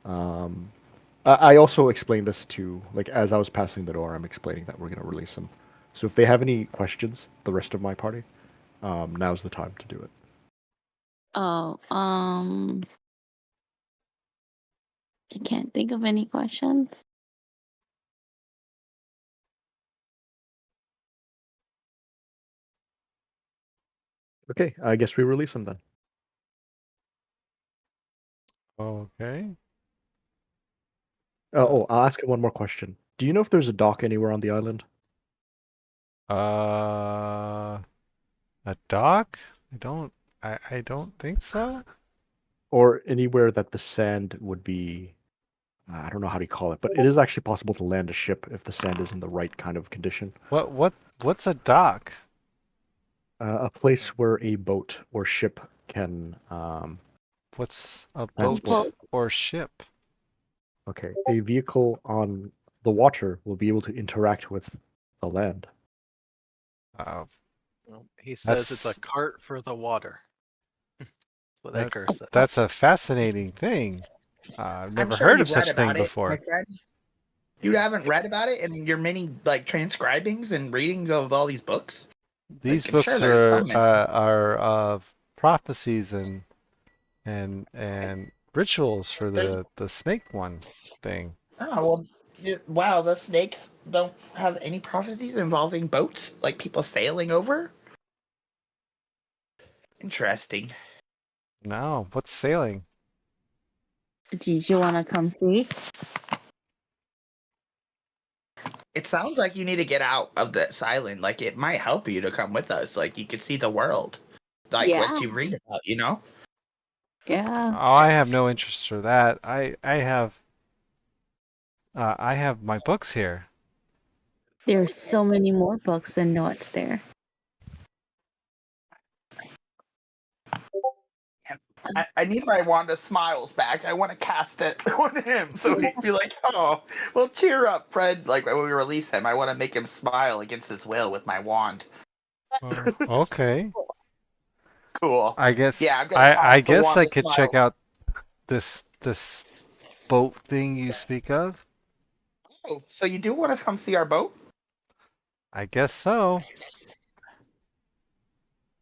I also explained this to like as I was passing the door. I'm explaining that we're gonna release them. So if they have any questions, the rest of my party, now's the time to do it. Oh, I can't think of any questions. Okay, I guess we release them then. Okay. I'll ask one more question. Do you know if there's a dock anywhere on the island? A dock? I don't think so. Or anywhere that the sand would be, I don't know how to call it, but it is actually possible to land a ship if the sand is in the right kind of condition. What's a dock? A place where a boat or ship can What's a transport. boat or ship? Okay, a vehicle on the water will be able to interact with the land. Uh, Well, he says it's That's- a cart for the water. But that curse said. That's a fascinating thing. I've I'm never sure heard you've of such read thing about it, my before. friend. You haven't read about it in your many like transcribings and readings of all these books? These I'm sure books there's some mention. are prophecies and rituals for the snake one thing. Oh well, wow, the snakes don't have any prophecies involving boats, like people sailing over. Interesting. No, what's sailing? Did you want to come see? It sounds like you need to get out of this island. Like it might help you to come with us. Like you could see the world, like Yeah. what you read about. You know. Yeah. Oh, I have no interest for that. I have my books here. There's so many more books than what's there. I need my wand of smiles back. I want to cast it on him so he'd be like, "Oh, well, cheer up, Fred." Like when we release him, I want to make him smile against his will with my wand. Okay. Cool. I guess Yeah, I'm gonna I cast the guess wand I of could check smiles. out this boat thing you speak of. Oh, so you do want to come see our boat? I guess so.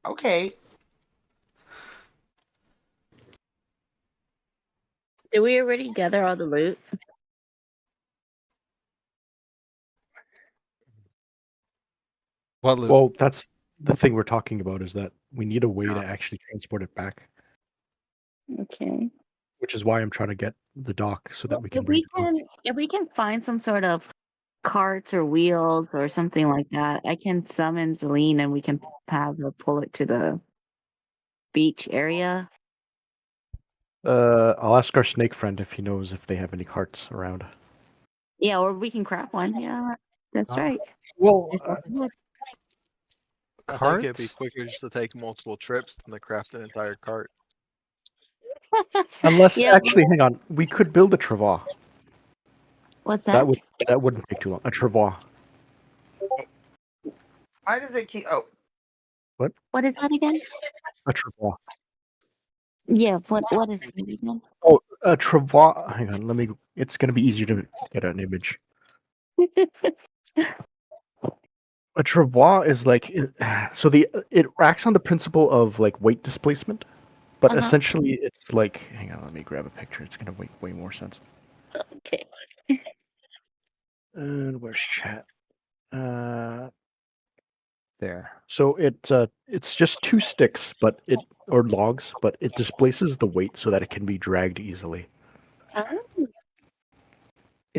Okay. Did we already gather all the loot? What loot? Well, that's the thing we're talking about is that we need a way to Yeah. actually transport it back, Okay. which is why I'm trying to get the dock so that we can bring it down. If we can find some sort of carts or wheels or something like that, I can summon Celine and we can have her pull it to the beach area. I'll ask our snake friend if he knows if they have any carts around. Yeah, or we can craft one. Yeah, that's right. Well, I think it'd be Carts? quicker just to take multiple trips than to craft an entire cart. unless Yeah, actually, hang on, we could build a travois. what's that? That wouldn't take too long. A travois. Why does it keep? Oh, What is that again? A travois. Yeah, what is it again? Oh, a travois. Hang on, let me. It's gonna be easier to get an image. A travois is like so it acts on the principle of like weight displacement, but Uh-huh. essentially it's like. Hang on, let me grab a picture. It's gonna make way more sense. Okay. And where's chat? There. So it's just two sticks, but or logs, but it displaces the weight so that it can be dragged easily. And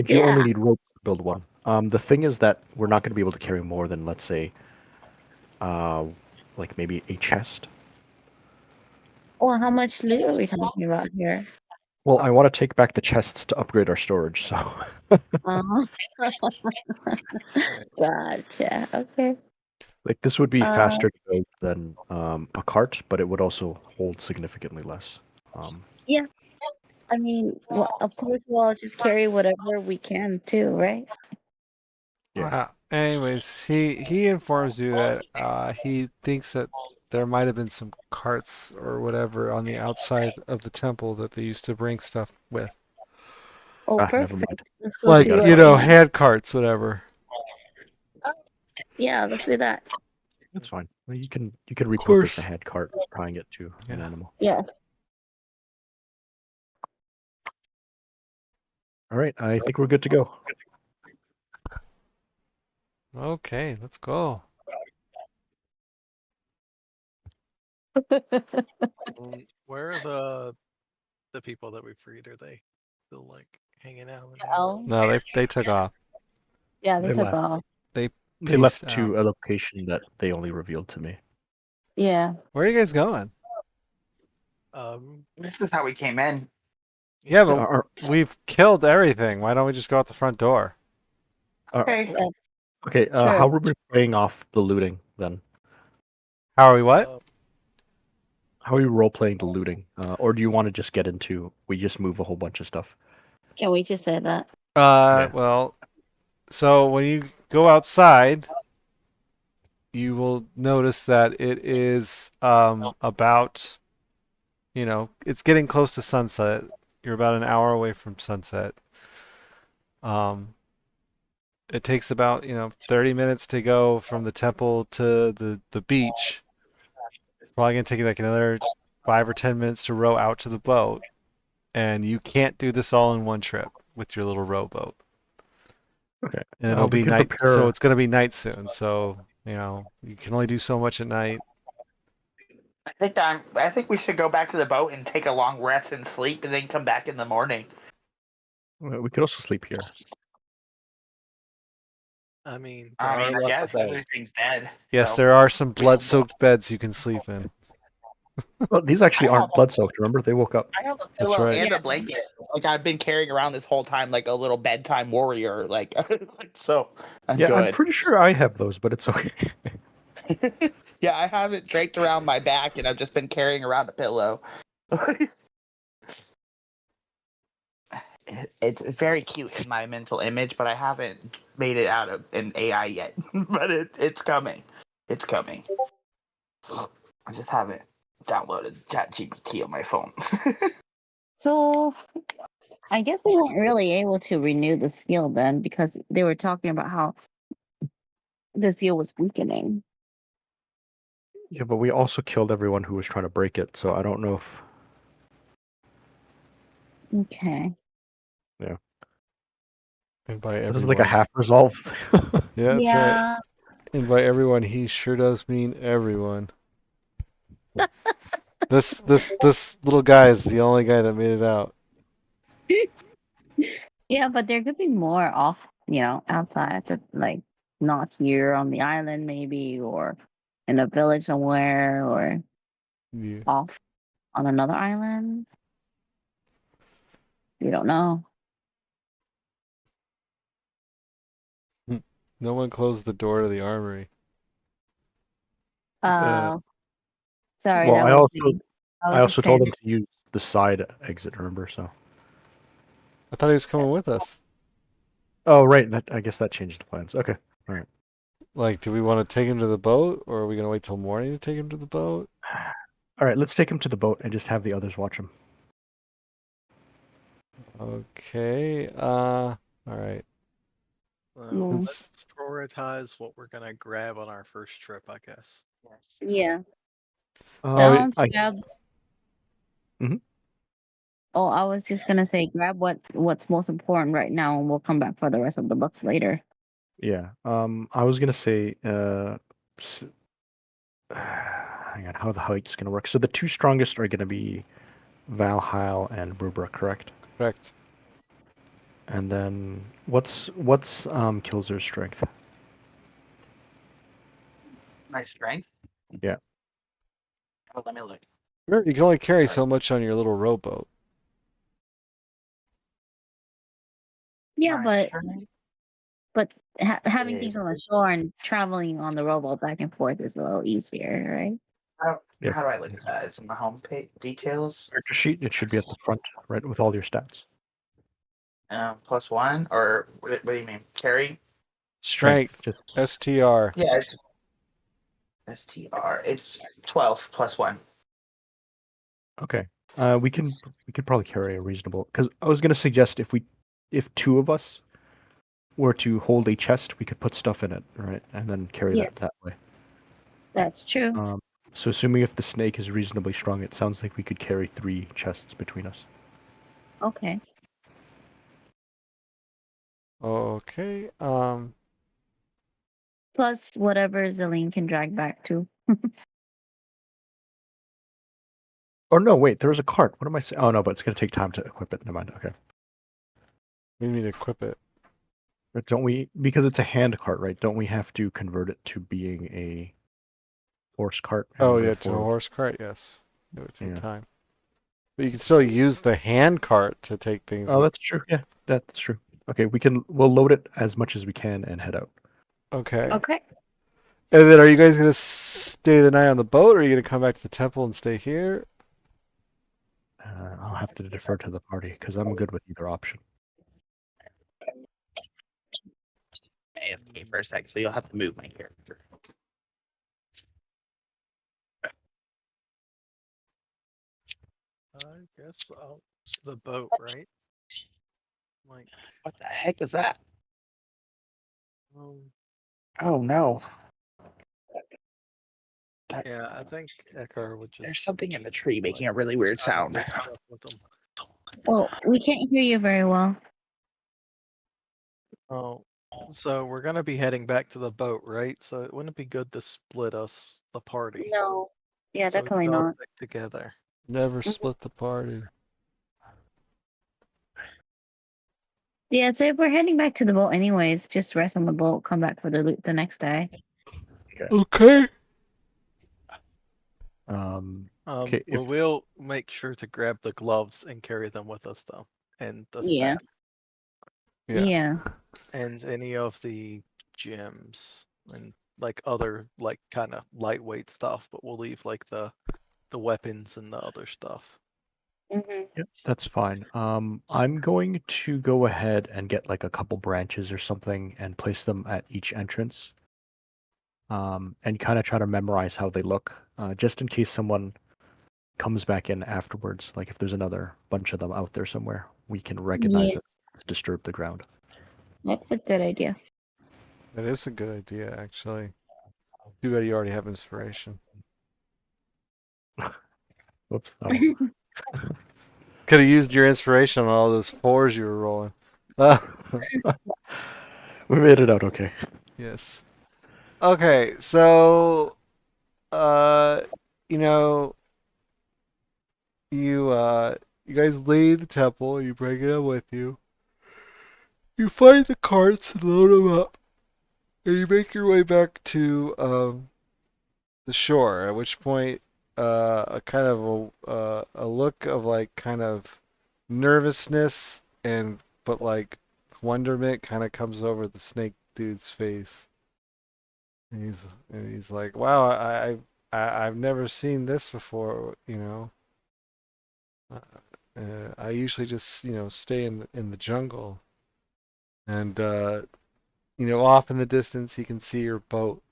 you Yeah. only need rope to build one. The thing is that we're not going to be able to carry more than, let's say, like maybe a chest. Well, how much loot are we talking about here? Well, I want to take back the chests to upgrade our storage, so Uh, gotcha. Okay. like this would be Uh, faster to build than a cart, but it would also hold significantly less. yeah. I mean, well, of course, we'll just carry whatever we can too, right? Yeah. Anyways, he informs you that he thinks that there might have been some carts or whatever on the outside of the temple that they used to bring stuff with. Oh, Never perfect. mind. Let's go Like, see what you they know, have. hand carts, whatever. Yeah, let's do that. That's fine. Well, you can repurpose course. a head cart, tying it to an Yeah. animal. Yes. All right, I think we're good to go. Okay, let's go. Where are the people that we freed? Are they still like hanging out? In here? Oh, No, they took off. yeah, they They took left. off. They They left peaced to out. a location that they only revealed to me. Yeah. Where are you guys going? this is how we came in. Yeah, but Are- we've killed everything. Why don't we just go out the front door? Okay. Okay, Sure. how are we playing off the looting then? How are we what? How are you role playing the looting? Or do you want to just get into we just move a whole bunch of stuff? Can we just say that? Yeah. Well, so when you go outside, you will notice that it is about, you know, it's getting close to sunset. You're about an hour away from sunset. Um, it takes about, 30 minutes to go from the temple to the beach. It's probably gonna take you like another 5 or 10 minutes to row out to the boat, and you can't do this all in one trip with your little rowboat. Okay. And it'll We be can night, prepare. so it's gonna be night soon. So, you can only do so much at night. I think we should go back to the boat and take a long rest and sleep, and then come back in the morning. We could also sleep here. I mean, there I are mean, I lots guess of beds. everything's dead. Yes, so- there are some blood-soaked beds you can sleep in. Well, these actually I aren't have- blood soaked. Remember, they woke up. I have a That's pillow right. and Yeah. a blanket. Like I've been carrying around this whole time, like a little bedtime warrior. Like, so I'm Yeah, I'm good. pretty sure I have those, but it's okay. Yeah, I have it draped around my back, and I've just been carrying around a pillow. It's very cute in my mental image, but I haven't made it out of an AI yet. But it's coming. It's coming. I just haven't downloaded ChatGPT on my phone. So I guess we weren't really able to renew the seal then because they were talking about how the seal was weakening. Yeah, but we also killed everyone who was trying to break it, so I don't know if. Okay. And by This is like a everyone. half resolve. Yeah, that's right. Yeah. And by everyone, he sure does mean everyone. This little guy is the only guy that made it out. Yeah, but there could be more off, outside, like not here on the island, maybe, or in a village somewhere, or Yeah. off on another island. You don't know. No one closed the door to the armory. Sorry, Well, that I was also me. I was also just told saying. them to use the side exit. Remember, so. I thought he was coming with us. Oh right, I guess that changed the plans. Okay, all right. Like, do we want to take him to the boat, or are we gonna wait till morning to take him to the boat? All right, let's take him to the boat and just have the others watch him. Okay. All right. Mm. Let's prioritize what we're gonna grab on our first trip, I guess. Yeah. Oh, Sounds I- grab. Mhm. Oh, I was just gonna say, grab what's most important right now, and we'll come back for the rest of the books later. Yeah. I was gonna say. Hang on, how the height's gonna work? So the two strongest are gonna be Valheim and Rubra, correct? correct. And then what's Kilzer's strength? My strength. Yeah. Oh, let me look. Sure, you can only carry so much on your little rowboat. Yeah, My but strength having is- things on the shore and traveling on the rowboat back and forth is a little easier, right? Yeah. How do I look at that? It's in the home page details. Character sheet. It should be at the front, right, with all your stats. +1, or what do you mean? Carry? Strength. Just STR. Yeah, it's STR. It's 12 +1. okay. We could probably carry a reasonable. Because I was gonna suggest if two of us were to hold a chest, we could put stuff in it, right, and then carry Yes. that way. That's true. So assuming if the snake is reasonably strong, it sounds like we could carry 3 chests between us. Okay. Okay. Plus whatever Zelene can drag back to. Or no, wait, there's a cart. What am I saying? Oh no, but it's gonna take time to equip it. Never mind. Okay. We need to equip it. But don't we? Because it's a hand cart, right? Don't we have to convert it to being a horse cart? and Oh move yeah, it to a forward? horse cart. Yes. It would take Yeah. time. But you can still use the hand cart to take things. Oh, that's true. Yeah, that's true. Okay, we'll load it as much as we can and head out. Okay. Okay. And then, are you guys gonna stay the night on the boat, or are you gonna come back to the temple and stay here? I'll have to defer to the party because I'm good with either option. AFK for a sec, so you'll have to move my character. guess the boat, right? Like, What the heck is that? um, Oh no. That, yeah, I think Ekar would just there's something in the tree making like, a really weird I don't sound. know, stuff with them. Well, we can't hear you very well. Oh, so we're gonna be heading back to the boat, right? So it wouldn't be good to split us the party. No. Yeah, So we definitely can all not. stick together. Never split the party. Yeah, so if we're heading back to the boat anyways, just rest on the boat, come back for the loot the next day. Okay. Okay, if We'll make sure to grab the gloves and carry them with us though, and the Yeah. staff, Yeah. Yeah. and any of the gems and like other like kind of lightweight stuff, but we'll leave like the weapons and the other stuff. Mm-hmm. yeah, that's fine. I'm going to go ahead and get like a couple branches or something and place them at each entrance. And kind of try to memorize how they look, just in case someone comes back in afterwards. Like if there's another bunch of them out there somewhere, we can recognize Yeah. it, disturb the ground. That's a good idea. That is a good idea, actually. Too bad you already have inspiration. Whoops. Oh, Could have used your inspiration on all those fours you were rolling. we made it out okay. Yes. Okay, so you know, you guys leave the temple, you bring it up with you. You find the carts and load them up. And you make your way back to the shore, at which point a kind of a look of like kind of nervousness and but like wonderment kind of comes over the snake dude's face. And he's like, "Wow, I've never seen this before, you know. I usually just, stay in the jungle." And off in the distance, he can see your boat.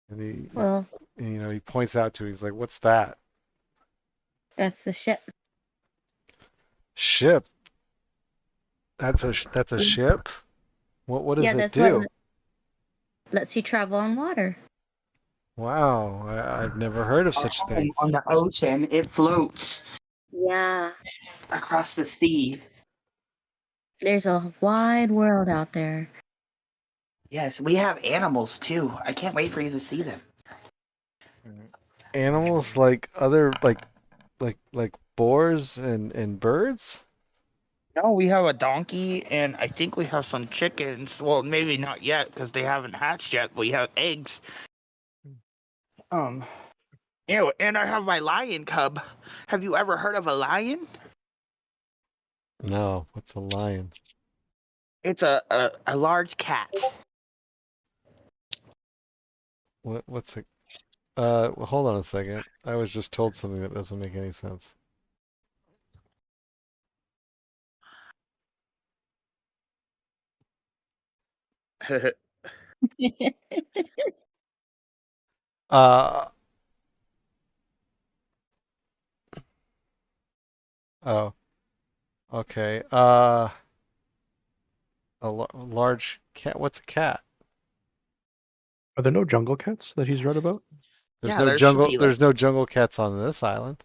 And Well, he points out to it. He's like, "What's that?" that's the ship. Ship? That's a ship? What does Yeah, it that's do? what lets you travel on water. Wow, I've never heard of Our such home things. on the ocean, it floats Yeah. across the sea. There's a wide world out there. Yes, we have animals too. I can't wait for you to see them. Animals like other like boars and birds? No, we have a donkey, and I think we have some chickens. Well, maybe not yet because they haven't hatched yet. But we have eggs. And I have my lion cub. Have you ever heard of a lion? No, what's a lion? It's a large cat. What's a well, hold on a second. I was just told something that doesn't make any sense. Uh oh, okay. Large cat. What's a cat? Are there no jungle cats that he's read about? There's Yeah, no there should jungle. be like. There's no jungle cats on this island.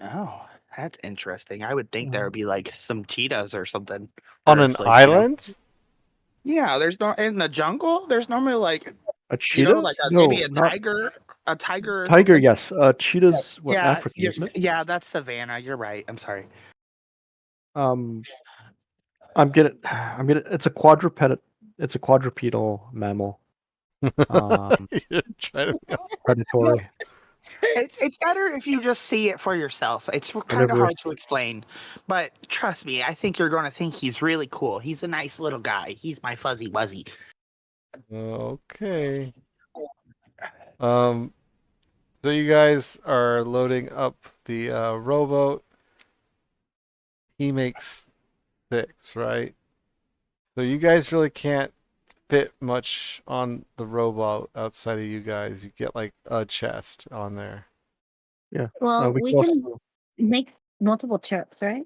Oh, that's interesting. I would think there would be like some cheetahs or something. On Or an like, island? yeah, there's no in the jungle. There's normally like A cheetah? like maybe No, a not tiger or tiger. something. Yes, cheetah's what Yeah, African, isn't it? yeah, that's savannah. You're right. I'm sorry. Um, I'm gonna. It's a quadruped. It's a quadrupedal mammal. You're trying to be Predatory, It's better if you just see it for yourself. It's kind of carnivorous. hard to explain, but trust me, I think you're going to think he's really cool. He's a nice little guy. He's my fuzzy wuzzy. Okay. So you guys are loading up the rowboat. He makes 6, right? So you guys really can't fit much on the rowboat outside of you guys. You get like a chest on there. Yeah. Well, We we can can also make multiple trips, right?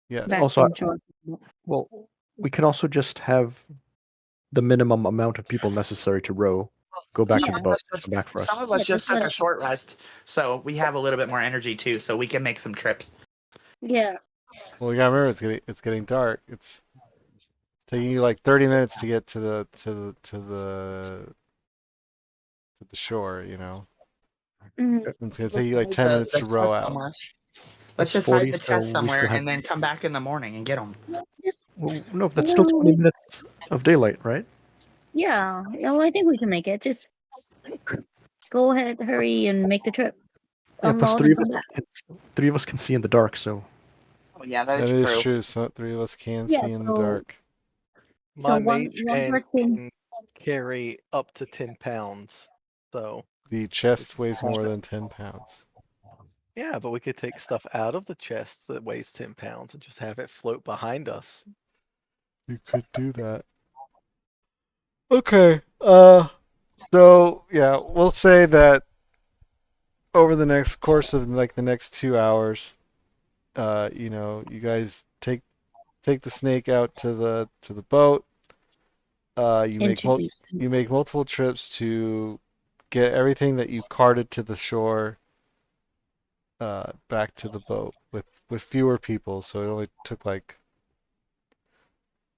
Yes. Back Also, from shore. well, we can also just have the minimum amount of people necessary to row go back to Yeah. the boat, come back for us. Some of us Yeah, just that's took what a short rest, so we have a little bit more energy too, so we can make some trips. Yeah. Well, you gotta remember it's getting dark. It's taking you like 30 minutes to get to the shore. You know, Mhm. it's gonna take you like 10 minutes to row out. Let's That's just 40, hide the so chest we somewhere still have. and then come back in the morning and get them. Just, Well, no, that's still 20 minutes of daylight, right? yeah. Well, I think we can make it. Just go ahead, hurry, and make the trip. Yeah, plus Unload and come back. three of us can see in the dark, so Oh yeah, That is true. So 3 of us can Yeah, see in the so- dark. My So one mage one hand person. can carry up to 10 pounds. So The chest we weighs can more have it. than 10 pounds. Yeah, but we could take stuff out of the chest that weighs 10 pounds and just have it float behind us. You could do that. Okay. So yeah, we'll say that over the next course of like the next 2 hours, you guys take the snake out to the boat. You make Introduce. you make multiple trips to get everything that you carted to the shore back to the boat with fewer people, so it only took like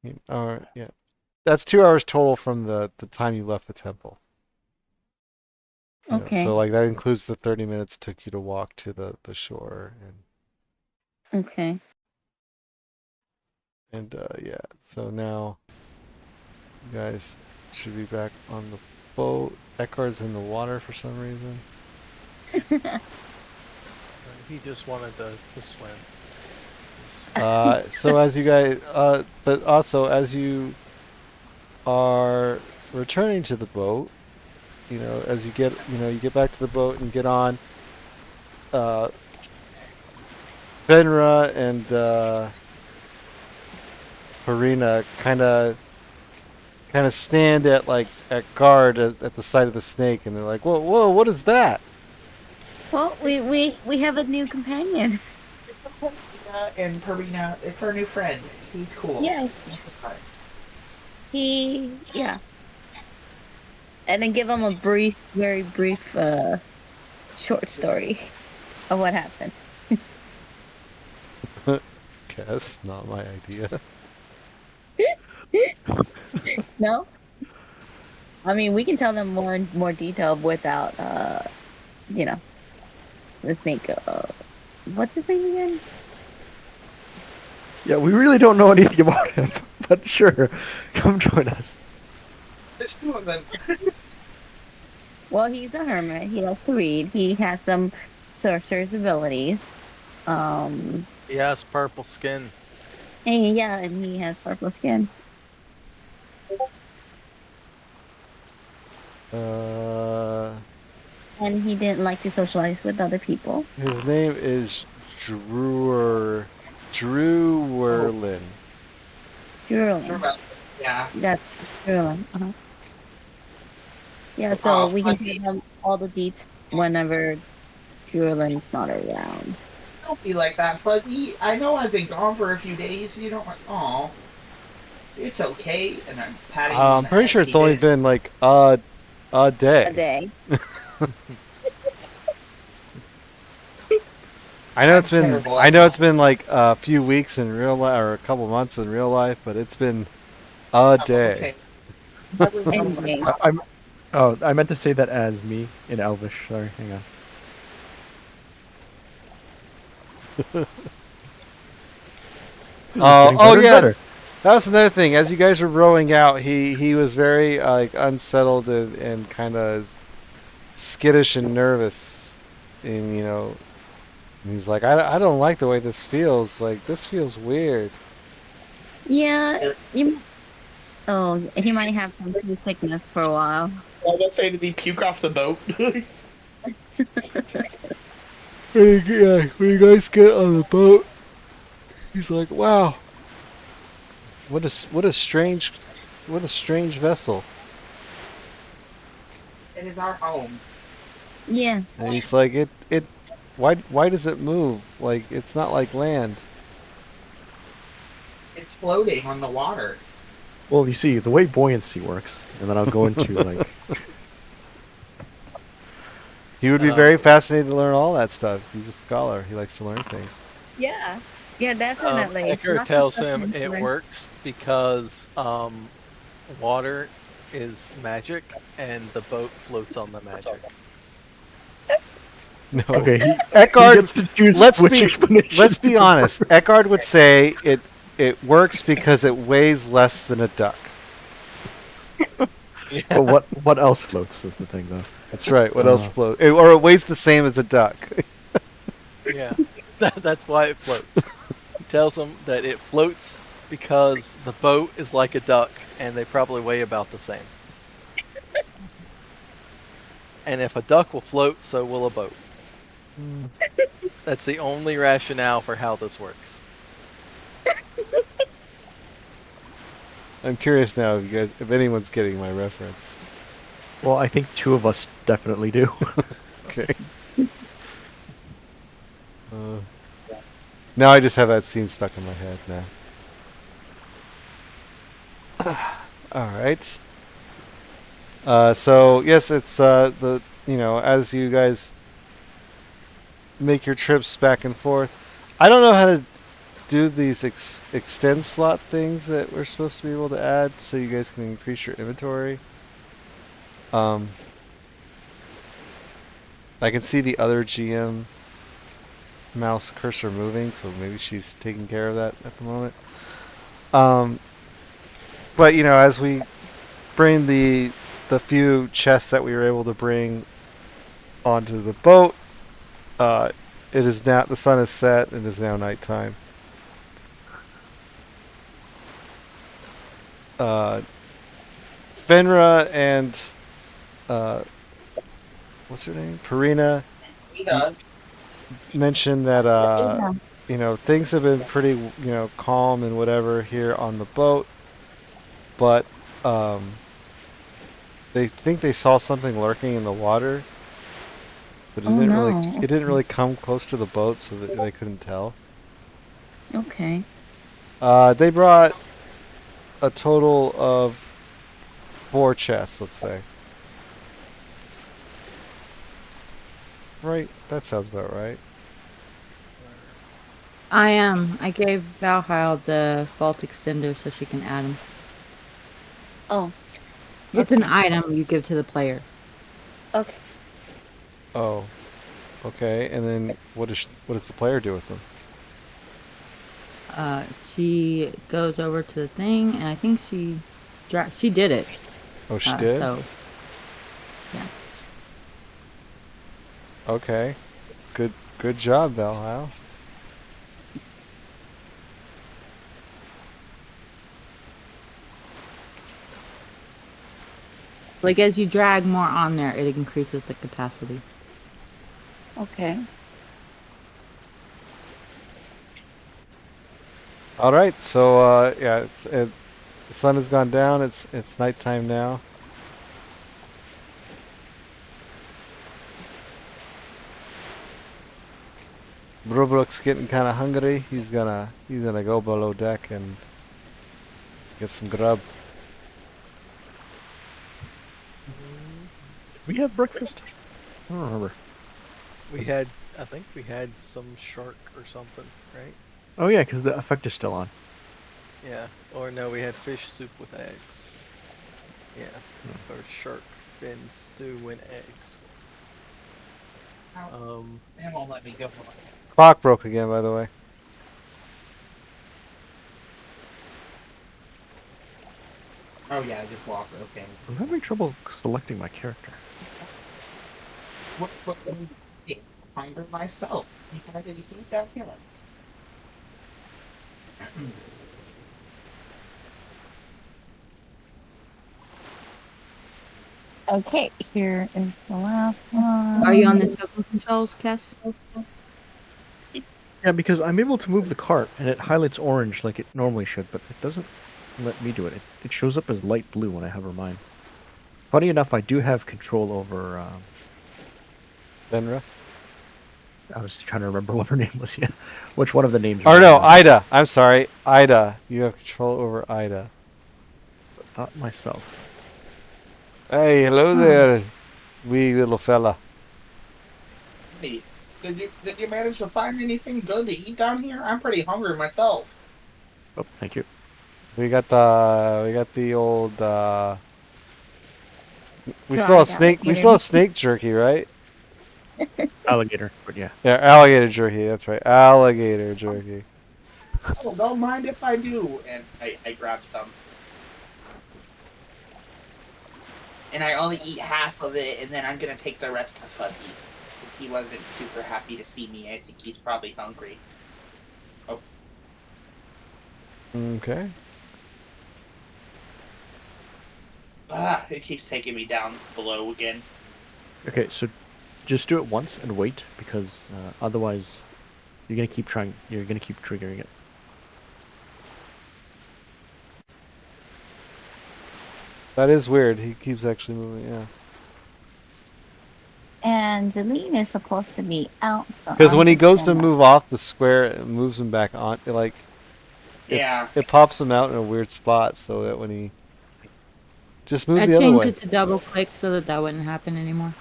yeah. That's 2 hours total from the time you left the temple. Okay. So like that includes the 30 minutes it took you to walk to the shore Okay. and yeah. So now you guys should be back on the boat. Eckhart's in the water for some reason. He just wanted to swim. So as you guys, but also as you are returning to the boat, as you get back to the boat and get on, Benra and Farina kind of stand at guard at the side of the snake, and they're like, whoa, what is that? Well, we have a new companion. And Karina, it's our new friend. He's cool. Yeah. Yeah. And then give him a very brief, short story of what happened. Guess not my idea. No? I mean, we can tell them more detail without, the snake. What's his name again? yeah, we really don't know anything about him. But sure, come join us. There's two of them. Well, he's a hermit. He likes to read. He has some sorcerer's abilities. He has purple skin. And he has purple skin. And he didn't like to socialize with other people. His name is Drew Werlin. Drurlin. Yeah. That's Drurlin. Uh-huh. Yeah, so Oh, we can Fuzzy. tell them all the deets whenever Drulin's not around. Don't be like that, Fuzzy. I know I've been gone for a few days. You don't like. Aw. It's okay. And I'm patting him on I'm the pretty head. sure it's He only did- been like a day. A day. I know That's terrible. it's been like a few weeks in real life or a couple months in real life, but it's been a day. Okay. Anyway. I meant to say that as me in Elvish. Sorry, hang on. Oh yeah, that was another thing. As you guys were rowing out, he was very unsettled and kind of skittish and nervous, and he's like, I don't like the way this feels. Like this feels weird. Yeah, he might have some sickness for a while. I was gonna say, did he puke off the boat? Yeah, when you guys get on the boat, he's like, wow, what a strange vessel. It is our home. Yeah. And he's like, Why does it move? Like it's not like land. It's floating on the water. Well, you see, the way buoyancy works, and then I'll go into like He would be very fascinated to learn all that stuff. He's a scholar. He likes to learn things. Yeah. Yeah, definitely. Ecker Lots of tells stuff him to it learn. works because water is magic and the boat floats on the magic. No. okay, he Eckhart, gets to choose let's which be explanation. let's be honest. Eckhart would say it works because it weighs less than a duck. But what else floats is the thing, though. That's right. What else floats? Or it weighs the same as a duck. Yeah, that's why it floats. He tells him that it floats because the boat is like a duck and they probably weigh about the same. And if a duck will float, so will a boat. That's the only rationale for how this works. I'm curious now if anyone's getting my reference. Well, I think two of us definitely do. Okay. Now I just have that scene stuck in my head now. All right. So yes, it's the as you guys make your trips back and forth. I don't know how to do these extend slot things that we're supposed to be able to add, so you guys can increase your inventory. I can see the other GM mouse cursor moving, so maybe she's taking care of that at the moment. But as we bring the few chests that we were able to bring onto the boat, it is now the sun is set and it is now nighttime. Benra and what's her name? Parina mentioned that things have been pretty calm and whatever here on the boat, but they think they saw something lurking in the water, but it didn't really come close to the boat, so that they couldn't tell. Okay. They brought a total of 4 chests, let's say. Right, that sounds about right. I gave Valheim the vault extender so she can add them. Oh. It's an item you give to the player. Okay. Oh, okay. And then what does the player do with them? She goes over to the thing, and I think she did it. Oh, she did? So, yeah. Okay. Good job, Valheim. Like, as you drag more on there, it increases the capacity. Okay. All right, so yeah, the sun has gone down. It's nighttime now. Brubrook's getting kind of hungry. He's gonna go below deck and get some grub. We have breakfast? I don't remember. I think we had some shark or something, right? Oh yeah, because the effect is still on. Yeah. Or no, we had fish soup with eggs. Yeah. Or shark fin stew and eggs. They won't let me go. Clock broke again, by the way. Oh yeah, I just walked. Okay. I'm having trouble selecting my character. What find her myself. Before I did these things down here. Okay, here is the last one. Are you on the token controls, Cass? Yeah, because I'm able to move the cart, and it highlights orange like it normally should, but it doesn't let me do it. It shows up as light blue when I hover mine. Funny enough, I do have control over... Benra? I was trying to remember what her name was. Yeah, which one of the names? Or was no, that? Ida. I'm sorry, Ida. You have control over Ida. Not myself. Hey, hello Hmm. there, wee little fella. Hey, did you manage to find anything good to eat down here? I'm pretty hungry myself. Oh, thank you. We got the old we still have Dried snake alligator. snake jerky, right? Alligator, but yeah. Yeah, alligator jerky, that's right. Alligator jerky. Oh, don't mind if I do. And I grab some. And I only eat half of it, and then I'm gonna take the rest to Fuzzy. Because he wasn't super happy to see me. I think he's probably hungry. Oh, Okay. it keeps taking me down below again. Okay, so just do it once and wait, because otherwise you're gonna keep trying. You're gonna keep triggering it. That is weird. He keeps actually moving, yeah. And Celine is supposed to be out, so Because I'm when he just goes to gonna- move off the square, it moves him back on. It Yeah. pops him out in a weird spot, so that when he just move I the other changed way. it to double click so that that wouldn't happen anymore.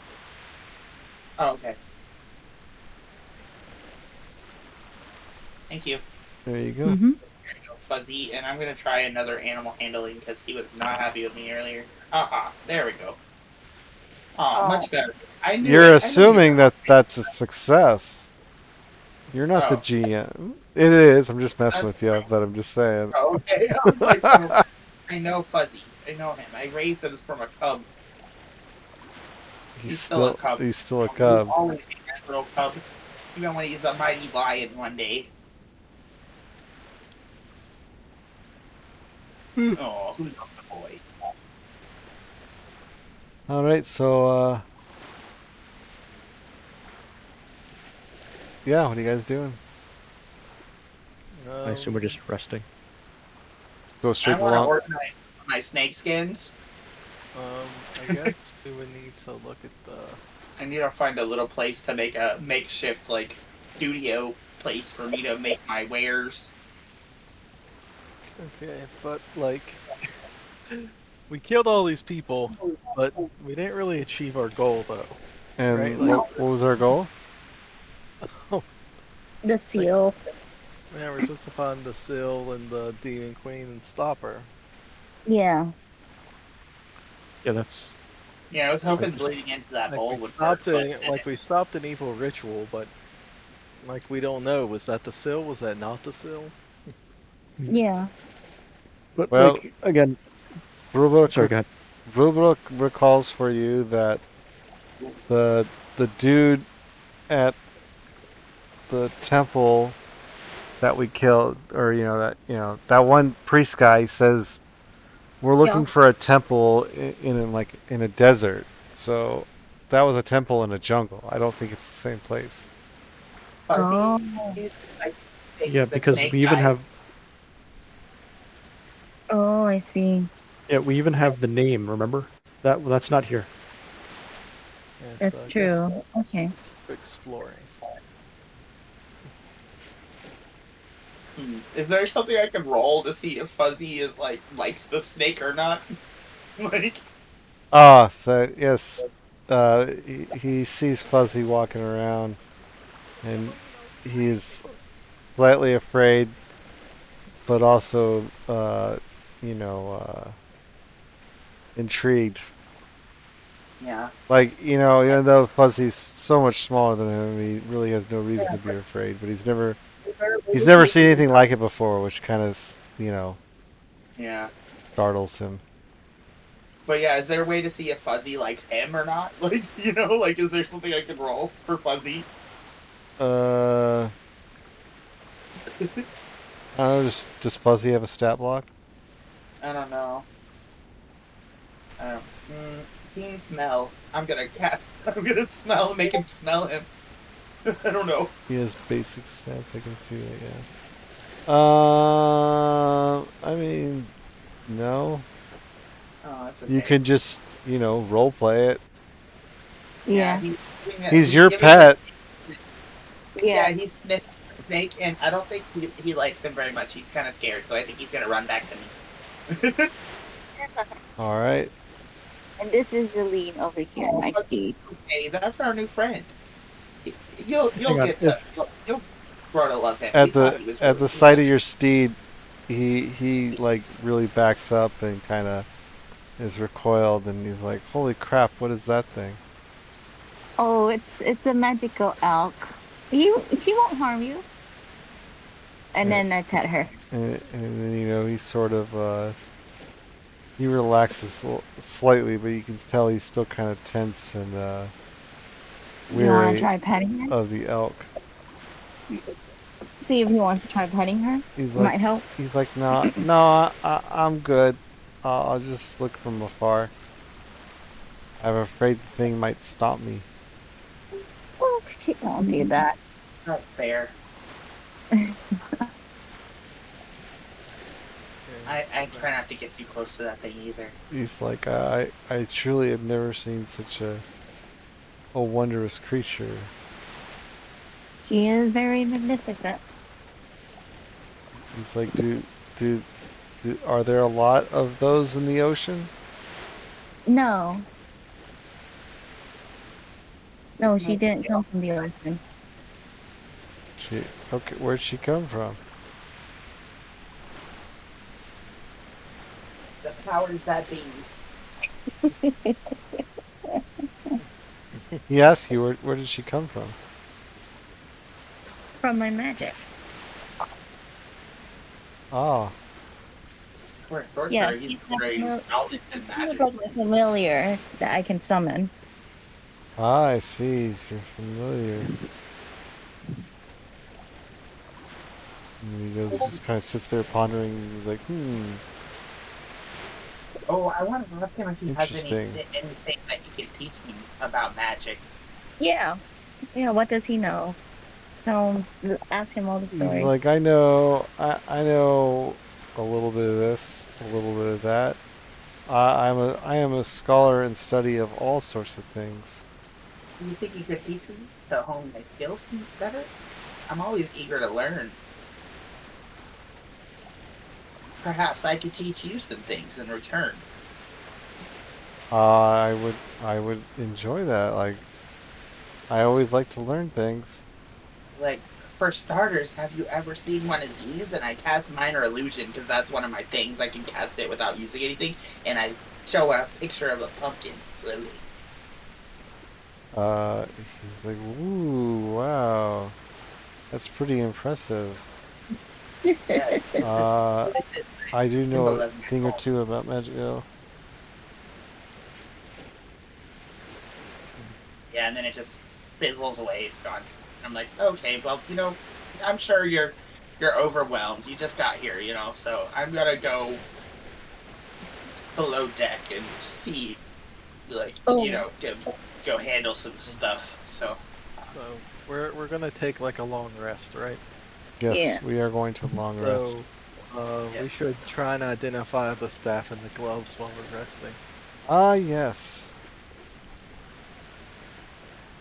Oh, okay. Thank you. There you go. Mm-hmm. There you go, Fuzzy. And I'm gonna try another animal handling because he was not happy with me earlier. There we go. Oh. Much better. I knew You're it. I knew assuming that that's a success. You're not the Oh. GM. It is. I'm just messing That's with you, fine. but I'm just saying. Oh, okay. I was like, no, I know Fuzzy. I know him. I raised him from a cub. He's still a cub. He's still a He'll cub. always be that little cub. Even when he's a mighty lion one day. Oh, who's not the boy? All right, so yeah, what are you guys doing? I assume we're just resting. Go I straight to want to long. organize my snake skins. I guess we would need to look at the. I need to find a little place to make a makeshift like studio place for me to make my wares. Okay, but like, we killed all these people, but we didn't really achieve our goal though. And Right, like- what was our goal? the seal. Yeah, we're supposed to find the Sill and the Demon Queen and stop her. Yeah. Yeah, that's. Yeah, I was hoping Like, bleeding into that Like bowl we would work. stopped But an, like we stopped an evil ritual, but like we don't know. Was that the Sill? Was that not the Sill? Yeah. But Well- like again, Rulebook, sorry, go ahead. Rulebook recalls for you that the dude at the temple that we killed, or that one priest guy says we're looking Yeah. for a temple in a desert. So that was a temple in a jungle. I don't think it's the same place. Oh. Yeah, because we even have. Oh, I see. Yeah, we even have the name. Remember that's not here. Yeah, That's so I guess true. Okay. we're exploring. Is there something I can roll to see if Fuzzy is likes the snake or not? Like, So yes, he sees Fuzzy walking around, and he's slightly afraid, but also, intrigued. yeah. Even though Fuzzy's so much smaller than him, he really has no reason to be afraid. But he's never seen anything like it before, which kind of, Yeah. startles him. But yeah, is there a way to see if Fuzzy likes him or not? Like, is there something I can roll for Fuzzy? I don't know, does Fuzzy have a stat block? I don't know. Keen smell. I'm gonna smell and make him smell him. I don't know. He has basic stats. I can see that. Yeah. I mean, no. Oh, that's okay. You could just, role play it. Yeah. He's He's your pet. Yeah, Yeah. he sniffed the snake, and I don't think he likes him very much. He's kind of scared, so I think he's gonna run back to me. All right. And this is the lean over here, my steed. Okay, that's our new friend. You'll Hang on. get to you'll grow to love him. We At thought the he was at really the cool. sight of your steed, he like really backs up and kind of is recoiled, and he's like, "Holy crap! What is that thing?" Oh, it's a magical elk. She won't harm you. And And, then I pet her. and then he sort of he relaxes slightly, but you can tell he's still kind of tense and You want to weary try petting her? of the elk. See if he wants to try petting her. He's It like, might help. no, I'm good. I'll just look from afar. I'm afraid the thing might stop me. Oh, she won't do that. Not fair. I try not to get too close to that thing either. He's like, I truly have never seen such a wondrous creature. She is very magnificent. He's like, are there a lot of those in the ocean? No. No, she didn't come from the ocean. Okay, where'd she come from? The powers that be. He asked you, where did she come from? From my magic. Ah, We're short Yeah, he's she's very like knowledge and she's magic. like a familiar that I can summon. I see. You're familiar. And he goes, just kind of sits there pondering. He's like, Oh, I want to ask him if he has Interesting. anything that he can teach me about magic. Yeah. Yeah, what does he know? Ask him all the He's stories. like, I know a little bit of this, a little bit of that. I am a scholar in study of all sorts of things. Do you think you could teach me to hone my skills better? I'm always eager to learn. Perhaps I could teach you some things in return. I would enjoy that. Like, I always like to learn things. Like, for starters, have you ever seen one of these? And I cast Minor Illusion because that's one of my things. I can cast it without using anything, and I show a picture of a pumpkin slowly. He's like, ooh, wow, that's pretty impressive. I do know a thing or two about magic, though. Yeah, and then it just fizzles away. It's gone. I'm like, okay, well, I'm sure you're overwhelmed. You just got here, so I'm gonna go below deck and see, like, go handle some stuff. So we're gonna take like a long rest, right? Yes, Yeah. we are going to long rest. So we should try and identify the staff and the gloves while we're resting. Ah, yes.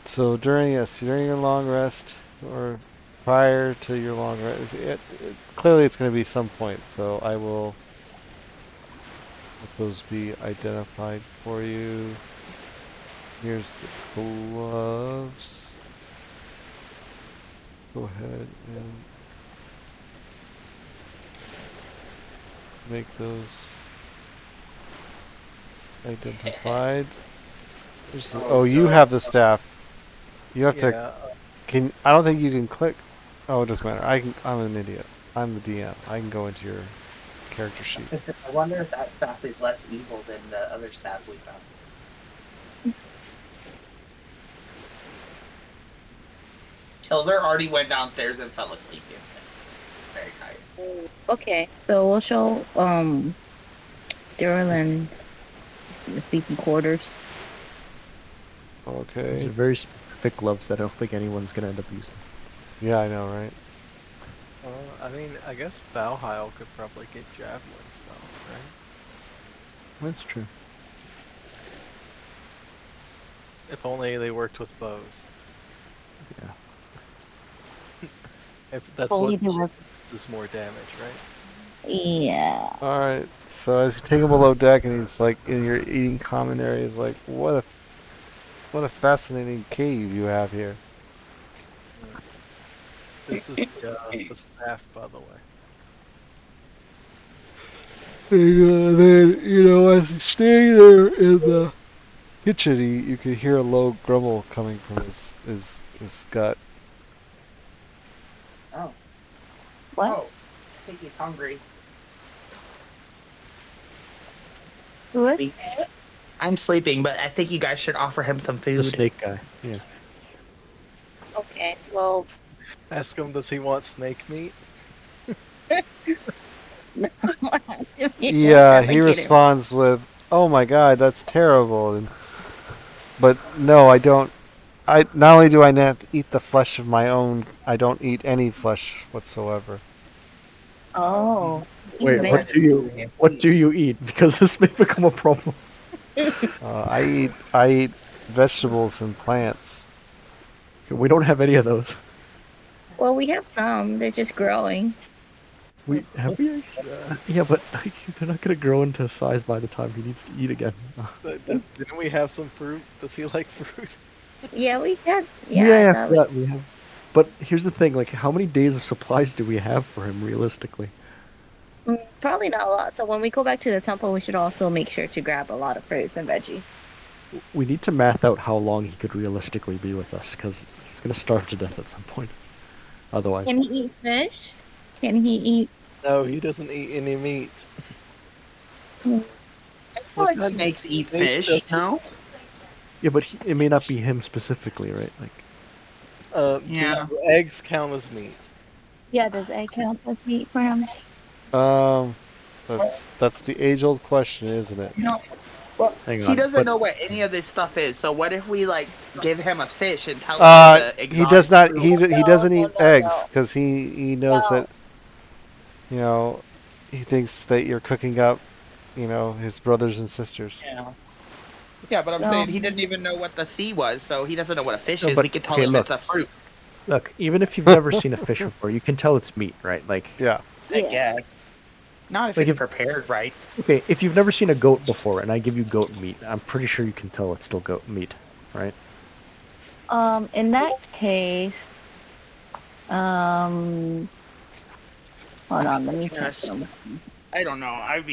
So during your long rest, or prior to your long rest, clearly it's going to be some point. So I will let those be identified for you. Here's the gloves. Go ahead and make those identified. You have the staff. You have to. I don't think you can click. Oh, it doesn't matter. I'm an idiot. I'm the DM. I can go into your character sheet. I wonder if that staff is less evil than the other staff we found. Kilzer already went downstairs and fell asleep instantly. Very tired. Okay, so we'll show Derlin the sleeping quarters. Those Okay. are very specific gloves that I don't think anyone's gonna end up using. Yeah, I know, right? I mean, I guess Valheil could probably get javelins though, right? That's true. If only they worked with bows. Yeah. If that's Well, we what do does more damage, right? Yeah. All right. So as you take him below deck, and he's like in your eating common area, he's like, what a fascinating cave you have here. This is the staff, by the way. And then, as he's staying there in the kitchen, you could hear a low grumble coming from his gut. Oh. What? Oh. I think he's hungry. Who is? I'm sleeping, but I think you guys should offer him some The food. snake guy. Yeah. Okay. Well. Ask him, does he want snake meat? Yeah, he responds with, "Oh my God, that's terrible." But no, I don't. I not only do I not eat the flesh of my own, I don't eat any flesh whatsoever. Oh. Wait, even what do you eat? Because this may become a problem. I eat vegetables and plants. We don't have any of those. Well, we have some. They're just growing. We have we. Yeah, but they're not gonna grow into size by the time he needs to eat again. Didn't we have some fruit? Does he like fruit? Yeah, we had. Yeah, I thought we- we have. But here's the thing: like, how many days of supplies do we have for him realistically? probably not a lot. So when we go back to the temple, we should also make sure to grab a lot of fruits and veggies. We need to math out how long he could realistically be with us, because he's gonna starve to death at some point. Otherwise, Can he eat fish? Can he eat? No, he doesn't eat any meat. I What like kind of snakes eat snake fish, does- no? yeah, but it may not be him specifically, right? Like, Yeah. Do eggs count as meat? Yeah, does egg count as meat for him? That's the age-old question, isn't it? No. Well, hang he on. doesn't but- know what any of this stuff is. So what if we like give him a fish and tell him the He does not. exotic He fruit? doesn't No, eat no, eggs no. because he knows No. that he thinks that you're cooking up his brothers and sisters. Yeah, but I'm No. saying he didn't even know what the sea was, so he doesn't know what a fish No, is. but- We could tell okay, him look. it's a fruit. Look, even if you've never seen a fish before, you can tell it's meat, right? Like, Yeah. I guess. Not if Like it's if- prepared right. okay, if you've never seen a goat before, and I give you goat meat, I'm pretty sure you can tell it's still goat meat, right? In that case, hold on, let me check Yes. them. I don't know. I'm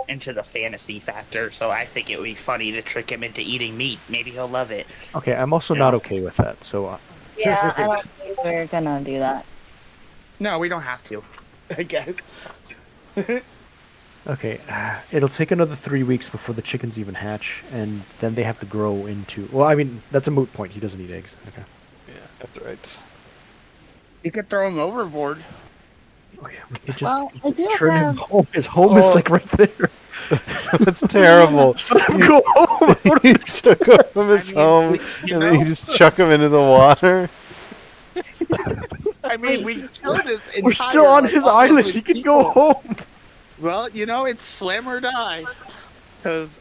into the fantasy factor, so I think it would be funny to trick him into eating meat. Maybe he'll love it. Okay, I'm also not okay with that. So, Yeah, I don't think we're gonna do that. No, we don't have to. I guess. okay, it'll take another 3 weeks before the chickens even hatch, and then they have to grow into. Well, I mean, that's a moot point. He doesn't eat eggs. Okay. That's right. You could throw him overboard. Okay, we could just Well, I do turn him have. home. His home is Oh. like right there. That's terrible. Go home. You took him from his I mean, home, you and then you know? just chuck him into the water. I mean, we killed his entire. We're still on like, his all of island. his He can go people. home. Well, it's swim or die. Because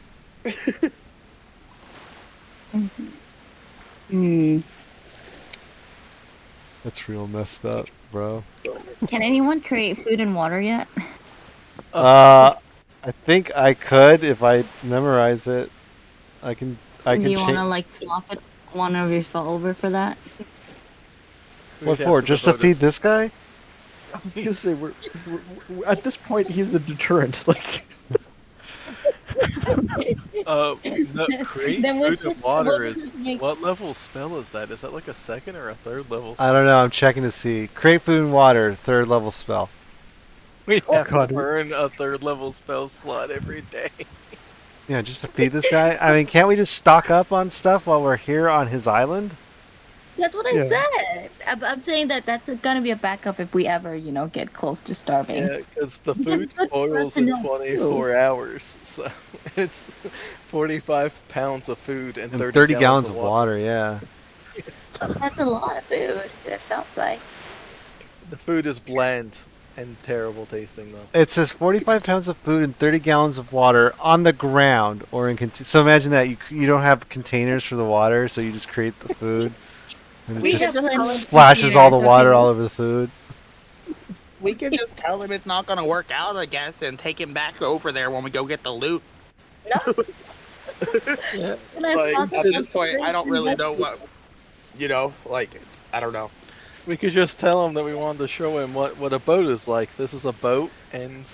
Hmm. That's real messed up, bro. Can anyone create food and water yet? I think I could if I memorize it. I can Do you want to change. like swap it one of your spell over for that? What We'd have for? Just to devote feed us- this guy? I was gonna say we're at this point he's a deterrent. Like, No, create Then we'll food and just- water we'll is. just make- What level spell is that? Is that like a second or a third level? I don't know. I'm checking to see. Create food and water, 3rd level spell. We have God. to burn a third level spell slot every day. Yeah, just to feed this guy. I mean, can't we just stock up on stuff while we're here on his island? That's what I Yeah. said. I'm saying that that's gonna be a backup if we ever, get close to starving. Yeah, because the Just food good for us spoils to in know, 24 hours. So it's 45 pounds of food and And 30, gallons of water, yeah. That's a lot of food. That sounds like. The food is bland and terrible tasting, though. It says 45 pounds of food and 30 gallons of water on the ground or in so imagine that you don't have containers for the water, so you just create the food. And it We We could have just just plenty tell him. of splashes all the computers, water okay? all over the food. We could just tell him it's not gonna work out, I guess, and take him back over there when we go get the loot. No, Yeah, let's Like talk at about this point, I don't really know investigate. what like I don't know. we could just tell him that we wanted to show him what a boat is like. This is a boat, and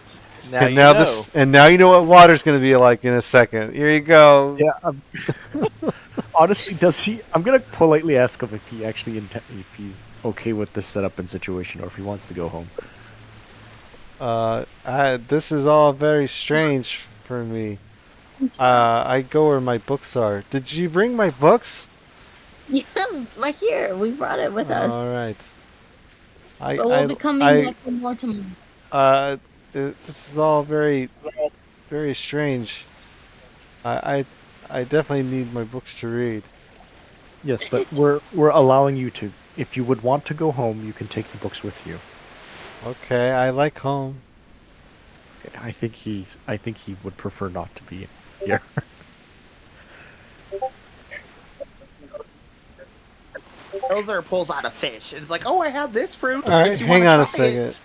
now And you now know. now you know what water's gonna be like in a second. Here you go. Yeah. Honestly, does he? I'm gonna politely ask him if he actually if he's okay with this setup and situation, or if he wants to go home. This is all very strange for me. I go where my books are. Did you bring my books? Yes, right here. We brought it with us. All right. But we'll be coming back for more tomorrow. This is all very, very strange. I definitely need my books to read. Yes, but we're allowing you to. If you would want to go home, you can take the books with you. Okay, I like home. I think he would prefer not to be here. Elder pulls out a fish and it's like, "Oh, I have this fruit. All right, if you hang wanna on a try it." second.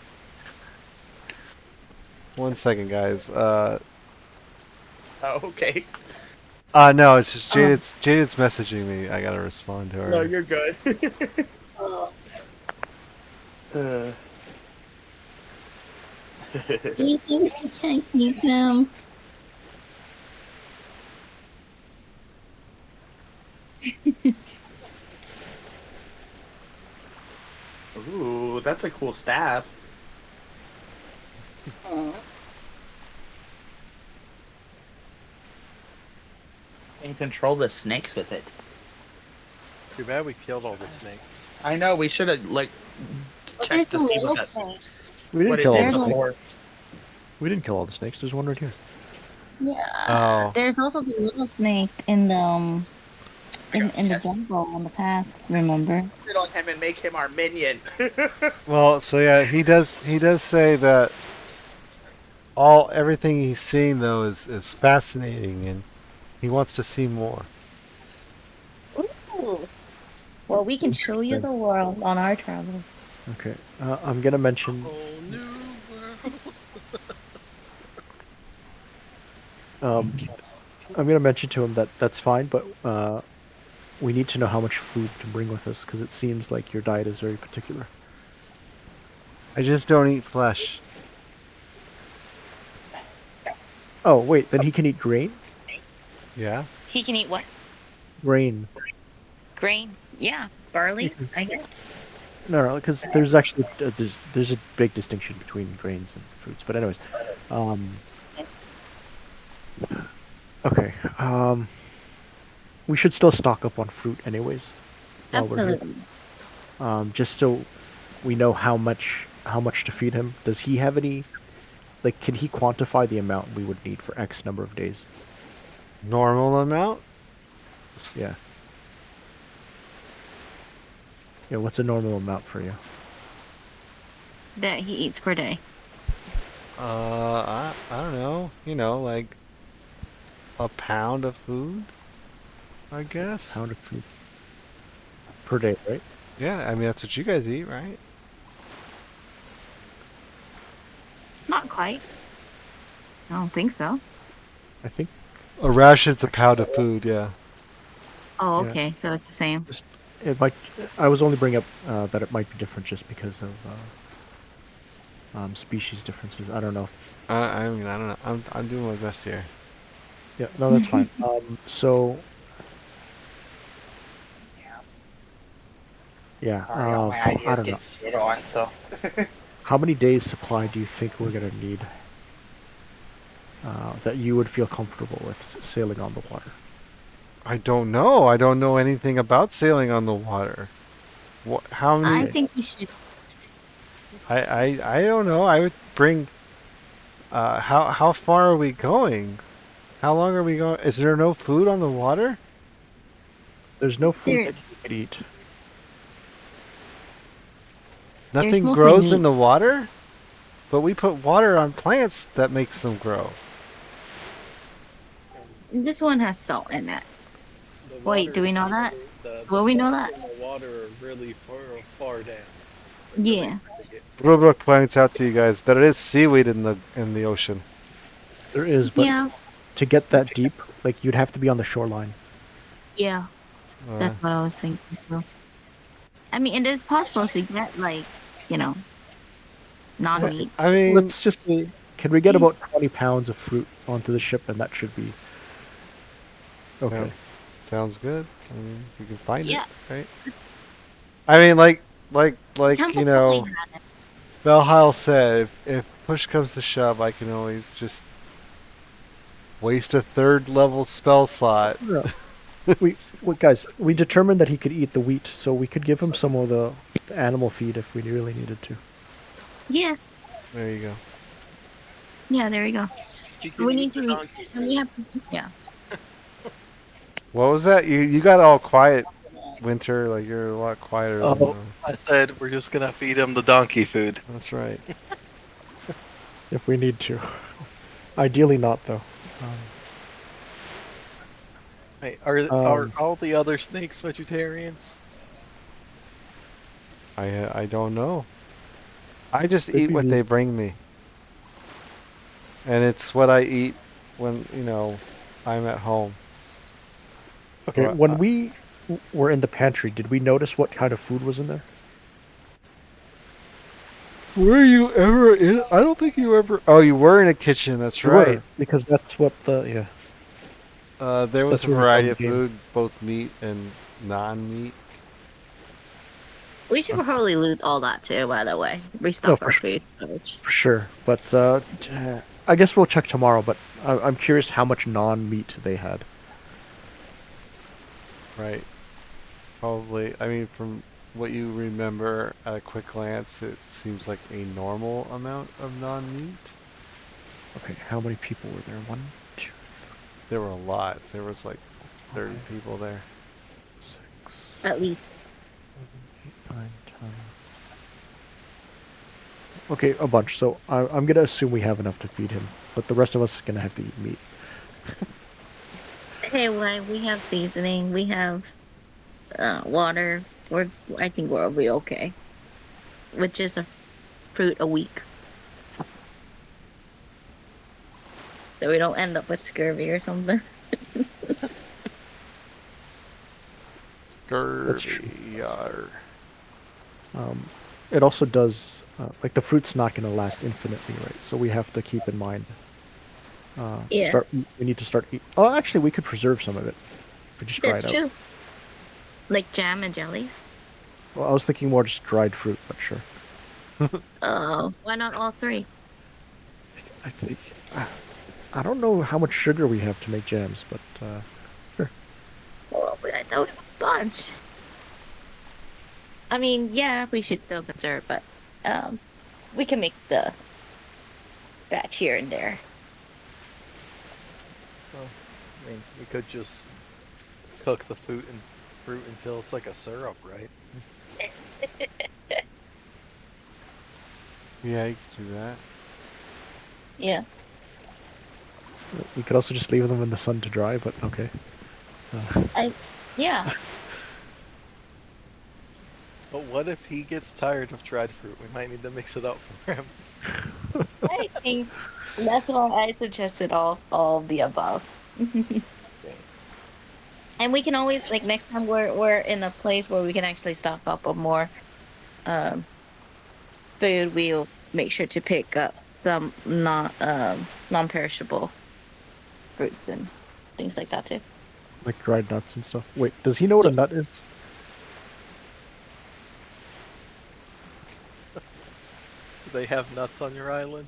1 second, guys. Oh, okay. No, it's just Jaded's messaging me. I gotta respond to her. No, you're good. Oh, Uh. do you think we can keep him? Ooh, that's a cool staff. And control the snakes with it. Too bad we killed all the snakes. I know, we should have like But checked there's to the see little what that snakes. We didn't what it kill all did the There's snakes. before. We didn't kill all the snakes. There's one right here. Yeah. Oh. There's also the little snake in the in the jungle on the path. Remember? Sit on him and make him our minion. Well, so yeah, he does say that everything he's seeing though is fascinating and he wants to see more. Ooh. Well, we can show you the world on our travels. Okay. I'm gonna mention. Whole new world. I'm gonna mention to him that that's fine, but we need to know how much food to bring with us because it seems like your diet is very particular. I just don't eat flesh. Oh wait, then he can eat grain. Yeah. He can eat what? Grain. Grain. Yeah. Barley, Mhm. I guess. No, because there's actually there's a big distinction between grains and fruits. But anyways, okay. We should still stock up on fruit anyways. While we're here. Absolutely. Just so we know how much to feed him. Does he have any? Like, can he quantify the amount we would need for X number of days? Normal amount? Yeah. Yeah. What's a normal amount for you? That he eats per day. I don't know. You know, like a pound of food, I guess. Pound of food per day, right? Yeah, I mean that's what you guys eat, right? Not quite. I don't think so. I think. A ration's a pound of food, yeah. Oh, Yeah. okay. So it's the same. It might. I was only bringing up that it might be different just because of species differences. I don't know. I mean, I don't know. I'm doing my best here. Yeah, no, that's fine. So. Yeah. Sorry, all my I ideas don't know. get shit on, so. How many days supply do you think we're gonna need? That you would feel comfortable with sailing on the water. I don't know. I don't know anything about sailing on the water. What? How I many? think we should. I don't know. I would bring. How far are we going? How long are we going? Is there no food on the water? There's no food There- that you could eat. Nothing mostly grows in meat. the water? But we put water on plants that makes them grow. This one has salt in it. Wait, do we know that? Well, we know that. and the water are really far down. Yeah. hard to get to. Rulebook points out to you guys that it is seaweed in the ocean. There is, but Yeah. to get that deep, like you'd have to be on the shoreline. Yeah. That's what I was thinking. So, I mean, it is possible to get like, you know, non-meat. I mean, Let's just say, can we get about 20 pounds of fruit onto the ship, and that should be okay. Yeah. Sounds good. I mean, you can find Yeah. it, right? I mean, like Temple you know, probably had it. Valhalla said, if push comes to shove, I can always just waste a 3rd level spell slot. Yeah. Guys, we determined that he could eat the wheat, so we could give him some of the animal feed if we really needed to. Yeah. There you go. Yeah. There we go. You can We eat need the to. donkey We have. Yeah. What was that? You got all quiet, Winter. Like you're a lot quieter. Than, Oh. I said we're just gonna feed him the donkey food. that's right. If we need to. Ideally not, though. Hey, are Um, all the other snakes vegetarians? I don't know. I just Could eat be what meat. they bring me, and it's what I eat when I'm at home. Okay, Well, when we were in the pantry, did we notice what kind of food was in there? Were you ever in? I don't think you ever. Oh, you were in a kitchen. That's We were, right. because that's what There was That's a where we variety found of the game. food, both meat and non-meat. We should probably loot all that too. By the way, No, restock for our sure. food storage. for sure. But I guess we'll check tomorrow. But I'm curious how much non-meat they had. Right. Probably. I mean, from what you remember at a quick glance, it seems like a normal amount of non-meat. Okay, how many people were there? 1, 2, There were a lot. There was like 30 people there. 6, At least. 7, 8, 9, 10. Okay, a bunch. So I'm gonna assume we have enough to feed him, but the rest of us are gonna have to eat meat. Hey, why we have seasoning? We have water. I think we'll be okay. With just a fruit a week, so we don't end up with scurvy or something. That's true. Scurvy. Yar. It also does like the fruit's not gonna last infinitely, right? So we have to keep in mind. Yeah. We need to start eat. Oh, actually, we could preserve some of it. If we just dry That's it out. true. Like jam and jellies. Well, I was thinking more just dried fruit, but sure. Why not all 3? I think I don't know how much sugar we have to make jams, but sure. Well, I know a bunch. I mean, yeah, we should still conserve, but we can make the batch here and there. I mean, we could just cook the fruit until it's like a syrup, right? Yeah, you could do that. Yeah. We could also just leave them in the sun to dry, but okay. Yeah. But what if he gets tired of dried fruit? We might need to mix it up for him. I think that's why I suggested all of the above. And we can always, like, next time we're in a place where we can actually stock up on more food, we'll make sure to pick up some non-perishable fruits and things like that too. Like dried nuts and stuff. Wait, does he know what a nut is? Do they have nuts on your island?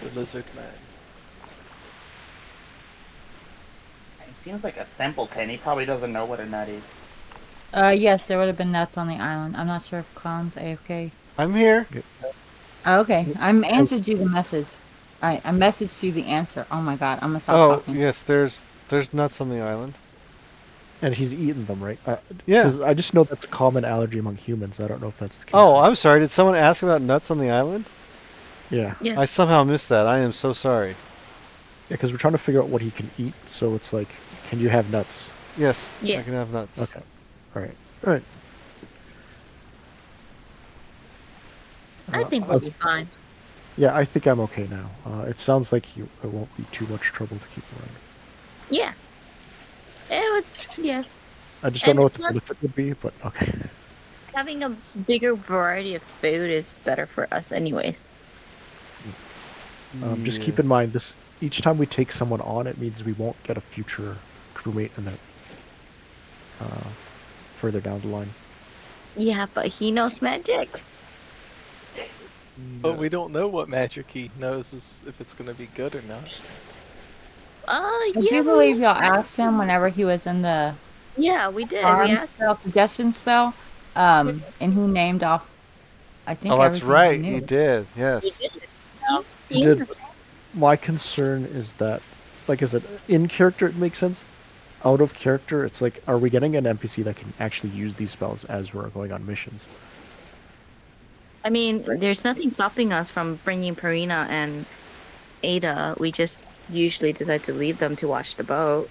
The lizard man. He seems like a simpleton. He probably doesn't know what a nut is. Yes, there would have been nuts on the island. I'm not sure if Clown's AFK. I'm here. Oh, okay, I answered you the message. I messaged you the answer. Oh my god, I'm gonna stop Oh, talking. yes, there's nuts on the island. And he's eaten them, right? Yeah. 'Cause I just know that's a common allergy among humans. I don't know if that's the case. Oh, I'm sorry. Did someone ask about nuts on the island? Yeah. Yeah. I somehow missed that. I am so sorry. because we're trying to figure out what he can eat. So it's like, can you have nuts? Yes, Yeah. I can have nuts. Okay. All right. All right. I think we'll be fine. Yeah, I think I'm okay now. It sounds like it won't be too much trouble to keep around. Yeah. It would, yeah. I just don't And know what the plus- benefit would be, but okay. Having a bigger variety of food is better for us, anyways. Just Yeah. keep in mind this: each time we take someone on, it means we won't get a future crewmate in that further down the line. Yeah, but he knows magic. But we don't know what magic he knows is if it's going to be good or not. I Yeah. do believe y'all asked him whenever he was in the Yeah, we did. We arm asked. spell, suggestion spell, and he named off, I think, Oh, that's everything right. he He knew. did. We Yes. did. He Yeah. did. My concern is that, like I said, in character it makes sense. Out of character, it's like, are we getting an NPC that can actually use these spells as we're going on missions? I mean, there's nothing stopping us from bringing Perina and Ada. We just usually decide to leave them to watch the boat.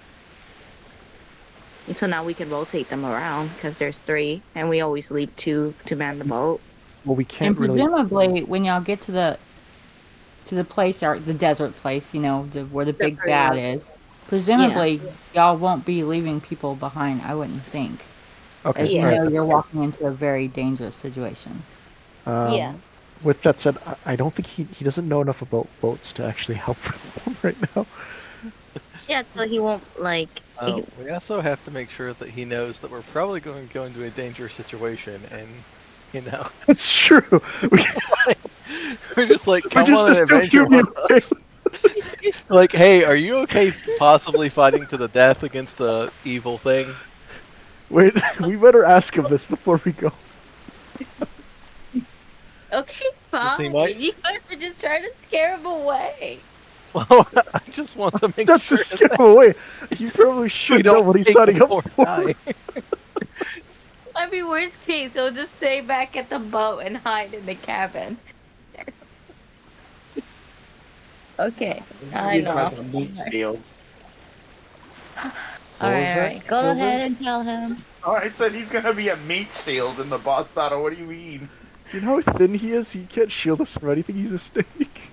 And so now we can rotate them around because there's 3, and we always leave 2 to man the boat. Well, we And can't really. presumably, when y'all get to the place, or the desert place, where the big bad is, presumably y'all won't be leaving people behind. I wouldn't think, Okay. as you Yeah. know, you're walking into a very dangerous situation. Yeah. With that said, I don't think he doesn't know enough about boats to actually help them right now. Yeah, so he won't like. We also have to make sure that he knows that we're probably going to go into a dangerous situation, and It's true. we're just like, We're come just on an a adventure human. with us. Like, hey, are you okay possibly fighting to the death against the evil thing? Wait, we better ask him this before we go. Okay, Yes, he fine. might. You guys are just trying to scare him away. Well, I just want to make That's sure a scare him away. You probably we should know don't what he's take signing up or for. die. I mean, worst case, he'll just stay back at the boat and hide in the cabin. Okay, I know. Alright. Go Gilzer? ahead and tell him. Oh, I said he's gonna be a meat shield in the boss battle. What do you mean? You know how thin he is? He can't shield us from anything. He's a snake.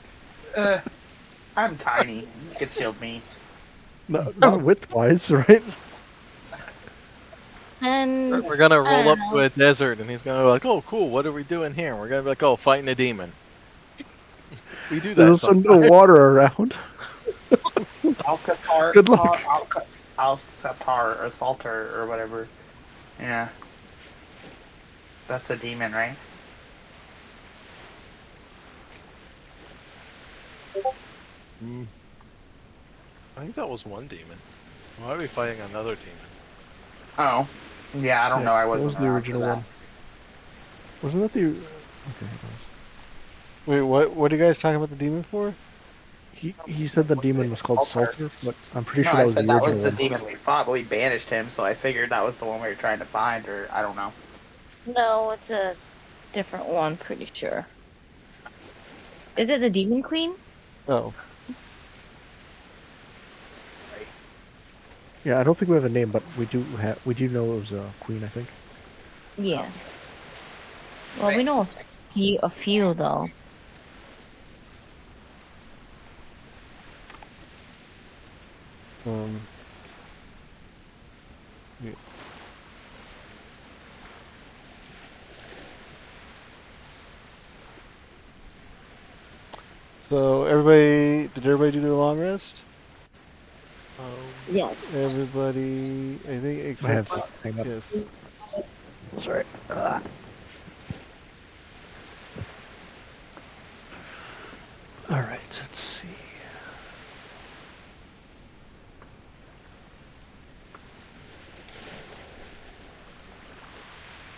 I'm tiny. You can shield me. Not width-wise, right? And We're gonna roll up I don't to a desert, and he's gonna be like, "Oh, cool. What are we doing here?" And we're gonna be like, "Oh, fighting a demon." We do that. There's also no sometimes. water around. Alcazar. Good luck. Alsatar or Salter or whatever. Yeah. That's a demon, right? I think that was one demon. Why are we fighting another demon? Oh. Yeah, I don't know. I That wasn't was the around original for that. one. Wasn't that the? Okay. Wait, what are you guys talking about the demon for? He said the demon was called Salter. Salter, but I'm pretty No, sure that I was the said that original was the one. demon we fought, but we banished him, so I figured that was the one we were trying to find, or I don't know. no, it's a different one, pretty sure. Is it the Demon Queen? Oh, Yeah, I don't think we have a name, but we do know it was a queen, I think. Yeah. Well, we know a few though. yeah. So did everybody do their long rest? Yes. Everybody, I think, I have except to hang up. yes. Sorry. All right, let's see.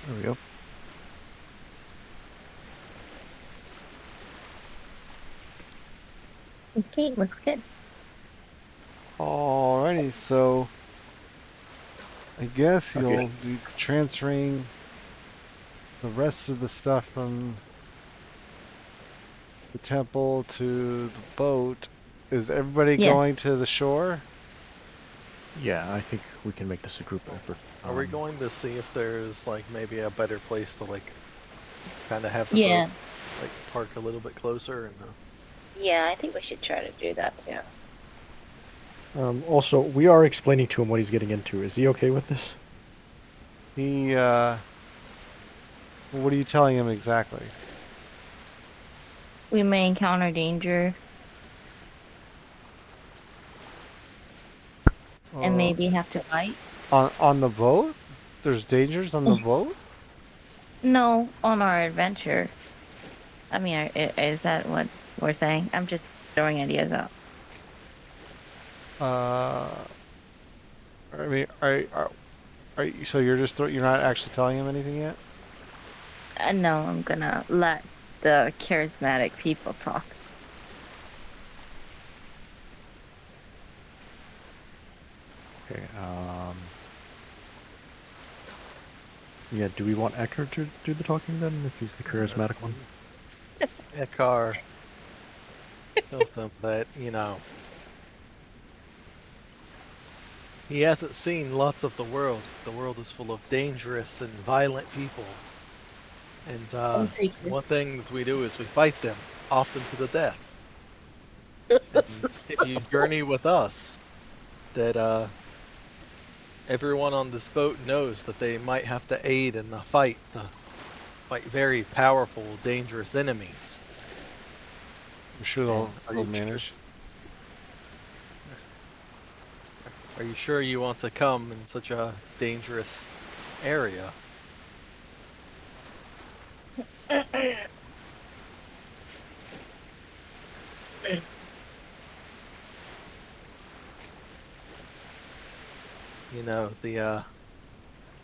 There we go. Okay, looks good. Alrighty, so I guess Okay. you'll be transferring the rest of the stuff from the temple to the boat is everybody Yeah. going to the shore? Yeah, I think we can make this a group effort. Are we going to see if there's like maybe a better place to like kind of have the Yeah. boat like park a little bit closer and Yeah, I think we should try to do that too. Also, we are explaining to him what he's getting into. Is he okay with this? He, what are you telling him exactly? We may encounter danger and maybe have to fight. On the boat? There's dangers on the boat? No, on our adventure. I mean, is that what we're saying? I'm just throwing ideas out. I mean, are you, so you're just you're not actually telling him anything yet? No, I'm gonna let the charismatic people talk. Okay. Yeah. Do we want Ecker to do the talking then, if he's the charismatic one? Ekar tells them that, he hasn't seen lots of the world. The world is full of dangerous and violent people. And one thing that we do is we fight them, often to the death. And if you journey with us, that everyone on this boat knows that they might have to aid in the fight to fight very powerful, dangerous enemies. I'm sure they'll manage. Are you sure you want to come in such a dangerous area?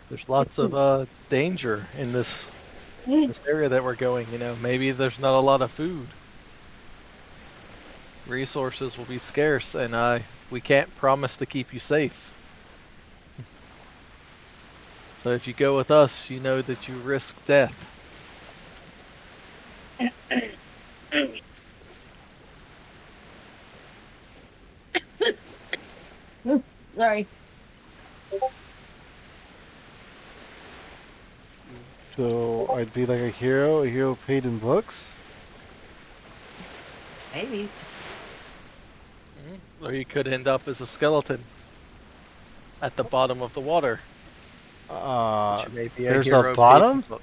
There's lots of danger in this area that we're going. Maybe there's not a lot of food. Resources will be scarce, and we can't promise to keep you safe. So if you go with us, you know that you risk death. Sorry. So I'd be like a hero paid in books? Maybe. Or you could end up as a skeleton at the bottom of the water. Which may be There's hero a paid bottom? in book.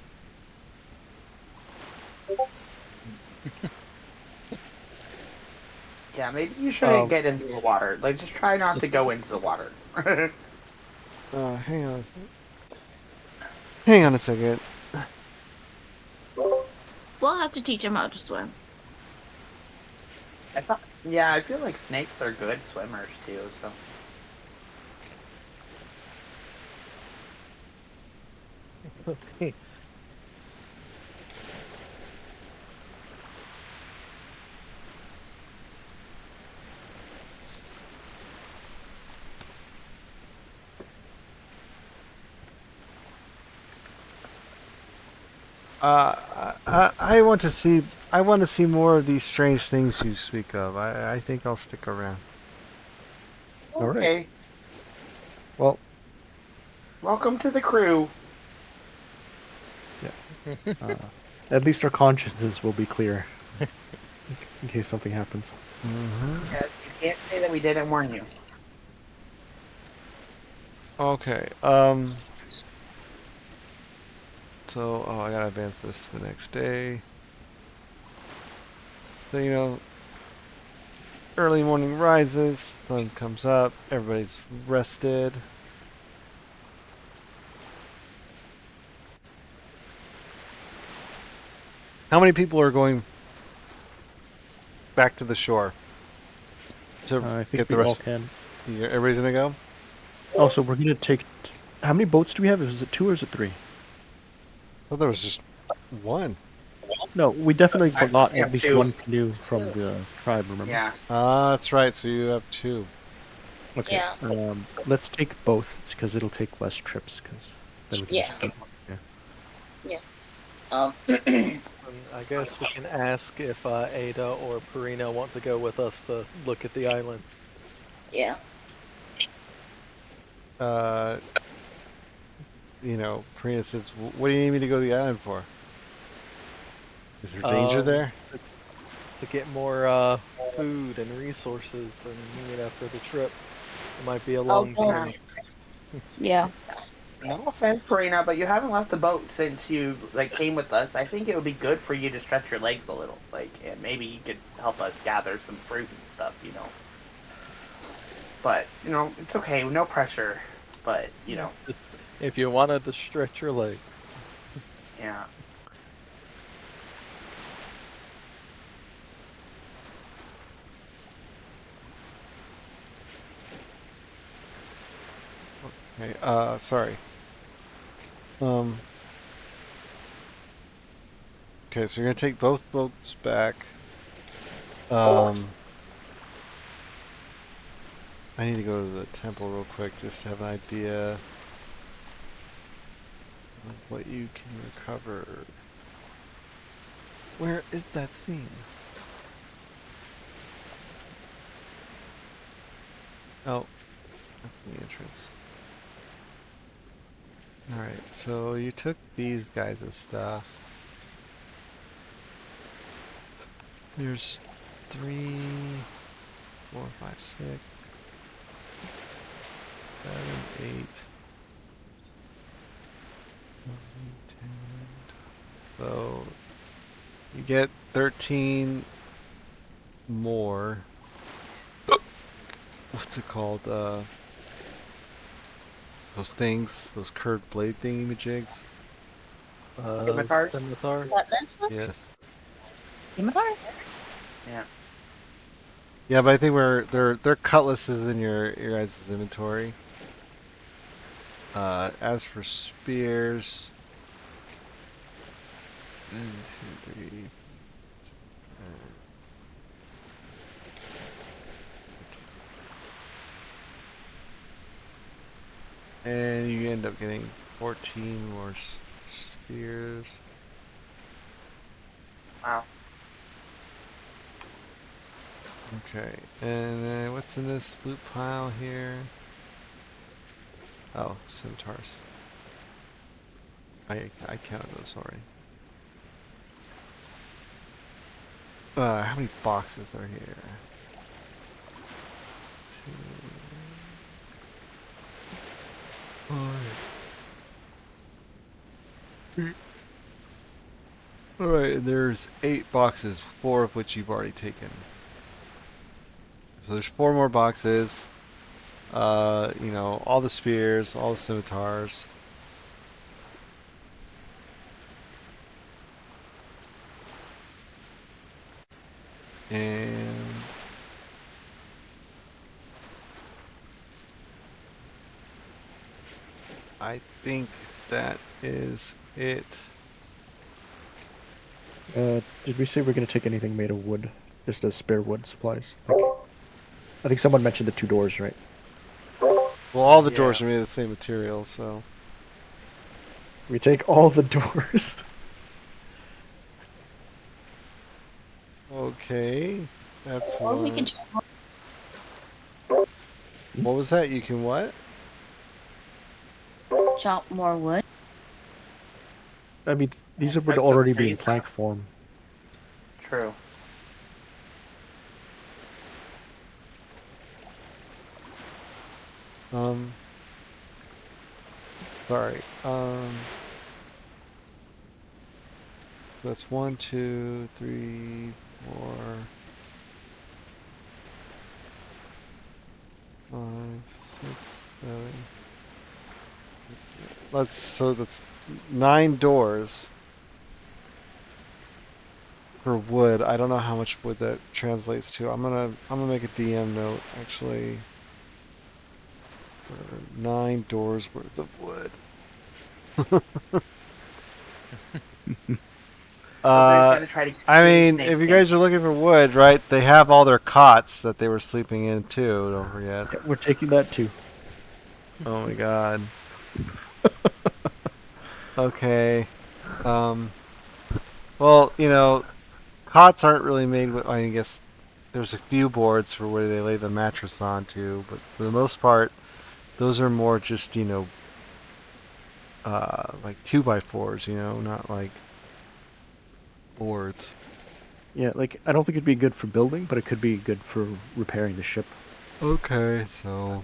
Yeah, maybe you shouldn't get into the water. Like, just try not to go into the water. Hang on. Hang on a second. We'll have to teach him how to swim. Yeah, I feel like snakes are good swimmers too, so. Okay. I want to see. I want to see more of these strange things you speak of. I think I'll stick around. All right. Okay. Well, Welcome to the crew. at least our consciences will be clear in case something happens. Yes, you can't say that we didn't warn you. Okay. So, I gotta advance this to the next day. So, early morning rises, sun comes up, everybody's rested. How many people are going back to the shore to I think get the we all rest? can. Everybody's gonna go? Also, we're gonna take. How many boats do we have? Is it 2 or is it 3? Well, there was just one. No, we definitely got have at least 2. one canoe from the tribe. Remember? Yeah. Ah, that's right. So you have 2. Okay. Yeah. Let's take both because it'll take less trips. Because then we can Yeah. just keep- yeah. Yeah. And I guess we can ask if Ada or Purina want to go with us to look at the island. Yeah. You know, Prina says, "What do you need me to go to the island for? Is there danger there?" To get more food and resources, and for the trip, it might be a long journey. Yeah. No offense, Karina, but you haven't left the boat since you came with us. I think it would be good for you to stretch your legs a little, and maybe you could help us gather some fruit and stuff, But it's okay, no pressure. But If you wanted to stretch your leg. yeah. Okay. Sorry. Okay, so you're gonna take both boats back. I need to go to the temple real quick just to have an idea of what you can recover. Where is that scene? Oh, that's the entrance. Alright, so you took these guys' stuff. There's 3, 4, 5, 6, 7, 8, 9, 10. So you get 13 more. What's it called? Those things, those curved blade thingy-majigs. Scimitars? Scimitar? Yes. Scimitars? Yeah. Yeah, but I think their cutlasses in your guys' inventory. As for spears, 1, 2, 3. And you end up getting 14 more spears. Wow. Okay, and then what's in this loot pile here? Oh, scimitars. I counted those already. How many boxes are here? 2, 5. Alright, there's 8 boxes, 4 of which you've already taken. So there's 4 more boxes. All the spears, all the scimitars. And I think that is it. Did we say we're going to take anything made of wood? Just as spare wood supplies? I think someone mentioned the 2 doors, right? Well, all the Yeah. doors are made of the same material, so. We take all the doors. Okay, that's Or we one. can What was that? You can what? chop more wood. I mean, these would That's some already be in trees plank now. form. True. Sorry. That's 1, 2, 3, 4, 5, 6, 7. So that's 9 doors for wood. I don't know how much wood that translates to. I'm gonna make a DM note actually. For 9 doors worth of wood. Gonna try to I use mean, if you snake guys are looking for wood, right? They have all their cots that they were sleeping in too. Don't forget. Yeah, we're taking that too. Oh my god. Okay. Well, cots aren't really made with. I guess there's a few boards for where they lay the mattress onto, but for the most part, those are more just like 2x4s. Not like boards. Yeah, like I don't think it'd be good for building, but it could be good for repairing the ship. Okay, so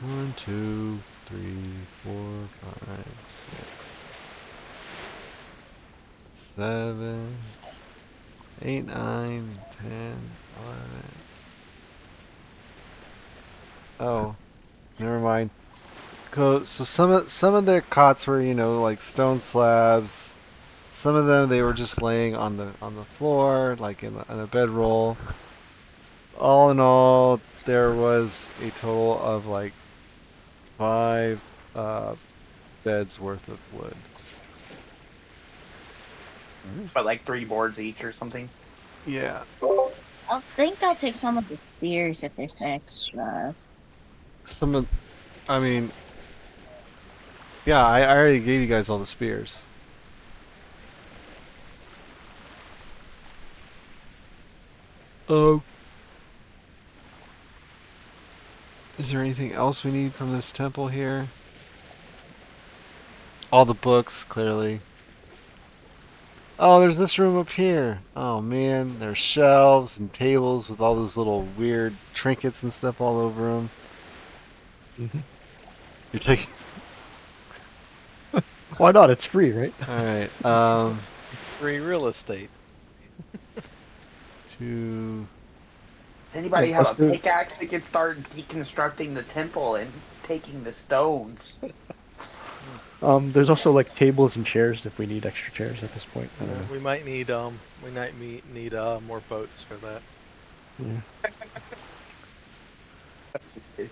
1, 2, 3, 4, 5, 6, 7, 8, 9, 10, 11. Oh, never mind. So some of their cots were, like stone slabs. Some of them they were just laying on the floor, like in a bedroll. All in all, there was a total of like 5 uh, beds worth of wood. But like 3 boards each or something. Yeah. I'll take some of the spears if there's extras. Some of, I mean, yeah, I already gave you guys all the spears. Oh. Is there anything else we need from this temple here? All the books, clearly. Oh, there's this room up here. Oh man, there's shelves and tables with all those little weird trinkets and stuff all over them. Mm-hmm. You're taking. Why not? It's free, right? All right. Free real estate. Two. Does anybody Yeah, have a let's do- pickaxe that can start deconstructing the temple and taking the stones? There's also like tables and chairs if we need extra chairs at this point. I don't know. We might need need more boats for that. Yeah. Just kidding.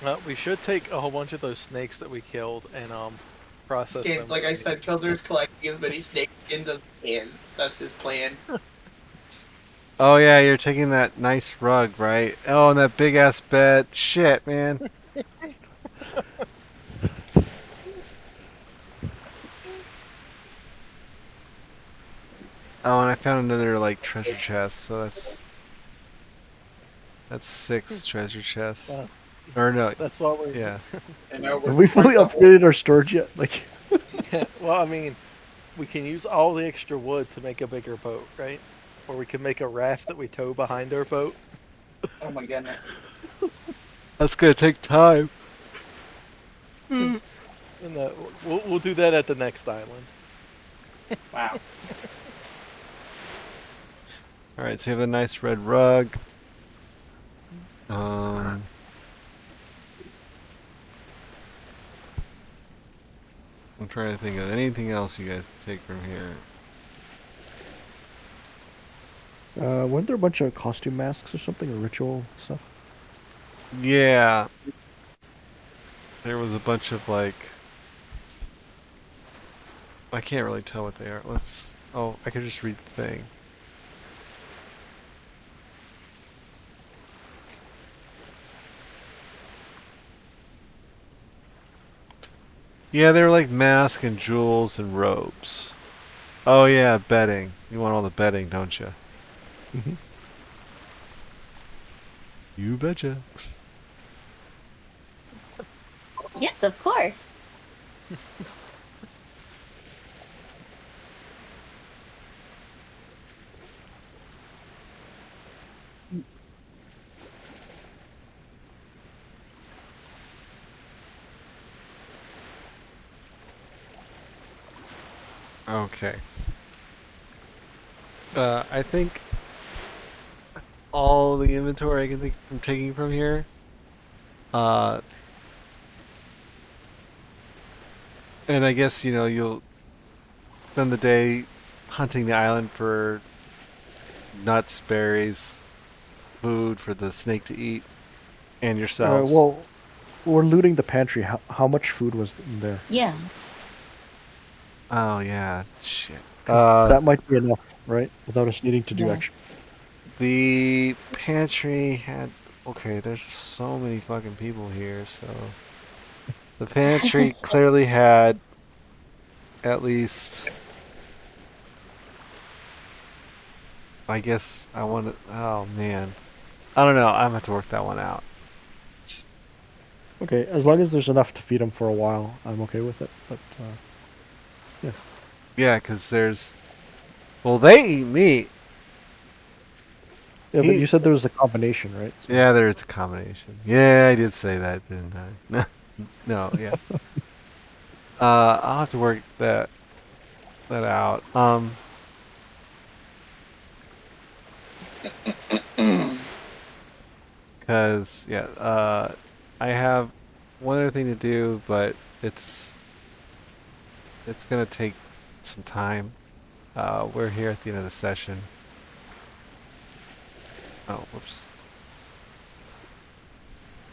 Well, we should take a whole bunch of those snakes that we killed and process them. Skins, like I said, Killzer's collecting as many snake skins as he can. That's his plan. Oh yeah, you're taking that nice rug, right? Oh, and that big ass bed. Shit, man. Oh, and I found another like treasure chest, so that's 6 treasure chests. Wow. Or no, That's why we. yeah. I know Have we fully upgraded our storage yet? Like, Well, I mean, we can use all the extra wood to make a bigger boat, right? Or we can make a raft that we tow behind our boat. Oh my goodness. That's gonna take time. And we'll do that at the next island. Wow. Alright, so you have a nice red rug. I'm trying to think of anything else you guys take from here. weren't there a bunch of costume masks or something, or ritual stuff? Yeah. There was a bunch of like... I can't really tell what they are. Oh, I could just read the thing. Yeah, they were like masks and jewels and robes. Oh yeah, bedding. You want all the bedding, don't you? Mm-hmm. You betcha. Yes, of course. Okay. I think that's all the inventory I can think from taking from here. And I guess, you'll spend the day hunting the island for nuts, berries, food for the snake to eat, and yourselves. Well, we're looting the pantry. How much food was in there? Yeah. Oh yeah, shit. That might be enough, right? Without us needing to do Yeah. extra. The pantry had... Okay, there's so many fucking people here, so... The pantry clearly had at least I guess I want to. Oh man, I don't know. I'm gonna have to work that one out. Okay, as long as there's enough to feed them for a while, I'm okay with it. But yeah, Yeah, because there's. Well, they eat meat. yeah. But He. you said there was a combination, right? So, Yeah, there's a combination. Yeah, I did say that, didn't I? No, yeah. I'll have to work that out. Cause yeah, I have one other thing to do, but it's gonna take some time. We're here at the end of the session. Oh, whoops.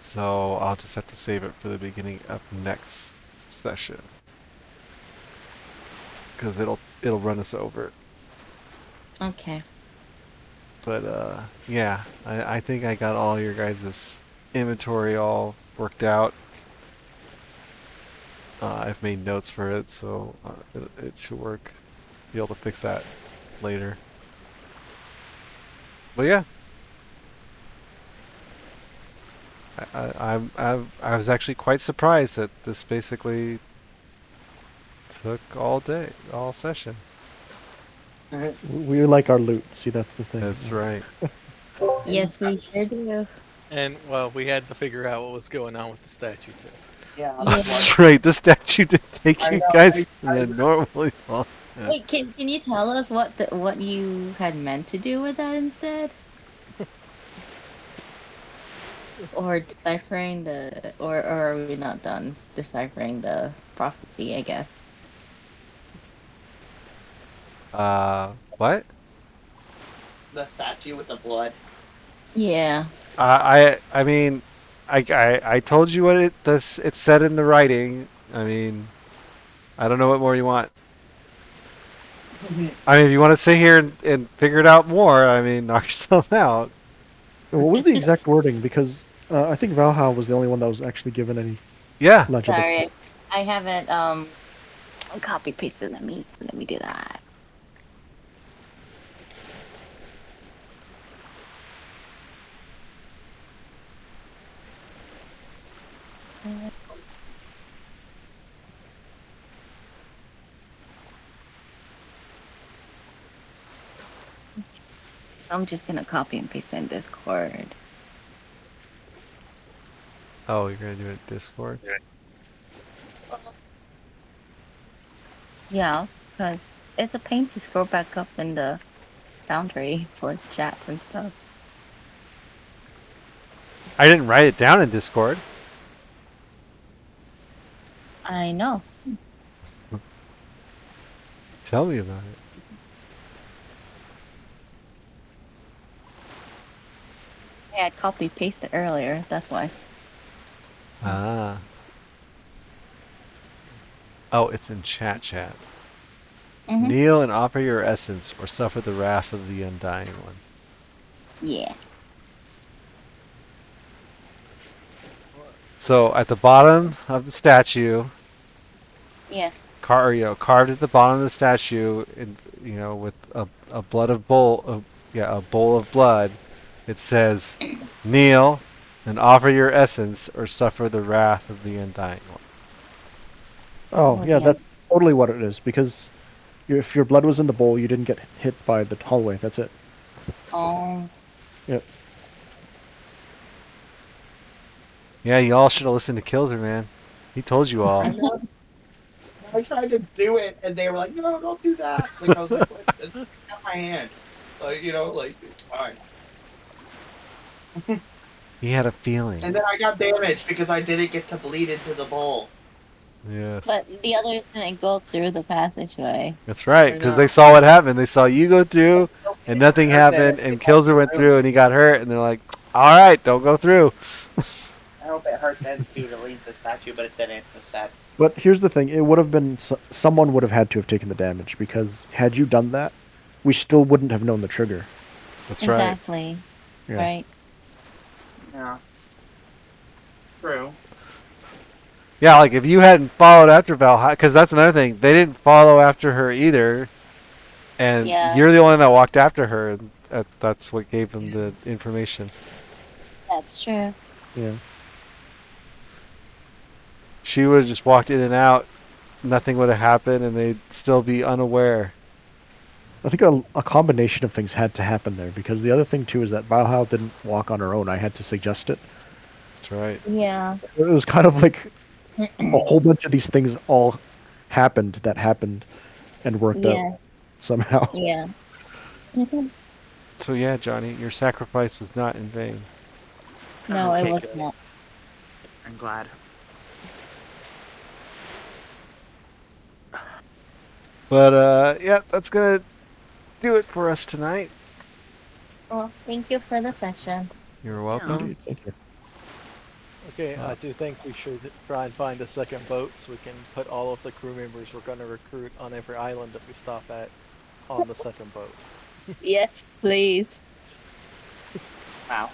So I'll just have to save it for the beginning of next session. Cause it'll run us over. Okay. But yeah, I think I got all your guys' inventory all worked out. I've made notes for it, so it should work. Be able to fix that later. But yeah, I was actually quite surprised that this basically took all day, all session. we like our loot. See, that's the thing. That's right. Yes, we sure do. And well, we had to figure out what was going on with the statue too. Yeah. Yeah. That's right. The statue did take I you know, guys I- normally long. Yeah. Wait, can you tell us what you had meant to do with that instead? Or deciphering or are we not done deciphering the prophecy, I guess? What? The statue with the blood. Yeah. I mean, I told you what it said in the writing. I mean, I don't know what more you want. I mean, if you want to sit here and figure it out more, I mean, knock yourself out. What was the exact wording? Because I think Valhalla was the only one that was actually given any Yeah. legible. Sorry, I haven't copy pasted. Let me do that. I'm just gonna copy and paste in Discord. Oh, you're gonna do it in Discord? Yeah, because it's a pain to scroll back up in the Foundry for chats and stuff. I didn't write it down in Discord. I know. Tell me about it. Yeah, I copy pasted earlier. That's why. Ah. Oh, it's in chat. Mhm. Kneel and offer your essence, or suffer the wrath of the Undying One. Yeah. So at the bottom of the statue, Yeah. carved at the bottom of the statue, with a bowl of blood, it says, "Kneel and offer your essence, or suffer the wrath of the Undying One." Oh, Oh, yeah, yeah. that's totally what it is. Because if your blood was in the bowl, you didn't get hit by the hallway. That's it. Oh. Yep. Yeah, you all should have listened to Kilzer, man. He told you all. I tried to do it, and they were like, "No, don't do that." Like I was like, "What? It's not my hand." Like it's fine. He had a feeling. And then I got damaged because I didn't get to bleed into the bowl. Yes. But the others didn't go through the passageway. That's right, I because know. they saw what happened. They saw you go through, and nothing That's happened, it. and Kilzer went through, and he got hurt, and they're like, "All right, don't go through." I hope it hurt them too to leave the statue, but it didn't. It was sad. But here's the thing: it would have been someone would have had to have taken the damage, because had you done that, we still wouldn't have known the trigger. That's right. Exactly. Yeah. Right. Yeah. True. Yeah, like if you hadn't followed after Valhalla, because that's another thing, they didn't follow after her either, and Yeah. you're the only one that walked after her, That's what gave him the information. That's true. Yeah. She would have just walked in and out, nothing would have happened, and they'd still be unaware. I think a combination of things had to happen there, because the other thing too is that Valhalla didn't walk on her own. I had to suggest it. That's right. Yeah. It was kind of like a whole bunch of these things all happened and worked out Yeah. somehow. Yeah. Mhm. So yeah, Johnny, your sacrifice was not in vain. No, it Okay, was good. not. I'm glad. But yeah, that's gonna do it for us tonight. Well, thank you for the session. You're welcome. Indeed, thank you. Okay, I do think we should try and find a second boat so we can put all of the crew members we're going to recruit on every island that we stop at on the second boat. Yes, please. Wow.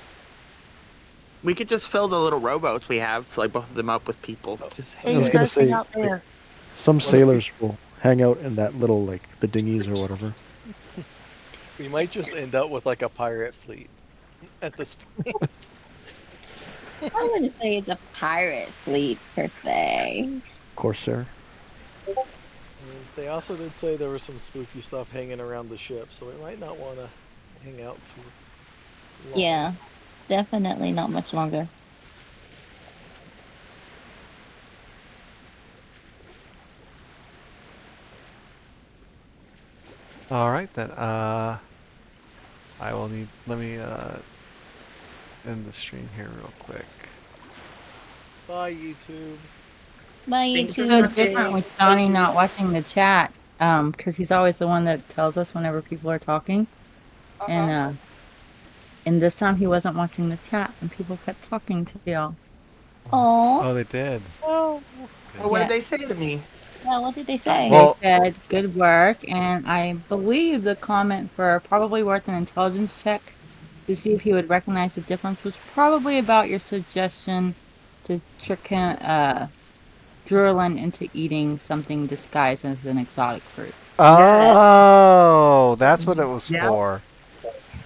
We could just fill the little rowboats we have, like both of them up with people. Just I hey, was you gonna guys hang say, out there. Some sailors will hang out in that little, like, the dinghies or whatever. We might just end up with like a pirate fleet at this point. I wouldn't say it's a pirate fleet per se. Corsair. They also did say there was some spooky stuff hanging around the ship, so we might not want to hang out too long. Yeah, definitely not much longer. All right then. I will need. Let me end the stream here real quick. Bye, YouTube. Bye, Thanks for YouTube. So different with Johnny not watching the chat, because he's always the one that tells us whenever people are talking, and this time he wasn't watching the chat, and people kept talking to y'all. Oh, Oh, they did. Oh, Well, what Yeah. did they say to me? yeah, what did they say? Well- They said good work, and I believe the comment for probably worth an intelligence check to see if he would recognize the difference was probably about your suggestion to trick him, Drurlin into eating something disguised as an exotic fruit. Oh, that's what it was Yeah. for.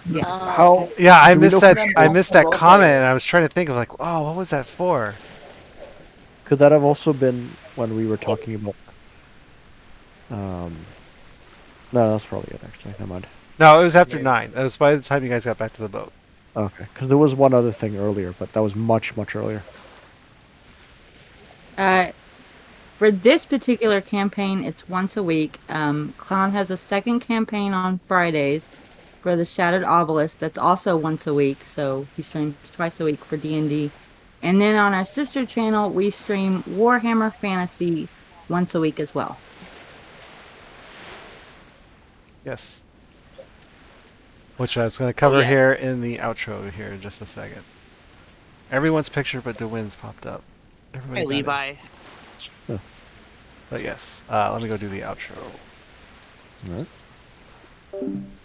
Yeah. How? Yeah, I Do we missed know that. if I that missed that role comment, player? and I was trying to think of like, oh, what was that for? Could that have also been when we were talking about? No, that's probably it. Actually, never mind. No, it was after Maybe. 9. That was by the time you guys got back to the boat. Okay, because there was one other thing earlier, but that was much earlier. For this particular campaign, it's once a week. Clown has a second campaign on Fridays for the Shattered Obelisk. That's also once a week, so he streams twice a week for D&D. And then on our sister channel, we stream Warhammer Fantasy once a week as well. Yes. Which I was going to cover yeah. here in the outro here in just a second. Everyone's picture but DeWinn's popped up. Everybody Hey, got it. Levi. But yes, let me go do the outro. All right.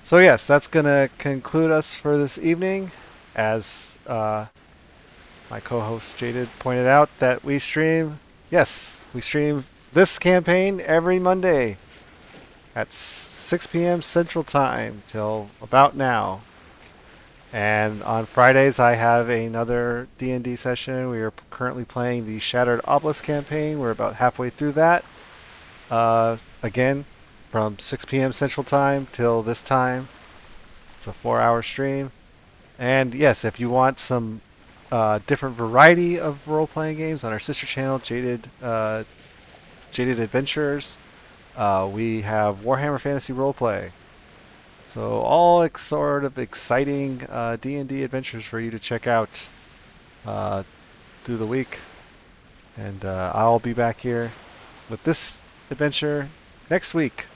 So yes, that's going to conclude us for this evening. As my co-host Jaded pointed out, that we stream this campaign every Monday at 6 p.m. Central Time till about now. And on Fridays, I have another D&D session. We are currently playing the Shattered Obelisk campaign. We're about halfway through that. Again, from 6 p.m. Central Time till this time. It's a 4-hour stream. And yes, if you want some different variety of role-playing games on our sister channel, Jaded Adventurers, we have Warhammer Fantasy Roleplay. So all sort of exciting D&D adventures for you to check out through the week. And I'll be back here with this adventure next week.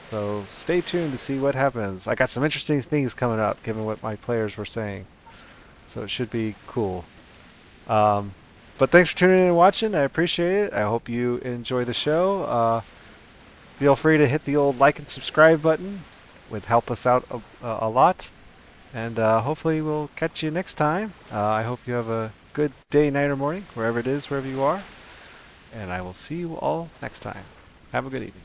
So stay tuned to see what happens. I got some interesting things coming up, given what my players were saying. So it should be cool. But thanks for tuning in and watching. I appreciate it. I hope you enjoy the show. Feel free to hit the old like and subscribe button. Would help us out a lot. And hopefully we'll catch you next time. I hope you have a good day, night, or morning, wherever it is, wherever you are. And I will see you all next time. Have a good evening.